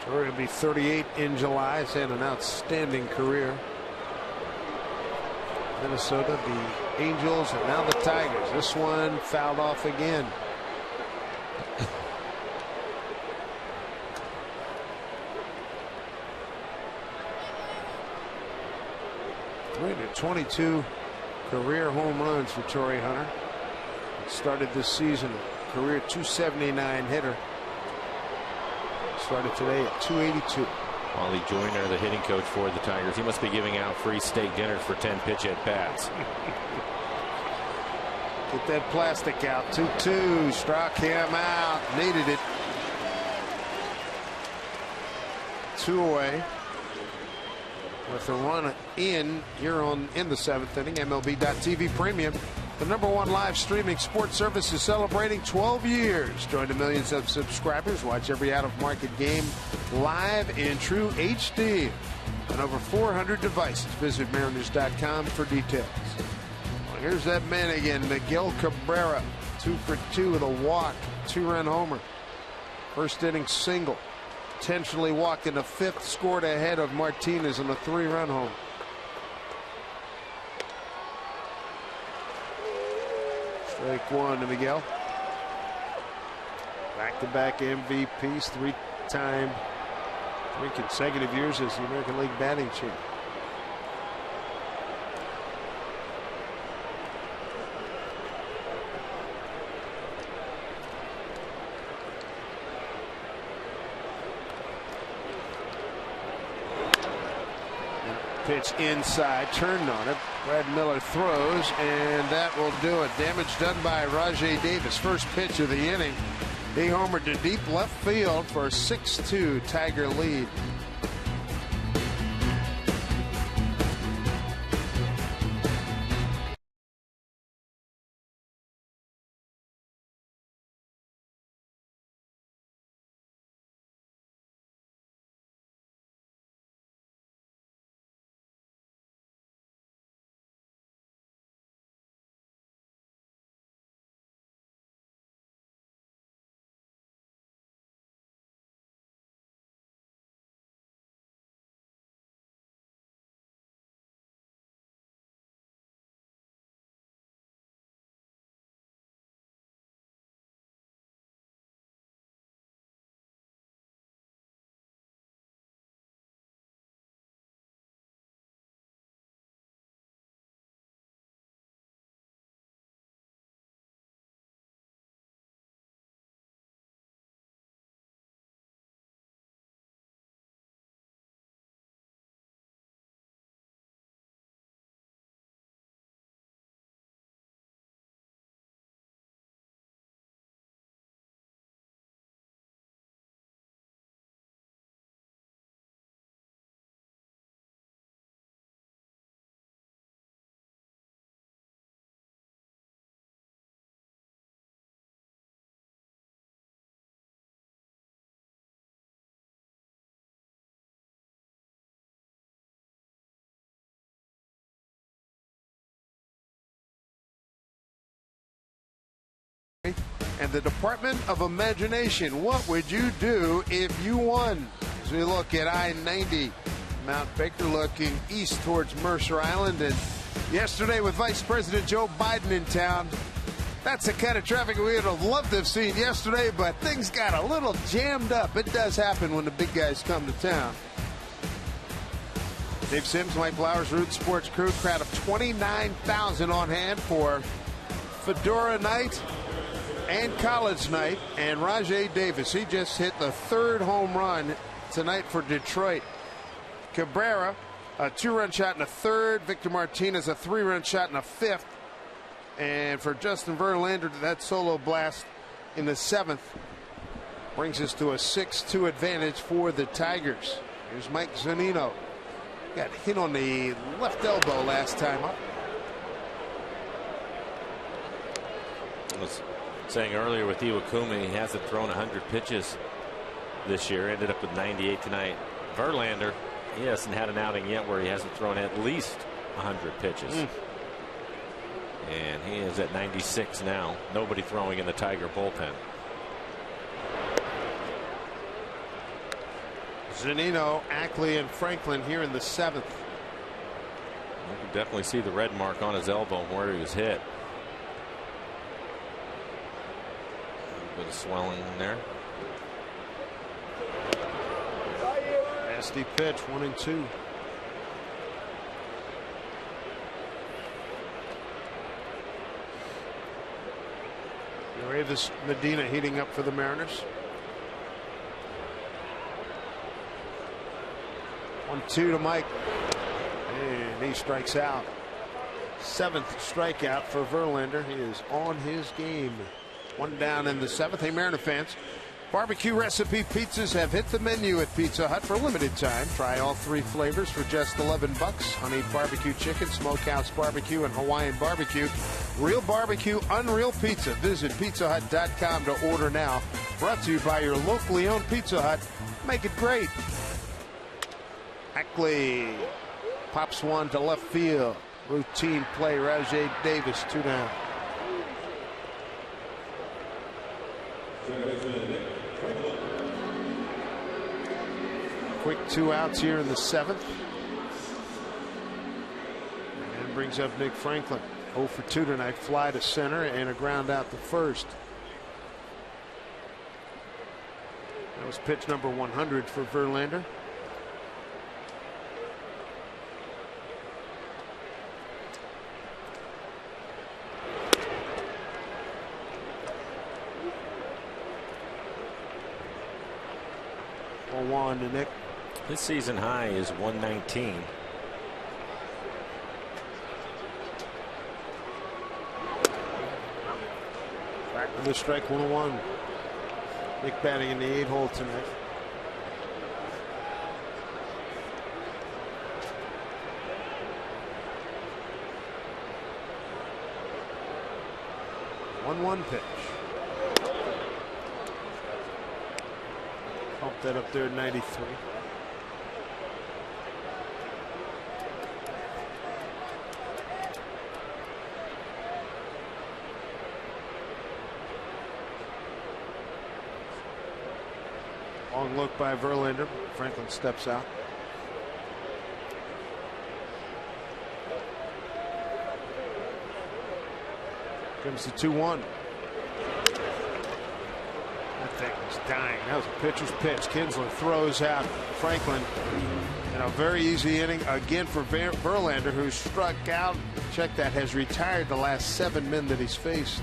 S5: We're going to be 38 in July. He's had an outstanding career. Minnesota, the Angels, and now the Tigers. This one fouled off again. 22 career home runs for Torrey Hunter. Started this season, career .279 hitter. Started today at .282.
S6: Wally Joyner, the hitting coach for the Tigers, he must be giving out free steak dinners for 10 pitch at bats.
S5: Get that plastic out. 2-2. Struck him out. Needed it. 2 away. With a run in here in the 7th inning. MLB.TV Premium, the #1 live streaming sports service, is celebrating 12 years. Join the millions of subscribers. Watch every out-of-market game live in true HD on over 400 devices. Visit Mariners.com for details. Well, here's that man again, Miguel Cabrera. 2 for 2 with a walk, 2-run homer. First inning single. Intentionally walked in the 5th, scored ahead of Martinez in a 3-run home. Strike 1 to Miguel. Back-to-back MVPs, 3 consecutive years as the American League batting champ. Pitch inside, turned on it. Brad Miller throws, and that will do it. Damage done by Rajai Davis. First pitch of the inning. He homered to deep left field for a 6-2 Tiger lead. And the Department of Imagination. What would you do if you won? As we look at I-90, Mount Baker looking east towards Mercer Island. And yesterday with Vice President Joe Biden in town, that's the kind of traffic we would have loved to have seen yesterday, but things got a little jammed up. It does happen when the big guys come to town. Dave Sims, Mike Flowers, Root Sports Crew, crowd of 29,000 on hand for Fedora Night and College Night. And Rajai Davis, he just hit the 3rd home run tonight for Detroit. Cabrera, a 2-run shot in the 3rd. Victor Martinez, a 3-run shot in the 5th. And for Justin Verlander, that solo blast in the 7th brings us to a 6-2 advantage for the Tigers. Here's Mike Zunino. Got hit on the left elbow last time up.
S6: I was saying earlier with Iwakuma, he hasn't thrown 100 pitches this year. Ended up with 98 tonight. Verlander, he hasn't had an outing yet where he hasn't thrown at least 100 pitches. And he is at 96 now. Nobody throwing in the Tiger bullpen.
S5: Zunino, Ackley, and Franklin here in the 7th.
S6: You can definitely see the red mark on his elbow where he was hit. A little bit of swelling in there.
S5: Nasty pitch, 1-2. Uravis Medina heating up for the Mariners. 1-2 to Mike. And he strikes out. 7th strikeout for Verlander. He is on his game. 1 down in the 7th. Hey, Mariner fans. Barbecue recipe pizzas have hit the menu at Pizza Hut for a limited time. Try all 3 flavors for just $11. Honey barbecue chicken, smokehouse barbecue, and Hawaiian barbecue. Real barbecue, unreal pizza. Visit pizzahut.com to order now. Brought to you by your locally owned Pizza Hut. Make it great. Ackley pops one to left field. Routine play. Rajay Davis 2 down. Quick 2 outs here in the 7th. And brings up Nick Franklin. 0 for 2 tonight. Fly to center and a ground out to first. That was pitch number 100 for Verlander. One to Nick.
S6: His season high is 119.
S5: Back with the strike, 1-1. Nick batting in the 8-hole tonight. One pitch. Bump that up there at 93. Long look by Verlander. Franklin steps out. Comes the 2-1. That thing was dying. That was a pitcher's pitch. Kinsler throws out Franklin. And a very easy inning again for Verlander, who struck out. Check that, has retired the last 7 men that he's faced.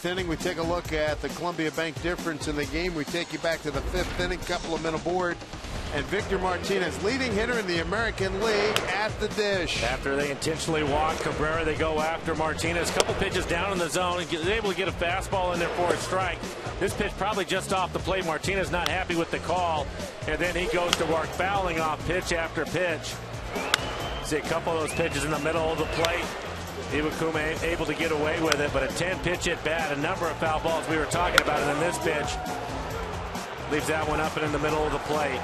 S5: inning. We take a look at the Columbia Bank difference in the game. We take you back to the 5th inning, couple of men aboard. And Victor Martinez, leading hitter in the American League, at the dish.
S6: After they intentionally walk Cabrera, they go after Martinez. Couple pitches down in the zone and able to get a fastball in there for a strike. This pitch probably just off the plate. Martinez not happy with the call. And then he goes to work fouling off pitch after pitch. See a couple of those pitches in the middle of the plate. Iwakuma able to get away with it, but a 10-pitch at bat, a number of foul balls we were talking about, and then this pitch leaves that one up and in the middle of the plate.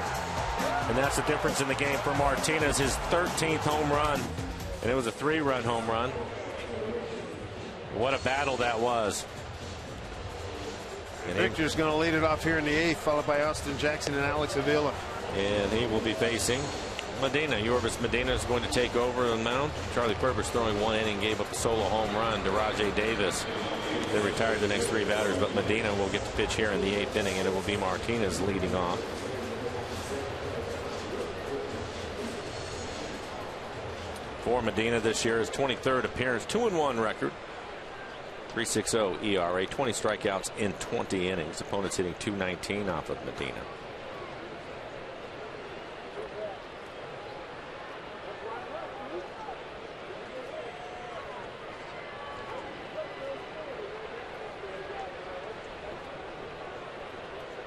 S6: And that's the difference in the game for Martinez, his 13th home run, and it was a 3-run home run. What a battle that was. And
S5: Victor's going to lead it off here in the 8th, followed by Austin Jackson and Alex Avila.
S6: And he will be facing Medina. Yorvis Medina is going to take over the mound. Charlie Purvis throwing 1 inning, gave up a solo home run to Rajay Davis. They retired the next 3 batters, but Medina will get the pitch here in the 8th inning, and it will be Martinez leading off. For Medina this year, his 23rd appearance, 2-1 record, 3.60 ERA, 20 strikeouts in 20 innings. Opponents hitting .219 off of Medina.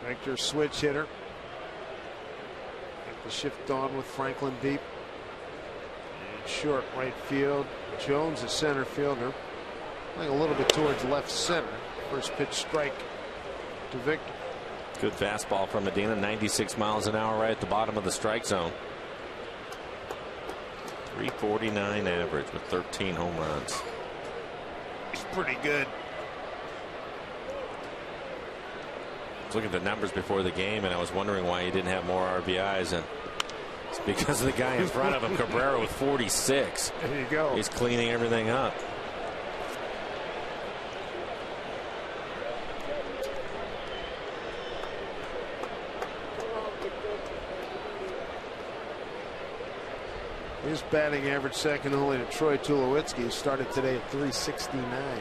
S5: Victor, switch hitter. Get the shift on with Franklin deep. And short right field. Jones, the center fielder, playing a little bit towards left center. First pitch strike to Victor.
S6: Good fastball from Medina, 96 miles an hour right at the bottom of the strike zone. 349 average with 13 home runs.
S5: He's pretty good.
S6: Look at the numbers before the game, and I was wondering why he didn't have more RBIs, and it's because of the guy in front of him, Cabrera, with 46.
S5: There you go.
S6: He's cleaning everything up.
S5: His batting average second only to Troy Tulowitzki, who started today at 369.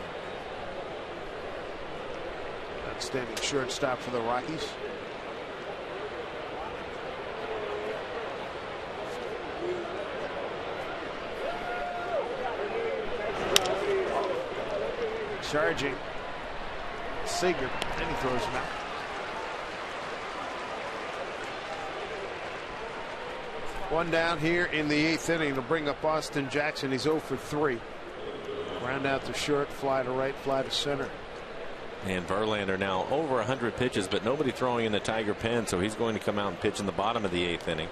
S5: Outstanding shortstop for the Rockies. Charging Seager, and he throws him out. One down here in the 8th inning to bring up Austin Jackson. He's 0 for 3. Round out to short, fly to right, fly to center.
S6: And Verlander now over 100 pitches, but nobody throwing in the Tiger pen, so he's going to come out and pitch in the bottom of the 8th inning.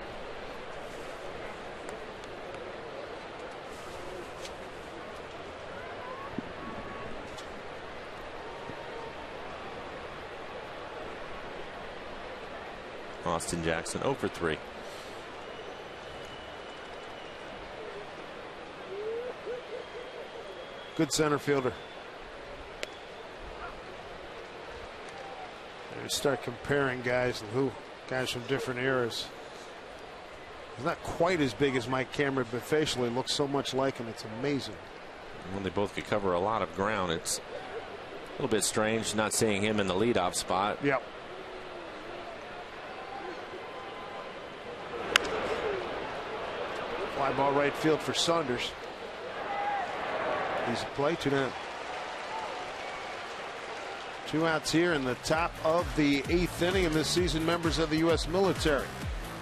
S6: Austin Jackson 0 for 3.
S5: Good center fielder. You start comparing guys from different eras. He's not quite as big as Mike Cameron, but facially looks so much like him. It's amazing.
S6: When they both could cover a lot of ground, it's a little bit strange not seeing him in the leadoff spot.
S5: Yep. Fly ball right field for Saunders. Easy play, 2 down. 2 outs here in the top of the 8th inning, and this season members of the U.S. military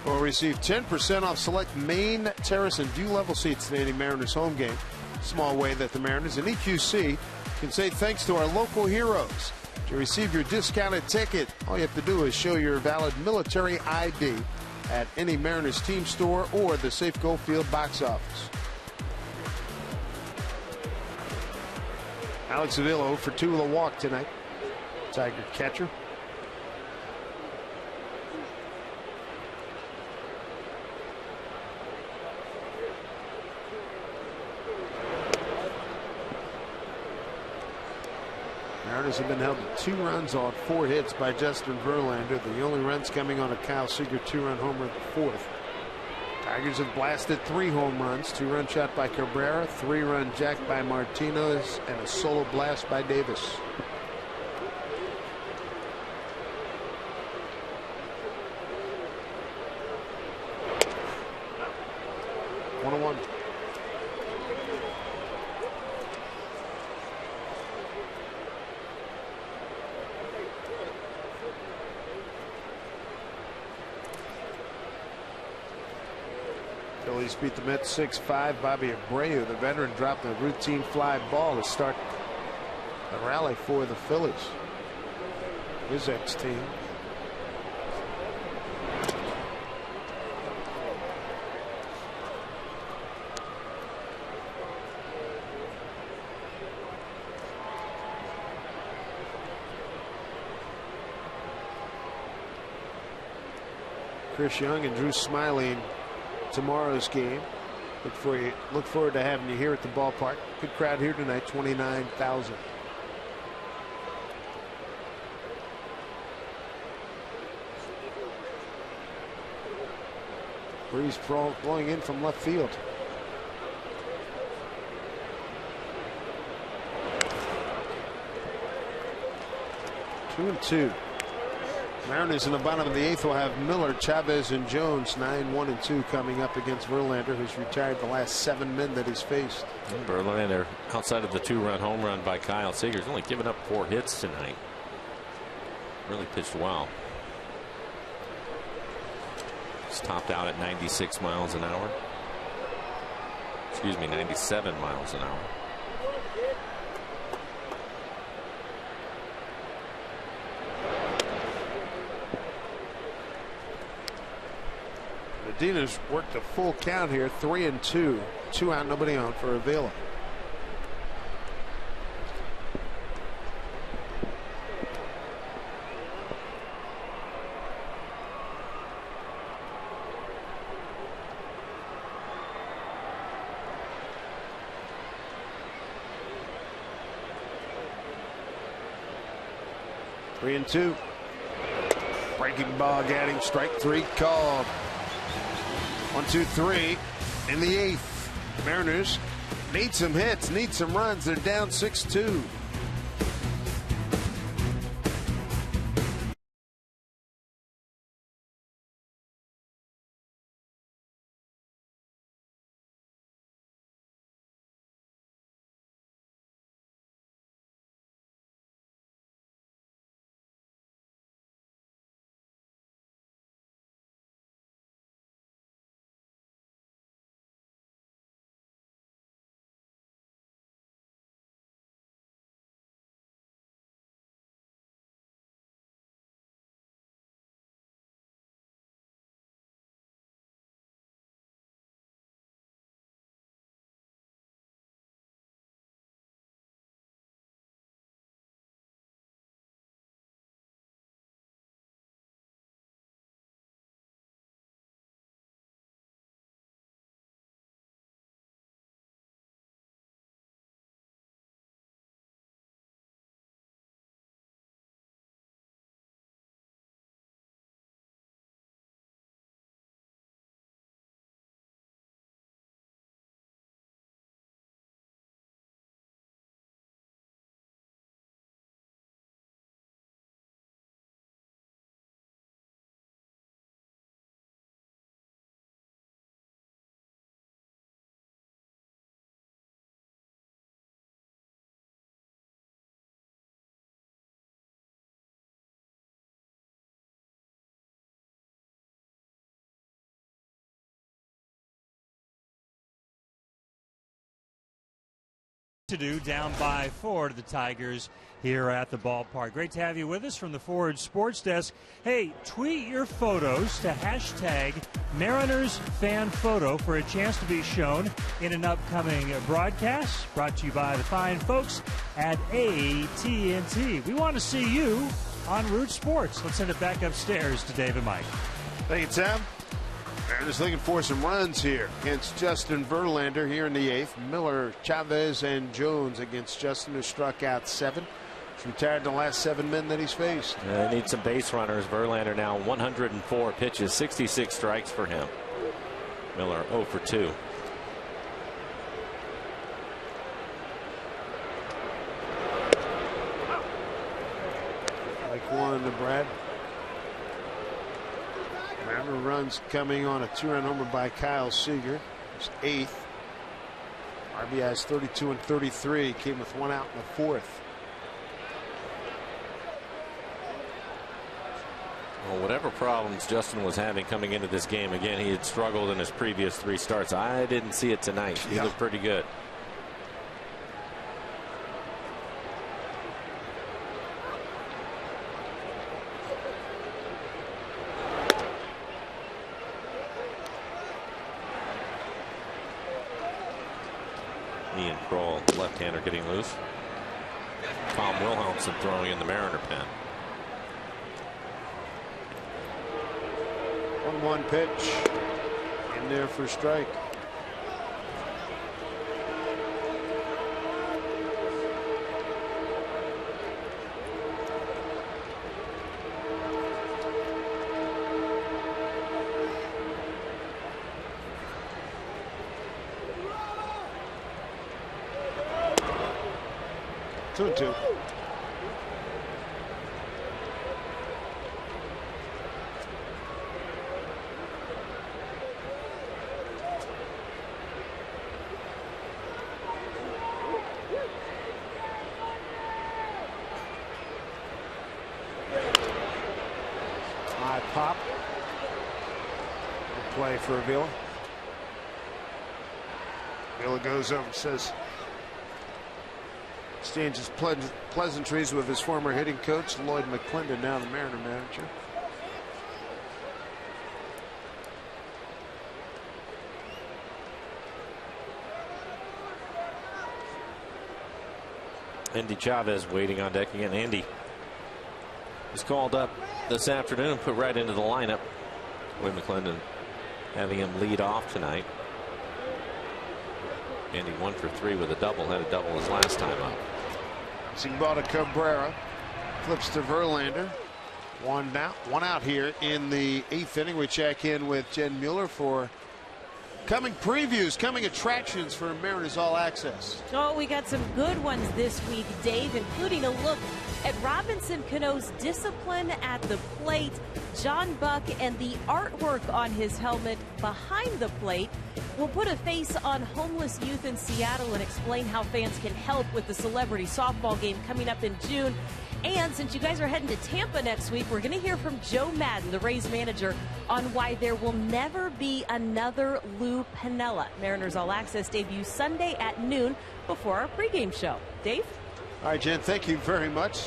S5: will receive 10% off select main, terrace, and view level seats in any Mariners home game. Small way that the Mariners and EQC can say thanks to our local heroes. To receive your discounted ticket, all you have to do is show your valid military ID at any Mariners team store or the Safeco Field box office. Alex Avila 0 for 2 with a walk tonight. Tiger catcher. Mariners have been held to 2 runs on 4 hits by Justin Verlander. The only runs coming on a Kyle Seager 2-run homer, the 4th. Tigers have blasted 3 home runs, 2-run shot by Cabrera, 3-run jack by Martinez, and a solo blast by Davis. 1-1. Phillies beat the Mets 6-5. Bobby Abreu, the veteran, dropped a routine fly ball to start a rally for the Phillies. His ex-team. Chris Young and Drew Smyly in tomorrow's game. Look forward to having you here at the ballpark. Good crowd here tonight, 29,000. Breeze blowing in from left field. Two and two. Mariners in the bottom of the 8th will have Miller, Chavez, and Jones 9-1-2 coming up against Verlander, who's retired the last 7 men that he's faced.
S6: And Verlander, outside of the 2-run home run by Kyle Seager's, only given up 4 hits tonight. Really pitched well. He's topped out at 96 miles an hour. Excuse me, 97 miles an hour.
S5: Medina's worked a full count here, 3 and 2. 2 out, nobody on for Avila. Three and 2. Breaking ball, getting strike 3 called. 1-2-3 in the 8th. Mariners need some hits, need some runs. They're down 6-2.
S1: To do down by 4 to the Tigers here at the ballpark. Great to have you with us from the Forward Sports Desk. Hey, tweet your photos to hashtag Mariners Fan Photo for a chance to be shown in an upcoming broadcast brought to you by the fine folks at AT&T. We want to see you on Root Sports. Let's send it back upstairs to Dave and Mike.
S5: Thank you, Tim. Mariners looking for some runs here against Justin Verlander here in the 8th. Miller, Chavez, and Jones against Justin, who struck out 7. He's retired the last 7 men that he's faced.
S6: They need some base runners. Verlander now 104 pitches, 66 strikes for him. Miller 0 for 2.
S5: Like one to Brad. Mariner runs coming on a 2-run homer by Kyle Seager. His 8th. RBIs 32 and 33. Came with 1 out in the 4th.
S6: Well, whatever problems Justin was having coming into this game, again, he had struggled in his previous 3 starts. I didn't see it tonight. He looked pretty good. Ian Kroll, left-hander, getting loose. Tom Wilhelmsen throwing in the Mariner pen.
S5: 1-1 pitch in there for a strike. Two and two. High pop. Good play for Avila. Avila goes over and says, exchanges pleasantries with his former hitting coach Lloyd McClendon, now the Mariner manager.
S6: Andy Chavez waiting on deck again. Andy was called up this afternoon and put right into the lineup. Lloyd McClendon having him lead off tonight. Andy 1 for 3 with a double. Had a double his last time up.
S5: Bouncing ball to Cabrera. Flips to Verlander. One out here in the 8th inning. We check in with Jen Mueller for coming previews, coming attractions for Mariners All Access.
S2: Oh, we got some good ones this week, Dave, including a look at Robinson Cano's discipline at the plate, John Buck, and the artwork on his helmet behind the plate. We'll put a face on homeless youth in Seattle and explain how fans can help with the celebrity softball game coming up in June. And since you guys are heading to Tampa next week, we're going to hear from Joe Madden, the Rays manager, on why there will never be another Lou Piniella. Mariners All Access debuts Sunday at noon before our pregame show. Dave?
S5: All right, Jen, thank you very much.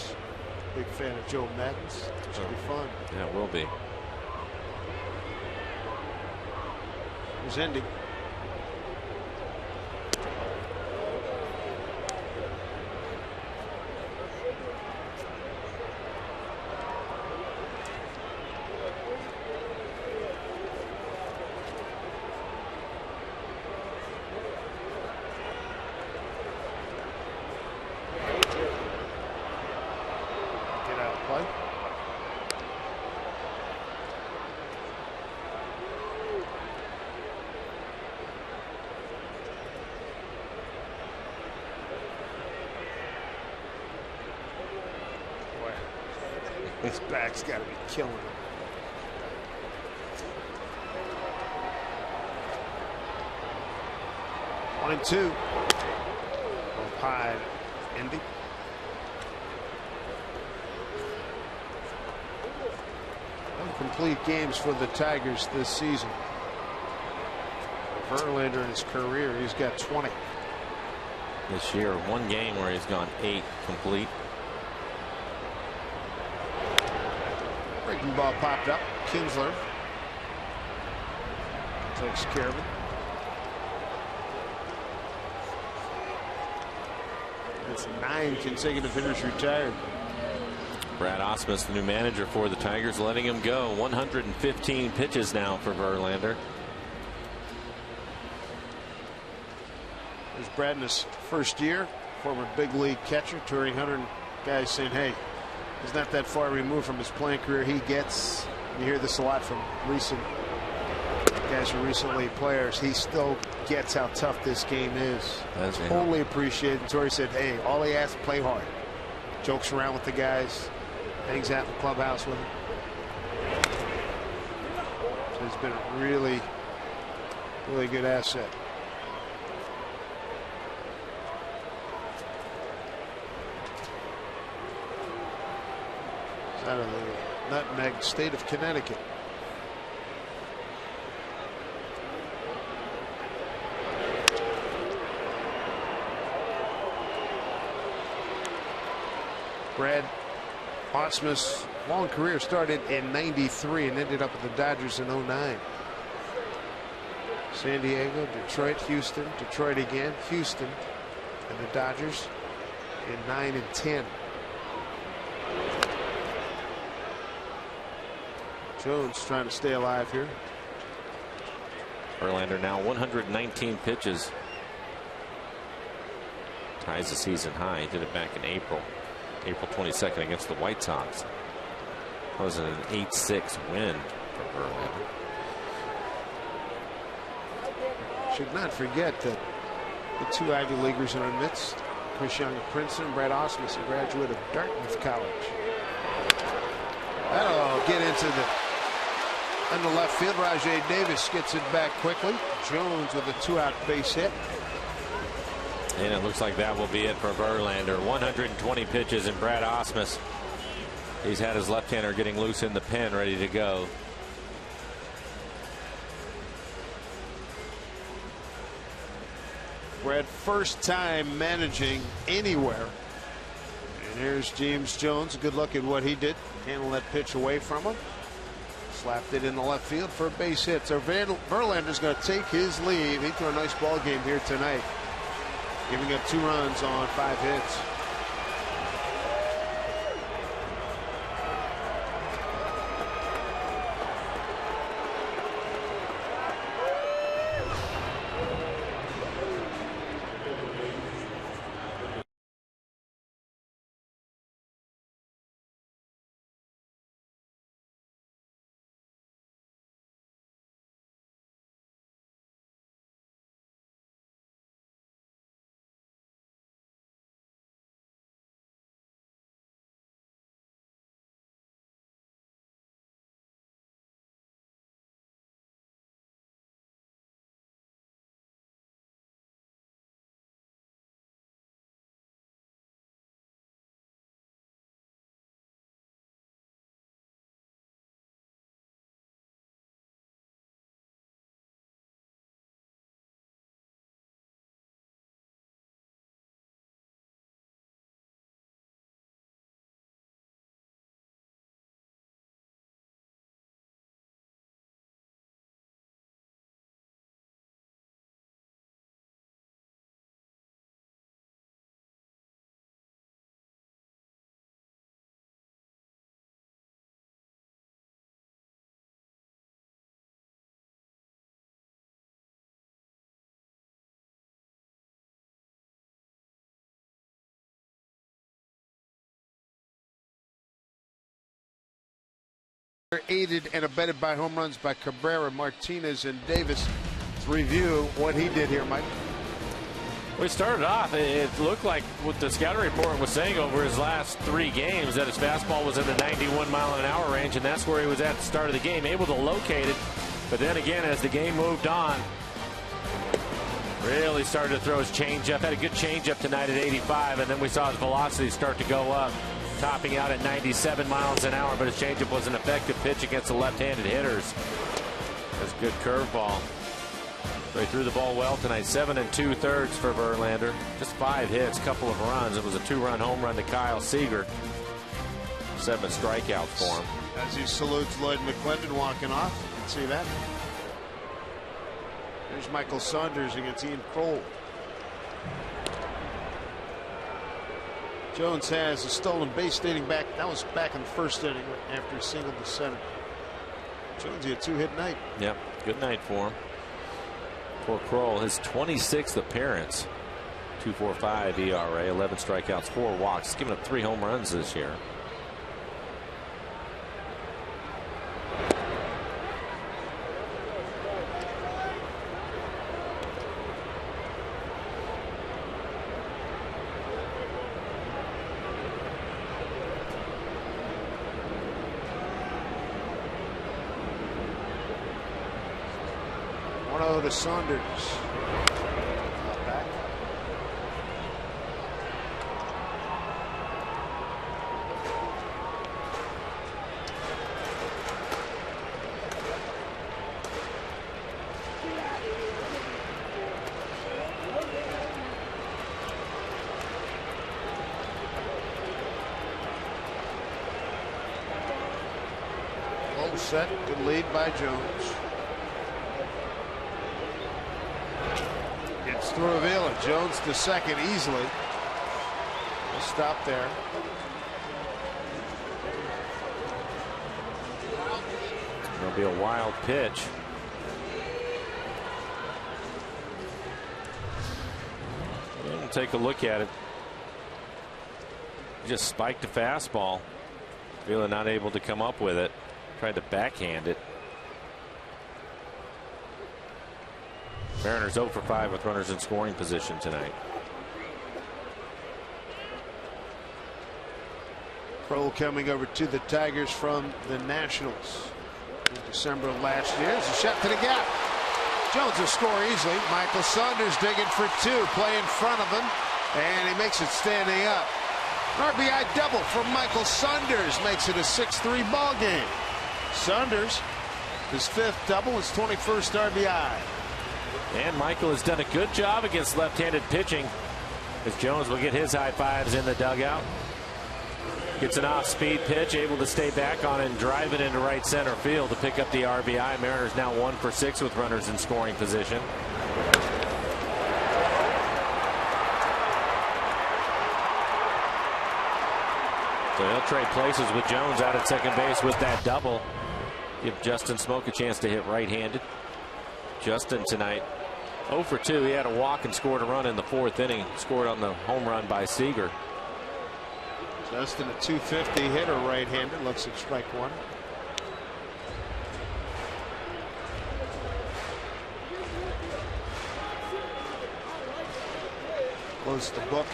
S5: Big fan of Joe Madden's. It should be fun.
S6: Yeah, it will be.
S5: Here's Indy. His back's got to be killing him. One and two. Up high, Indy. Complete games for the Tigers this season. Verlander in his career, he's got 20
S6: this year. One game where he's gone 8 complete.
S5: Breaking ball popped up. Kinsler takes care of it. That's 9 consecutive hitters retired.
S6: Brad Ausmus, the new manager for the Tigers, letting him go. 115 pitches now for Verlander.
S5: There's Brad in his first year, former big league catcher, touring 100 guys saying, hey, he's not that far removed from his playing career. He gets, you hear this a lot from recent guys who are recently players, he still gets how tough this game is.
S6: That's
S5: totally appreciated. Torrey said, hey, all he has to play hard. Jokes around with the guys, hangs out in the clubhouse with them. So he's been a really Really good asset. It's out of the nutmeg state of Connecticut. Brad Ausmus, long career, started in '93 and ended up with the Dodgers in '09. San Diego, Detroit, Houston, Detroit again, Houston, and the Dodgers in 9 and 10. Jones trying to stay alive here.
S6: Verlander now 119 pitches. Ties the season high. He did it back in April 22nd against the White Sox. That was an 8-6 win for Verlander.
S5: Should not forget that the two Ivy Leaguers in our midst, Chris Young of Princeton, Brad Ausmus, a graduate of Dartmouth College. That'll get into the left field. Rajay Davis gets it back quickly. Jones with a 2-out base hit.
S6: And it looks like that will be it for Verlander. 120 pitches, and Brad Ausmus, he's had his left-hander getting loose in the pen, ready to go.
S5: Brad, first time managing anywhere. And here's James Jones. Good look at what he did. Handle that pitch away from him. Slapped it in the left field for a base hit. So Verlander's going to take his leave. He threw a nice ball game here tonight, giving up 2 runs on 5 hits. Aided and abetted by home runs by Cabrera, Martinez, and Davis. Let's review what he did here, Mike.
S6: We started off, it looked like what the scouting report was saying over his last 3 games, that his fastball was in the 91-mile-an-hour range, and that's where he was at the start of the game, able to locate it. But then again, as the game moved on, really started to throw his changeup. Had a good changeup tonight at 85, and then we saw his velocity start to go up, topping out at 97 miles an hour, but his changeup was an effective pitch against the left-handed hitters. That's a good curveball. They threw the ball well tonight. 7 2/3 for Verlander. Just 5 hits, couple of runs. It was a 2-run home run to Kyle Seager. 7 strikeouts for him.
S5: As he salutes Lloyd McClendon walking off. You can see that. There's Michael Saunders against Ian Kroll. Jones has a stolen base dating back. That was back in the first inning after he singled to center. Jones had a 2-hit night.
S6: Yep, good night for him. For Kroll, his 26th appearance. 2.45 ERA, 11 strikeouts, 4 walks. He's given up 3 home runs this year.
S5: 1-0 to Saunders. Back. Low set, good lead by Jones. Gets through Avila. Jones to second easily. We'll stop there.
S6: It'll be a wild pitch. We'll take a look at it. Just spiked a fastball. Avila not able to come up with it. Tried to backhand it. Mariners 0 for 5 with runners in scoring position tonight.
S5: Kroll coming over to the Tigers from the Nationals in December of last year. It's a shot to the gap. Jones will score easily. Michael Saunders digging for two. Play in front of him. And he makes it standing up. An RBI double from Michael Saunders makes it a 6-3 ball game. Saunders, his 5th double, his 21st RBI.
S6: And Michael has done a good job against left-handed pitching, as Jones will get his high fives in the dugout. Gets an off-speed pitch, able to stay back on it and drive it into right center field to pick up the RBI. Mariners now 1 for 6 with runners in scoring position. So he'll trade places with Jones out at second base with that double. Give Justin Smoke a chance to hit right-handed. Justin tonight 0 for 2. He had a walk and scored a run in the 4th inning. Scored on the home run by Seager.
S5: Justin, a 250 hitter, right-handed. Looks at strike one. Close the book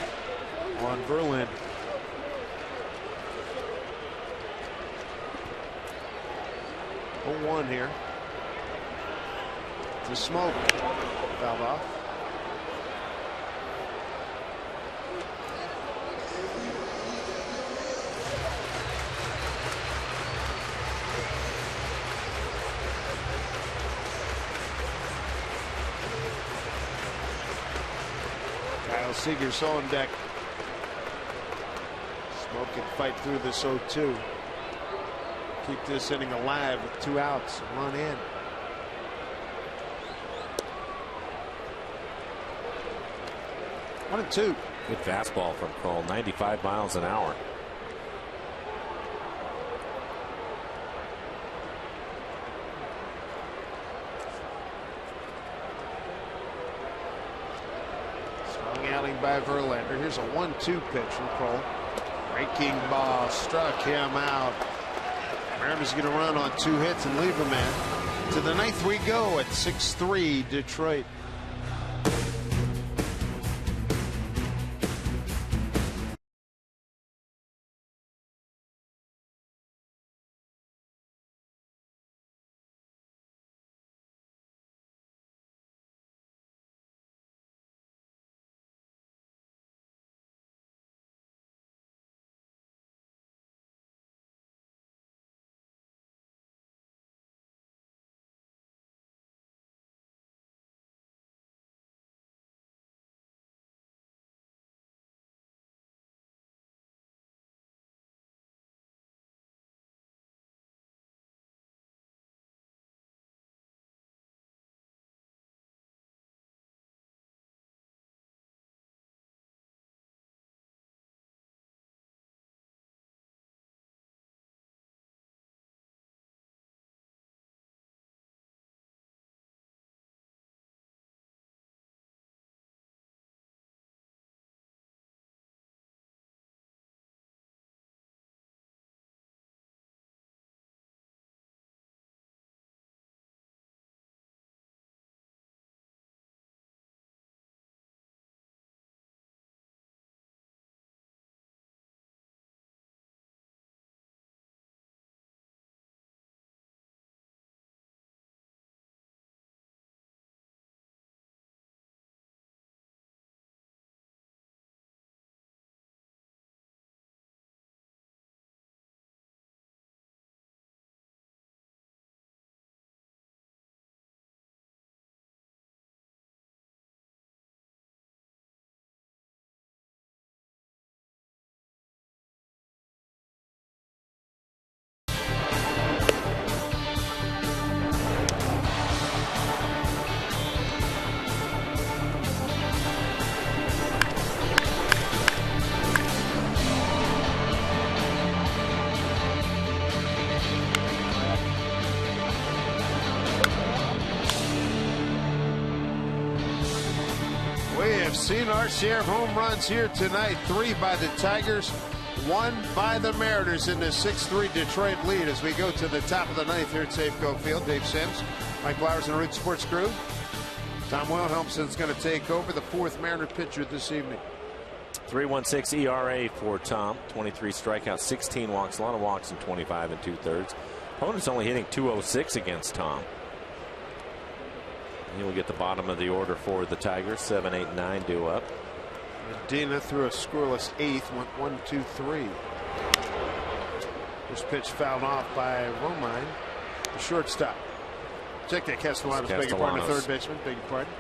S5: on Verlander. 0-1 here. To Smoke. Fouled off. Kyle Seager's on deck. Smoke can fight through this 0-2. Keep this inning alive with 2 outs and run in. 1-2.
S6: Good fastball from Kroll, 95 miles an hour.
S5: Strong outing by Verlander. Here's a 1-2 pitch from Kroll. Breaking ball struck him out. Mariners going to run on 2 hits and leave him in. To the 9th we go at 6-3 Detroit. have seen our share of home runs here tonight. 3 by the Tigers, 1 by the Mariners in the 6-3 Detroit lead as we go to the top of the 9th here at Safeco Field. Dave Sims, Mike Flowers, and the Root Sports crew. Tom Wilhelmsen's going to take over, the 4th Mariner pitcher this evening.
S6: 3.16 ERA for Tom. 23 strikeouts, 16 walks, a lot of walks in 25 2/3. Opponent's only hitting .206 against Tom. He will get the bottom of the order for the Tigers. 7, 8, 9 due up.
S5: Medina threw a scoreless 8th, went 1, 2, 3. This pitch fouled off by Romine, the shortstop. Check that, Castellanos. Beg your pardon, the third baseman. Beg your pardon.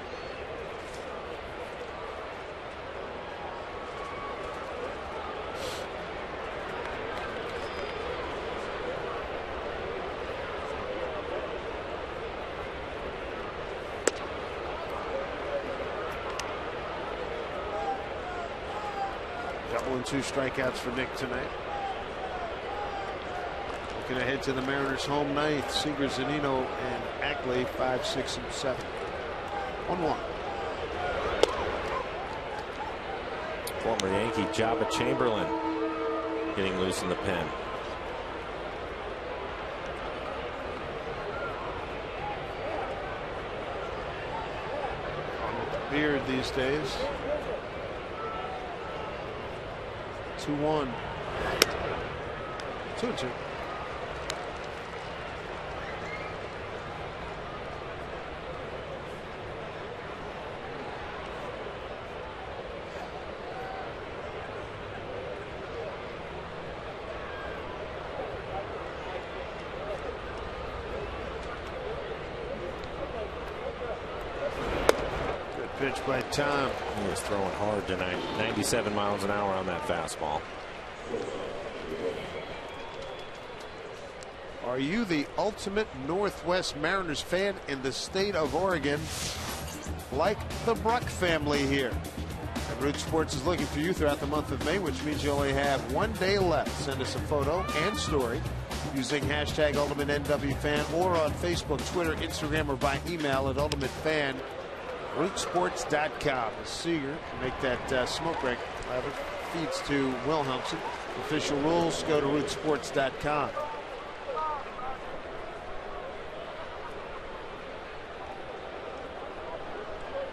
S5: Double and 2 strikeouts for Nick tonight. Looking ahead to the Mariners' home ninth. Seager, Zunino, and Ackley 5, 6, and 7. 1-1.
S6: Former Yankee Jabba Chamberlain getting loose in the pen.
S5: On with the beard these days. 2-1. 2-2. Pitch by Tom.
S6: He was throwing hard tonight. 97 miles an hour on that fastball.
S5: Are you the ultimate Northwest Mariners fan in the state of Oregon? Like the Bruck family here. And Root Sports is looking for you throughout the month of May, which means you only have 1 day left. Send us a photo and story using hashtag UltimateNWFan or on Facebook, Twitter, Instagram, or by email at UltimateFan. RootSports.com. Seager make that smoke break. Feeds to Wilhelmsen. Official rules, go to RootSports.com.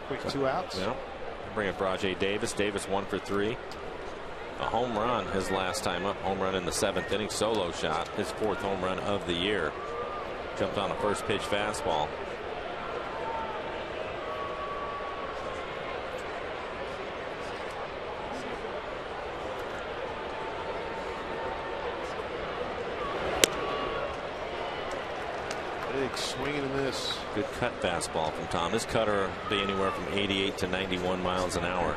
S5: Quick 2 outs.
S6: Yeah. Bring up Rajay Davis. Davis 1 for 3. A home run his last time up. Home run in the 7th inning. Solo shot. His 4th home run of the year. Jumped on a first pitch fastball.
S5: Big swinging and miss.
S6: Good cut fastball from Tom. His cutter will be anywhere from 88 to 91 miles an hour.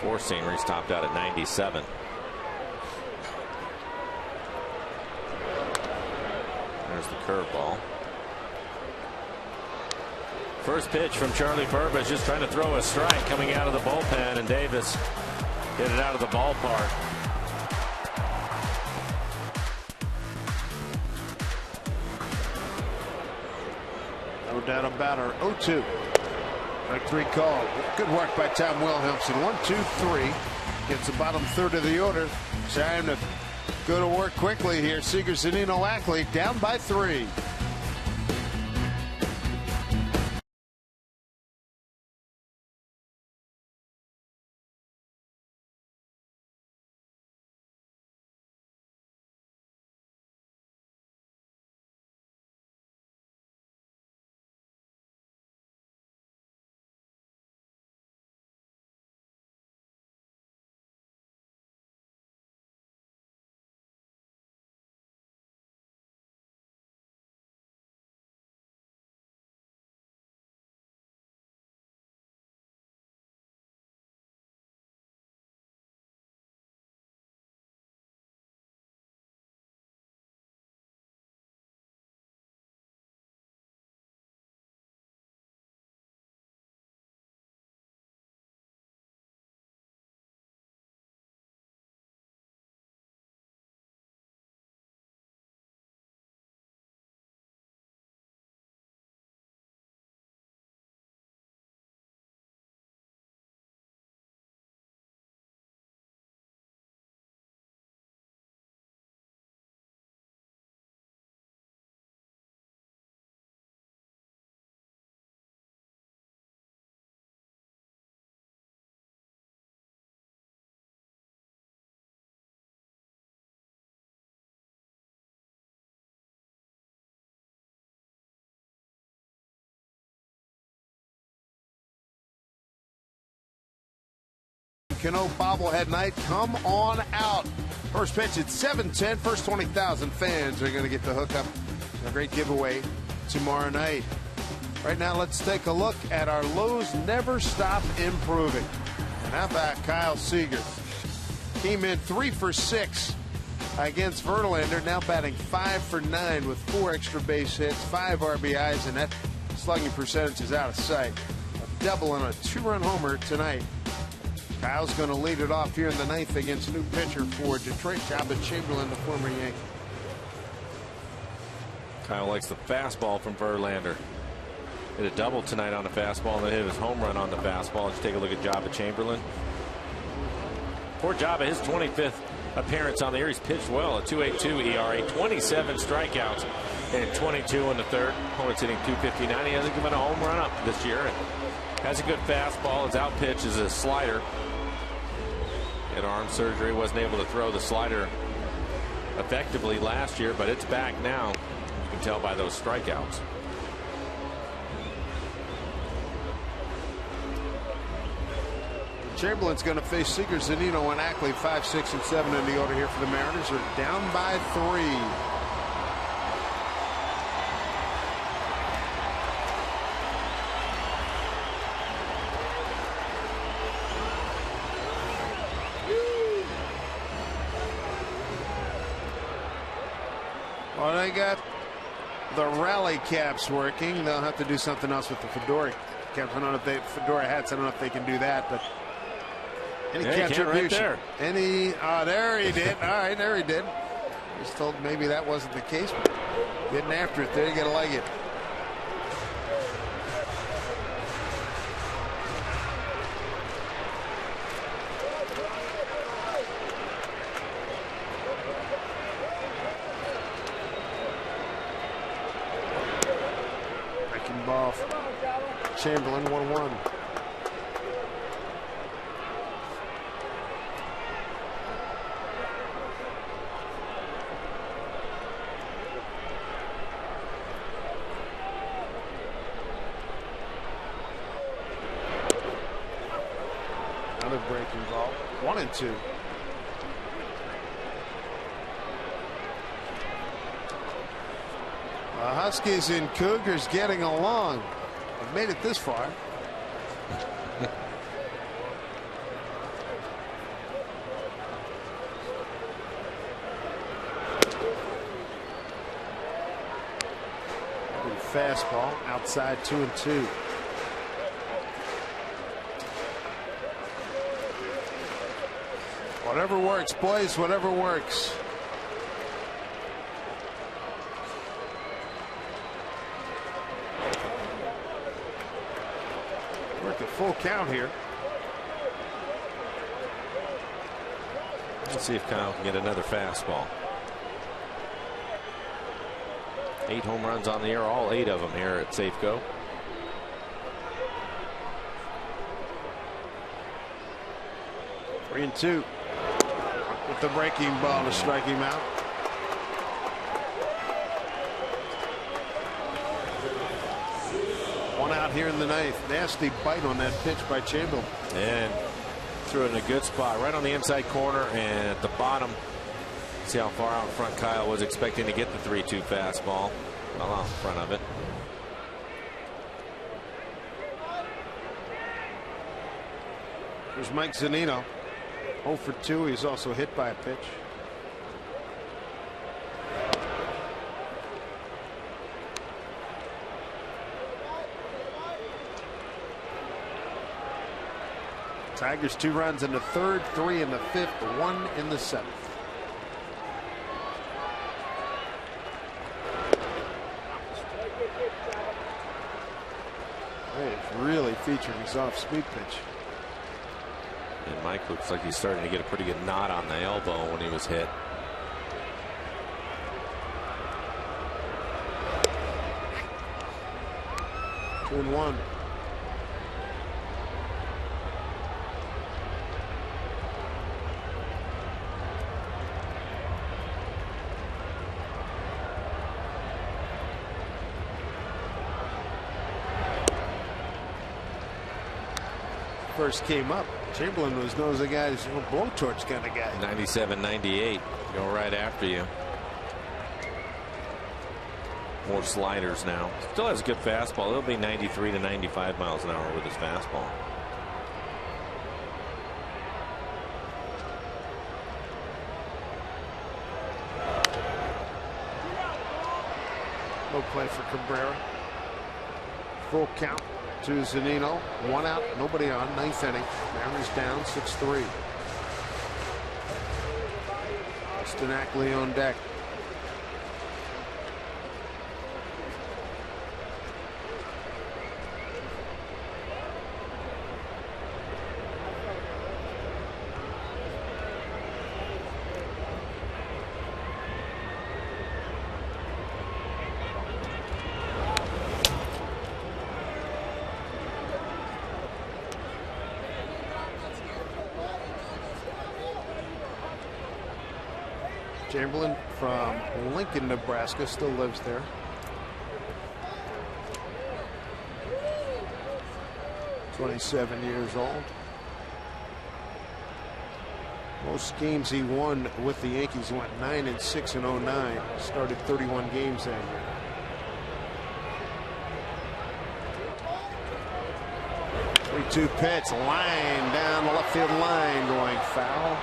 S6: 4-seamer, he's topped out at 97. There's the curveball. First pitch from Charlie Burbidge, just trying to throw a strike coming out of the bullpen, and Davis hit it out of the ballpark.
S5: No doubt about her. 0-2. Strike 3 call. Good work by Tom Wilhelmsen. 1, 2, 3. Gets the bottom third of the order. Time to go to work quickly here. Seager, Zunino, Ackley down by 3. Cano bobblehead night. Come on out. First pitch at 7:10. First 20,000 fans are going to get the hookup. A great giveaway tomorrow night. Right now, let's take a look at our lows never stop improving. And how about Kyle Seager? Came in 3 for 6 against Verlander, now batting 5 for 9 with 4 extra base hits, 5 RBIs, and that slugging percentage is out of sight. A double and a 2-run homer tonight. Kyle's going to lead it off here in the 9th against new pitcher for Detroit, Chamberlain, the former Yankee.
S6: Kyle likes the fastball from Verlander. Hit a double tonight on the fastball, and then hit his home run on the fastball. Let's take a look at Chamberlain. Poor his 25th appearance on the year. He's pitched well, a 2.82 ERA, 27 strikeouts, and 22 in the third. Opponent's hitting .259. He hasn't given a home run up this year. And has a good fastball. His out pitch is a slider. Had arm surgery, wasn't able to throw the slider effectively last year, but it's back now. You can tell by those strikeouts.
S5: Chamberlain's going to face Seager, Zunino, and Ackley. 5, 6, and 7 in the order here for the Mariners. Are down by 3. Well, they got the rally caps working. They'll have to do something else with the fedora caps. I don't know if they fedora hats. I don't know if they can do that, but. Any contribution?
S6: Right there.
S5: There he did. All right, there he did. Just told maybe that wasn't the case, but getting after it there, you gotta like it. Breaking ball. Chamberlain 1-1. Another breaking ball. 1-2. The Huskies and Cougars getting along. They've made it this far. Fastball outside 2-2. Whatever works, boys, whatever works. Work at full count here.
S6: Let's see if Kyle can get another fastball. 8 home runs on the year, all 8 of them here at Safeco.
S5: Three and 2. With the breaking ball to strike him out. One out here in the 9th. Nasty bite on that pitch by Chamberlain.
S6: And threw it in a good spot right on the inside corner and at the bottom. See how far out in front Kyle was expecting to get the 3-2 fastball. Well out in front of it.
S5: There's Mike Zunino. 0 for 2. He's also hit by a pitch. Tigers 2 runs in the 3rd, 3 in the 5th, 1 in the 7th. He's really featuring his off-speed pitch.
S6: And Mike looks like he's starting to get a pretty good knot on the elbow when he was hit.
S5: Two and 1. first came up. Chamberlain was known as a guy who's a blowtorch kind of guy.
S6: 97, 98. Go right after you. More sliders now. Still has a good fastball. It'll be 93 to 95 miles an hour with his fastball.
S5: No play for Cabrera. Full count to Zunino. 1 out, nobody on. 9th inning. Mariners down 6-3. Austin Ackley on deck. Chamberlain from Lincoln, Nebraska, still lives there. (27 years old). Most games he won with the Yankees went 9-6 in 09. Started 31 games that year. Three-two pitch, line down the left field line, going foul.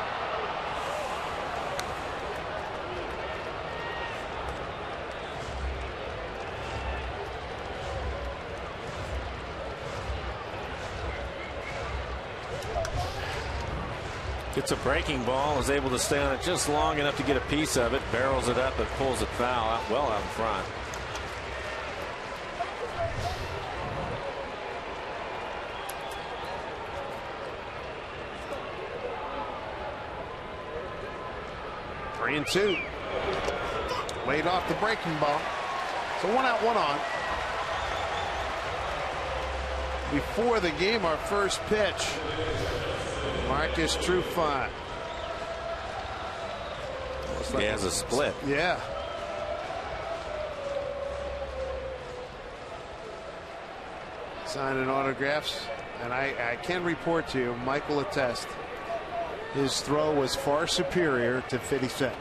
S6: It's a breaking ball, is able to stay on it just long enough to get a piece of it, barrels it up and pulls it foul out well out in front.
S5: Three and two. Laid off the breaking ball. So 1 out, 1 on. Before the game, our first pitch. Marcus Trufant.
S6: He has a split.
S5: Yeah. Signing autographs. And I can report to you, Mike will attest, his throw was far superior to 50 Cent.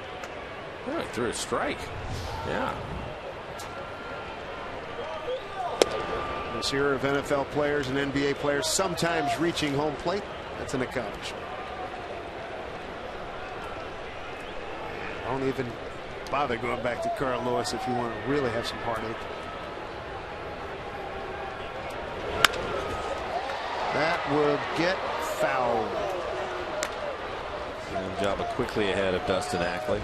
S6: Yeah, he threw a strike. Yeah.
S5: This era of NFL players and NBA players sometimes reaching home plate. That's an accomplishment. Don't even bother going back to Carl Lewis if you want to really have some heartache. That will get fouled.
S6: Good job of quickly ahead of Dustin Ackley.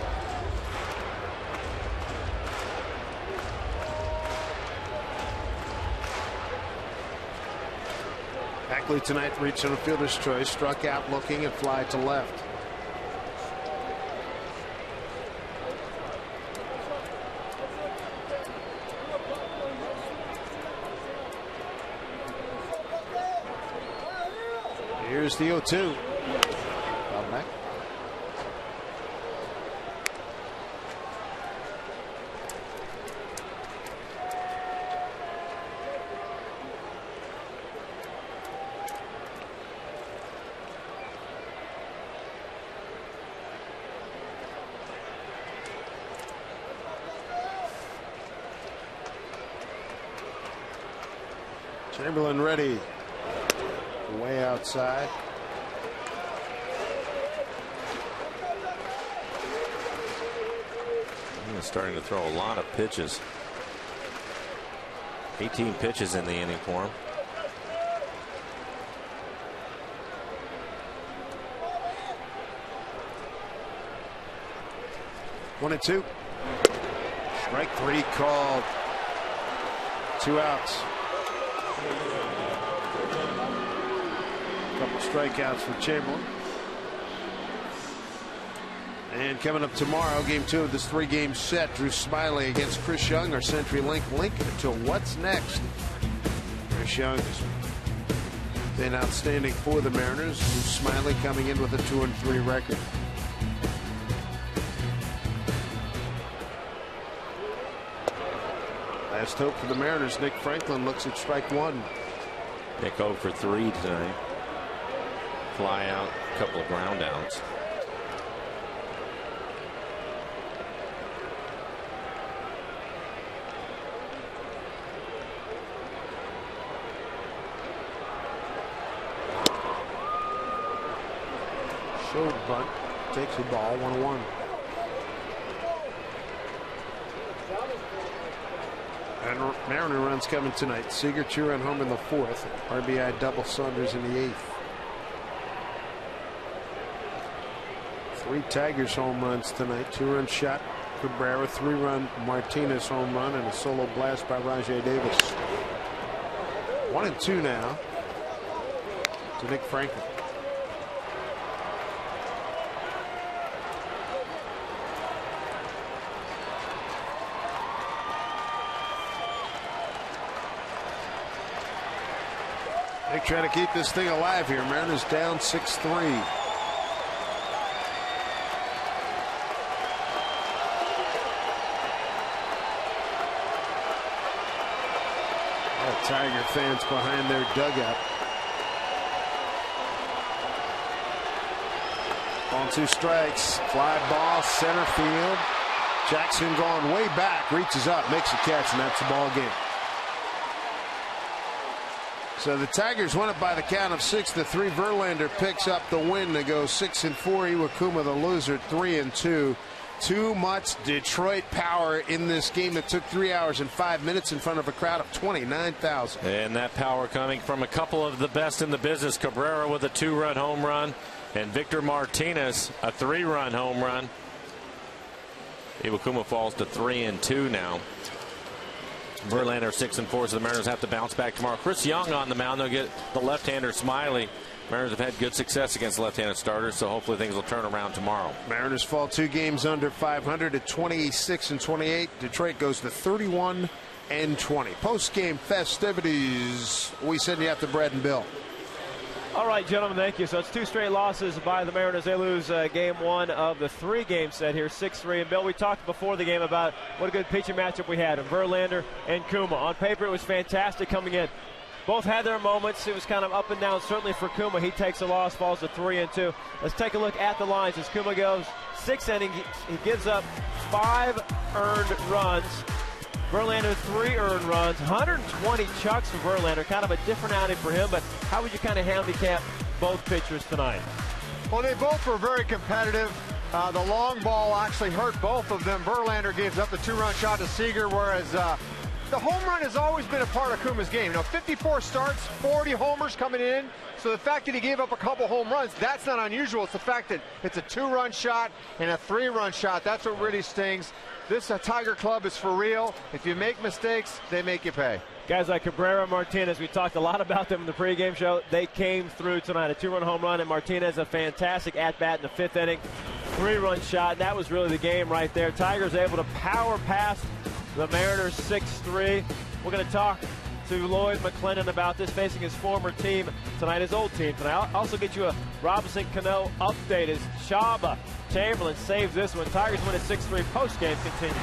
S5: Ackley tonight reached on a fielder's choice, struck out looking and fly to left. Here's the 0-2. Foul back. Chamberlain ready. Way outside.
S6: He's starting to throw a lot of pitches. 18 pitches in the inning for him.
S5: One and two. Strike three called. 2 outs. Couple strikeouts for Chamberlain. And coming up tomorrow, game 2 of this 3-game set. Drew Smiley against Chris Young, our CenturyLink link to what's next. Chris Young has been outstanding for the Mariners. Drew Smiley coming in with a 2-3 record. Last hope for the Mariners. Nick Franklin looks at strike 1.
S6: Nick 0 for 3 tonight. fly out, a couple of ground outs.
S5: Showed bunt, takes the ball, 1-1. And Mariner runs coming tonight. Seager 2-run home in the 4th. RBI double Saunders in the 8th. 3 Tigers home runs tonight. 2-run shot Cabrera, 3-run Martinez home run, and a solo blast by Rajai Davis. 1-2 now to Nick Franklin. They try to keep this thing alive here. Mariners down 6-3. Tiger fans behind their dugout. On 2 strikes. Fly ball, center field. Jackson going way back, reaches up, makes a catch, and that's the ball game. So the Tigers won it by the count of 6-3. Verlander picks up the win to go 6-4. Iwakuma the loser, 3-2. Too much Detroit power in this game that took 3 hours and 5 minutes in front of a crowd of 29,000.
S6: And that power coming from a couple of the best in the business. Cabrera with a 2-run home run, and Victor Martinez a 3-run home run. Iwakuma falls to 3-2 now. Verlander 6-4, so the Mariners have to bounce back tomorrow. Chris Young on the mound. They'll get the left-hander Smiley. Mariners have had good success against left-handed starters, so hopefully things will turn around tomorrow.
S5: Mariners fall 2 games under 500 at 26-28. Detroit goes to 31-20. Post-game festivities. We send you out to Brad and Bill.
S3: All right, gentlemen, thank you. So it's 2 straight losses by the Mariners. They lose game 1 of the 3-game set here, 6-3. And Bill, we talked before the game about what a good pitching matchup we had of Verlander and Kuma. On paper, it was fantastic coming in. Both had their moments. It was kind of up and down, certainly for Kuma. He takes a loss, falls to 3-2. Let's take a look at the lines as Kuma goes 6 innings. He gives up 5 earned runs. Verlander 3 earned runs, 120 chucks for Verlander. Kind of a different outing for him, but how would you kind of handicap both pitchers tonight?
S4: Well, they both were very competitive. The long ball actually hurt both of them. Verlander gives up the 2-run shot to Seager, whereas the home run has always been a part of Kuma's game. 54 starts, 40 homers coming in. So the fact that he gave up a couple home runs, that's not unusual. It's the fact that it's a 2-run shot and a 3-run shot. That's what really stings. This Tiger club is for real. If you make mistakes, they make you pay.
S3: Guys like Cabrera, Martinez, we talked a lot about them in the pregame show. They came through tonight. A 2-run home run, and Martinez a fantastic at-bat in the 5th inning. 3-run shot. That was really the game right there. Tigers able to power past the Mariners 6-3. We're going to talk to Lloyd McClendon about this, facing his former team tonight, his old team tonight. I'll also get you a Robinson Cano update as Chaba Chamberlain saves this one. Tigers win at 6-3. Post-game continues.